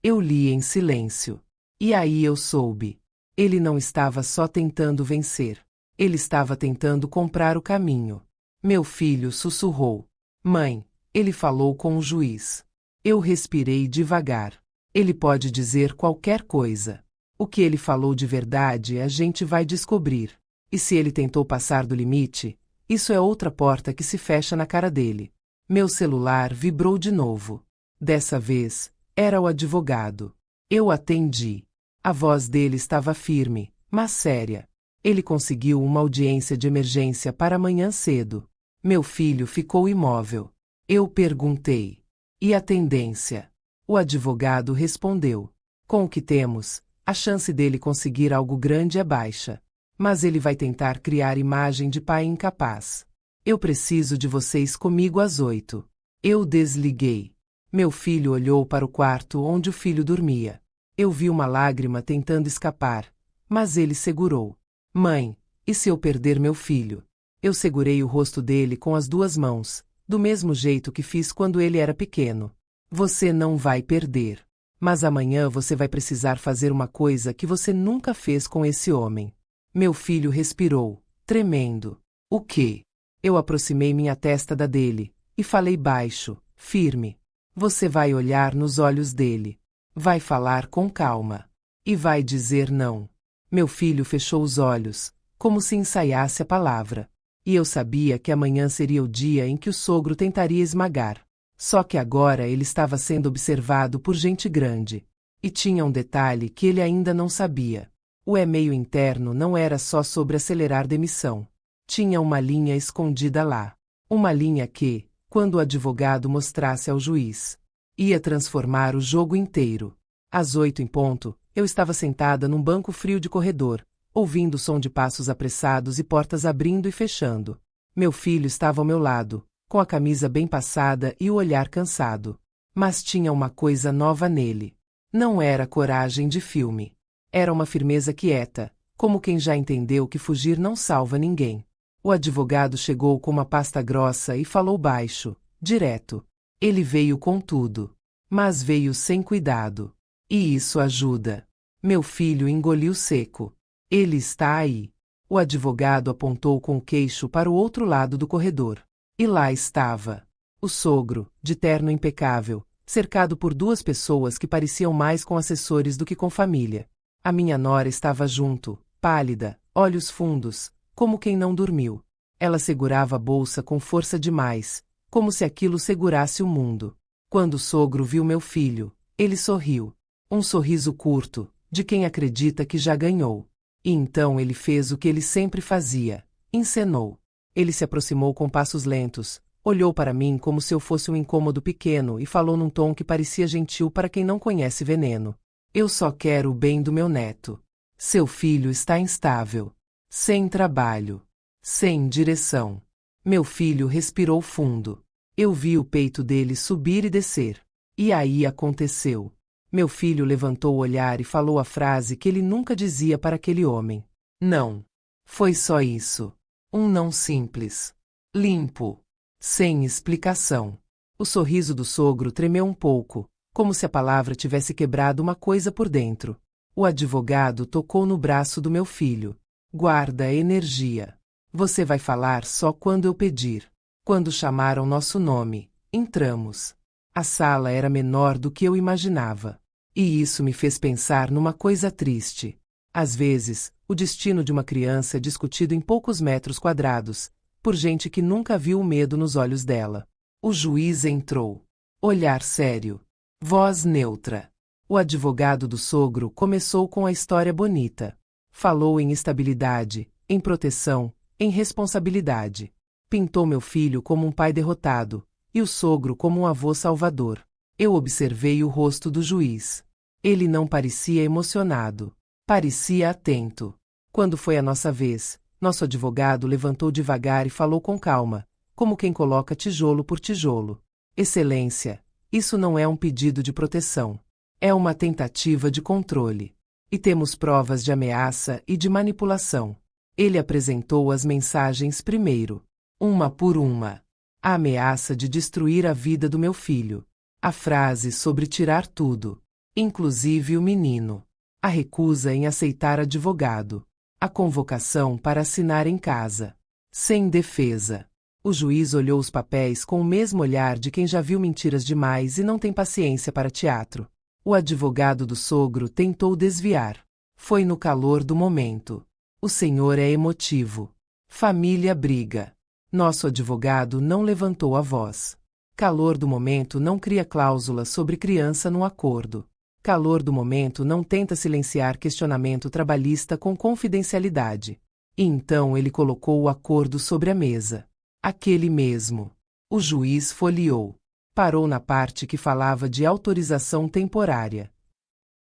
Eu li em silêncio. E aí eu soube. Ele não estava só tentando vencer. Ele estava tentando comprar o caminho. Meu filho sussurrou. Mãe, ele falou com o juiz. Eu respirei devagar. Ele pode dizer qualquer coisa. O que ele falou de verdade a gente vai descobrir. E se ele tentou passar do limite, isso é outra porta que se fecha na cara dele. Meu celular vibrou de novo. Dessa vez, era o advogado. Eu atendi. A voz dele estava firme, mas séria. Ele conseguiu uma audiência de emergência para amanhã cedo. Meu filho ficou imóvel. Eu perguntei. E a tendência? O advogado respondeu. Com o que temos, a chance dele conseguir algo grande é baixa. Mas ele vai tentar criar imagem de pai incapaz. Eu preciso de vocês comigo às 8. Eu desliguei. Meu filho olhou para o quarto onde o filho dormia. Eu vi uma lágrima tentando escapar, mas ele segurou. Mãe, e se eu perder meu filho? Eu segurei o rosto dele com as 2 mãos, do mesmo jeito que fiz quando ele era pequeno. Você não vai perder. Mas amanhã você vai precisar fazer uma coisa que você nunca fez com esse homem. Meu filho respirou, tremendo. O quê? Eu aproximei minha testa da dele, e falei baixo, firme. Você vai olhar nos olhos dele. Vai falar com calma. E vai dizer não. Meu filho fechou os olhos, como se ensaiasse a palavra. E eu sabia que amanhã seria o dia em que o sogro tentaria esmagar. Só que agora ele estava sendo observado por gente grande. E tinha um detalhe que ele ainda não sabia. O e-mail interno não era só sobre acelerar demissão. Tinha uma linha escondida lá. Uma linha que, quando o advogado mostrasse ao juiz, ia transformar o jogo inteiro. Às 8 em ponto, eu estava sentada num banco frio de corredor, ouvindo o som de passos apressados e portas abrindo e fechando. Meu filho estava ao meu lado, com a camisa bem passada e o olhar cansado. Mas tinha uma coisa nova nele. Não era coragem de filme. Era uma firmeza quieta, como quem já entendeu que fugir não salva ninguém. O advogado chegou com uma pasta grossa e falou baixo, direto. Ele veio com tudo. Mas veio sem cuidado. E isso ajuda. Meu filho engoliu seco. Ele está aí. O advogado apontou com o queixo para o outro lado do corredor. E lá estava. O sogro, de terno impecável, cercado por 2 pessoas que pareciam mais com assessores do que com família. A minha nora estava junto, pálida, olhos fundos, como quem não dormiu. Ela segurava a bolsa com força demais, como se aquilo segurasse o mundo. Quando o sogro viu meu filho, ele sorriu. Um sorriso curto, de quem acredita que já ganhou. E então ele fez o que ele sempre fazia, encenou. Ele se aproximou com passos lentos, olhou para mim como se eu fosse um incômodo pequeno e falou num tom que parecia gentil para quem não conhece veneno. Eu só quero o bem do meu neto. Seu filho está instável. Sem trabalho. Sem direção. Meu filho respirou fundo. Eu vi o peito dele subir e descer. E aí aconteceu. Meu filho levantou o olhar e falou a frase que ele nunca dizia para aquele homem. Não. Foi só isso. Um não simples. Limpo. Sem explicação. O sorriso do sogro tremeu um pouco, como se a palavra tivesse quebrado uma coisa por dentro. O advogado tocou no braço do meu filho. Guarda energia. Você vai falar só quando eu pedir. Quando chamaram nosso nome, entramos. A sala era menor do que eu imaginava. E isso me fez pensar numa coisa triste. Às vezes, o destino de uma criança é discutido em poucos metros quadrados, por gente que nunca viu o medo nos olhos dela. O juiz entrou. Olhar sério. Voz neutra. O advogado do sogro começou com a história bonita. Falou em estabilidade, em proteção, em responsabilidade. Pintou meu filho como um pai derrotado, e o sogro como um avô salvador. Eu observei o rosto do juiz. Ele não parecia emocionado. Parecia atento. Quando foi a nossa vez, nosso advogado levantou devagar e falou com calma, como quem coloca tijolo por tijolo. Excelência, isso não é um pedido de proteção. É uma tentativa de controle. E temos provas de ameaça e de manipulação. Ele apresentou as mensagens primeiro. Uma por uma. A ameaça de destruir a vida do meu filho. A frase sobre tirar tudo, inclusive o menino. A recusa em aceitar advogado. A convocação para assinar em casa. Sem defesa. O juiz olhou os papéis com o mesmo olhar de quem já viu mentiras demais e não tem paciência para teatro. O advogado do sogro tentou desviar. Foi no calor do momento. O senhor é emotivo. Família briga. Nosso advogado não levantou a voz. Calor do momento não cria cláusula sobre criança no acordo. Calor do momento não tenta silenciar questionamento trabalhista com confidencialidade. E então ele colocou o acordo sobre a mesa. Aquele mesmo. O juiz folheou. Parou na parte que falava de autorização temporária.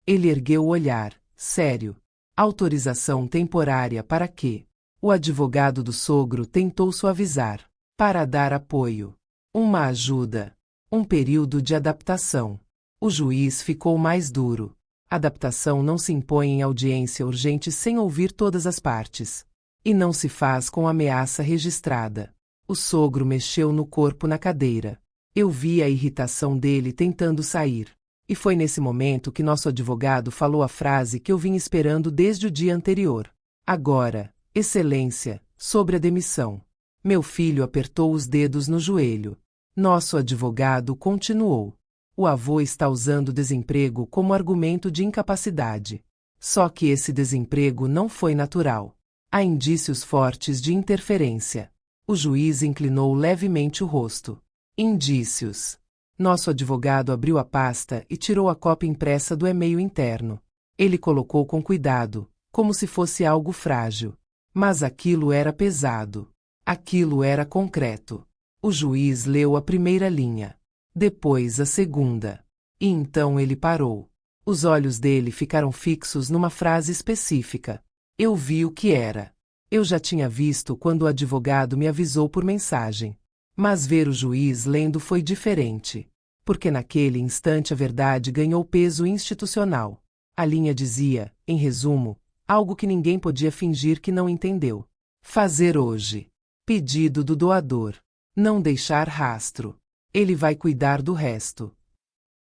Ele ergueu o olhar, sério. Autorização temporária para quê? O advogado do sogro tentou suavizar. Para dar apoio. Uma ajuda. Um período de adaptação. O juiz ficou mais duro. Adaptação não se impõe em audiência urgente sem ouvir todas as partes. E não se faz com ameaça registrada. O sogro mexeu no corpo na cadeira. Eu vi a irritação dele tentando sair. E foi nesse momento que nosso advogado falou a frase que eu vim esperando desde o dia anterior. Agora, Excelência, sobre a demissão. Meu filho apertou os dedos no joelho. Nosso advogado continuou. O avô está usando desemprego como argumento de incapacidade. Só que esse desemprego não foi natural. Há indícios fortes de interferência. O juiz inclinou levemente o rosto. Indícios. Nosso advogado abriu a pasta e tirou a cópia impressa do e-mail interno. Ele colocou com cuidado, como se fosse algo frágil. Mas aquilo era pesado. Aquilo era concreto. O juiz leu a primeira linha. Depois a segunda. E então ele parou. Os olhos dele ficaram fixos numa frase específica. Eu vi o que era. Eu já tinha visto quando o advogado me avisou por mensagem. Mas ver o juiz lendo foi diferente. Porque naquele instante a verdade ganhou peso institucional. A linha dizia, em resumo, algo que ninguém podia fingir que não entendeu. Fazer hoje. Pedido do doador. Não deixar rastro. Ele vai cuidar do resto.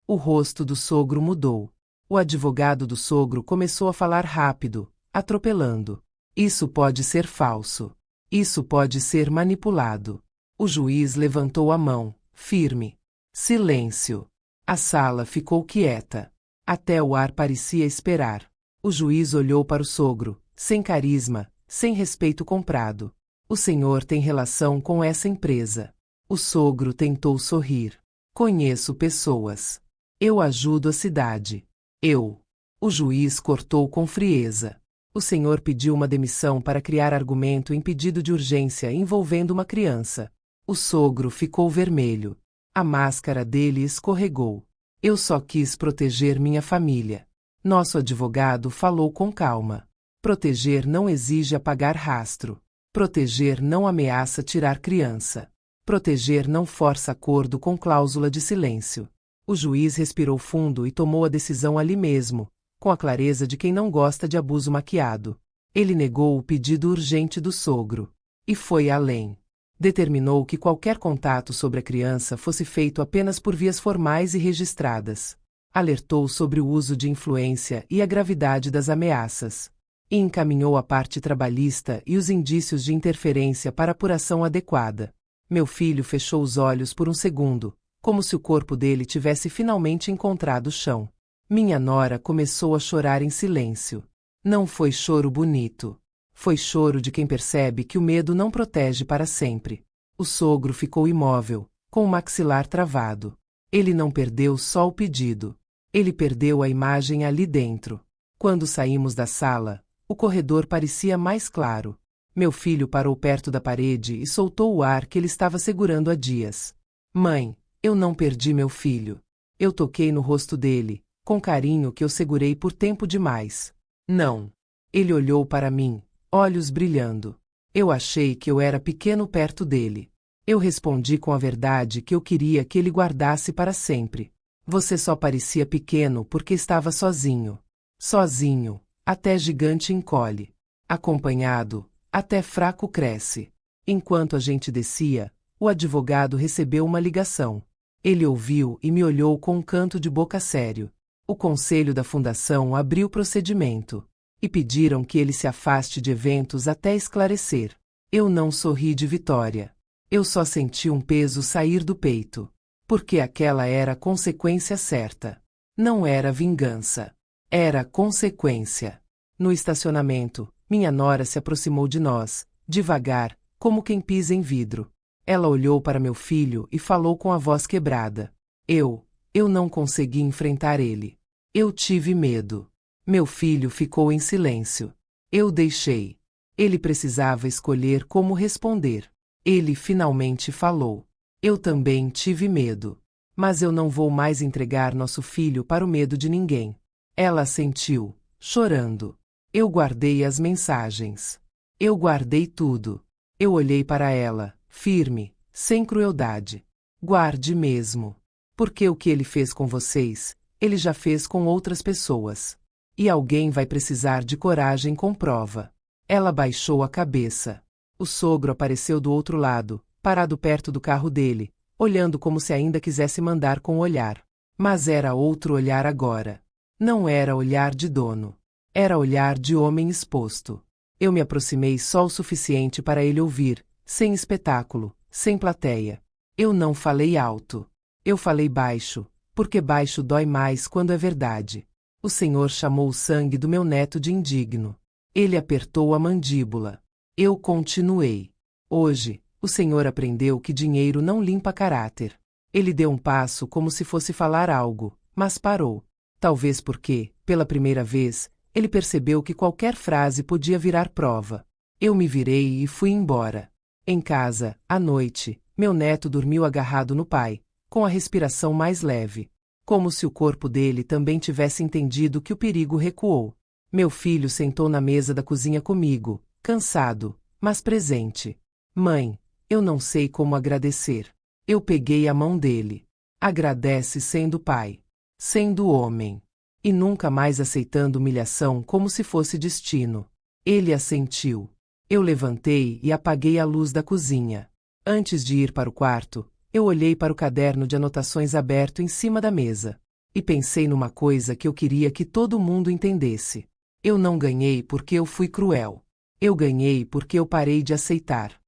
O rosto do sogro mudou. O advogado do sogro começou a falar rápido, atropelando. Isso pode ser falso. Isso pode ser manipulado. O juiz levantou a mão, firme. Silêncio. A sala ficou quieta. Até o ar parecia esperar. O juiz olhou para o sogro, sem carisma, sem respeito comprado. O senhor tem relação com essa empresa. O sogro tentou sorrir. Conheço pessoas. Eu ajudo a cidade. Eu. O juiz cortou com frieza. O senhor pediu uma demissão para criar argumento em pedido de urgência envolvendo uma criança. O sogro ficou vermelho. A máscara dele escorregou. Eu só quis proteger minha família. Nosso advogado falou com calma. Proteger não exige apagar rastro. Proteger não ameaça tirar criança. Proteger não força acordo com cláusula de silêncio. O juiz respirou fundo e tomou a decisão ali mesmo, com a clareza de quem não gosta de abuso maquiado. Ele negou o pedido urgente do sogro. E foi além. Determinou que qualquer contato sobre a criança fosse feito apenas por vias formais e registradas. Alertou sobre o uso de influência e a gravidade das ameaças. E encaminhou a parte trabalhista e os indícios de interferência para apuração adequada. Meu filho fechou os olhos por um segundo, como se o corpo dele tivesse finalmente encontrado o chão. Minha nora começou a chorar em silêncio. Não foi choro bonito. Foi choro de quem percebe que o medo não protege para sempre. O sogro ficou imóvel, com o maxilar travado. Ele não perdeu só o pedido. Ele perdeu a imagem ali dentro. Quando saímos da sala, o corredor parecia mais claro. Meu filho parou perto da parede e soltou o ar que ele estava segurando há dias. Mãe, eu não perdi meu filho. Eu toquei no rosto dele, com carinho que eu segurei por tempo demais. Não. Ele olhou para mim, olhos brilhando. Eu achei que eu era pequeno perto dele. Eu respondi com a verdade que eu queria que ele guardasse para sempre. Você só parecia pequeno porque estava sozinho. Sozinho, até gigante encolhe. Acompanhado, até fraco cresce. Enquanto a gente descia, o advogado recebeu uma ligação. Ele ouviu e me olhou com um canto de boca sério. O conselho da fundação abriu procedimento. E pediram que ele se afaste de eventos até esclarecer. Eu não sorri de vitória. Eu só senti um peso sair do peito. Porque aquela era a consequência certa. Não era vingança. Era consequência. No estacionamento, minha nora se aproximou de nós, devagar, como quem pisa em vidro. Ela olhou para meu filho e falou com a voz quebrada. Eu não consegui enfrentar ele. Eu tive medo. Meu filho ficou em silêncio. Eu deixei. Ele precisava escolher como responder. Ele finalmente falou. Eu também tive medo. Mas eu não vou mais entregar nosso filho para o medo de ninguém. Ela assentiu, chorando. Eu guardei as mensagens. Eu guardei tudo. Eu olhei para ela, firme, sem crueldade. Guarde mesmo. Porque o que ele fez com vocês, ele já fez com outras pessoas. E alguém vai precisar de coragem com prova. Ela baixou a cabeça. O sogro apareceu do outro lado, parado perto do carro dele, olhando como se ainda quisesse mandar com o olhar. Mas era outro olhar agora. Não era olhar de dono. Era olhar de homem exposto. Eu me aproximei só o suficiente para ele ouvir, sem espetáculo, sem plateia. Eu não falei alto. Eu falei baixo, porque baixo dói mais quando é verdade. O Senhor chamou o sangue do meu neto de indigno. Ele apertou a mandíbula. Eu continuei. Hoje, o Senhor aprendeu que dinheiro não limpa caráter. Ele deu um passo como se fosse falar algo, mas parou. Talvez porque, pela primeira vez, ele percebeu que qualquer frase podia virar prova. Eu me virei e fui embora. Em casa, à noite, meu neto dormiu agarrado no pai, com a respiração mais leve. Como se o corpo dele também tivesse entendido que o perigo recuou. Meu filho sentou na mesa da cozinha comigo, cansado, mas presente. Mãe, eu não sei como agradecer. Eu peguei a mão dele. Agradece sendo pai. Sendo homem. E nunca mais aceitando humilhação como se fosse destino. Ele assentiu. Eu levantei e apaguei a luz da cozinha. Antes de ir para o quarto, eu olhei para o caderno de anotações aberto em cima da mesa. E pensei numa coisa que eu queria que todo mundo entendesse. Eu não ganhei porque eu fui cruel. Eu ganhei porque eu parei de aceitar.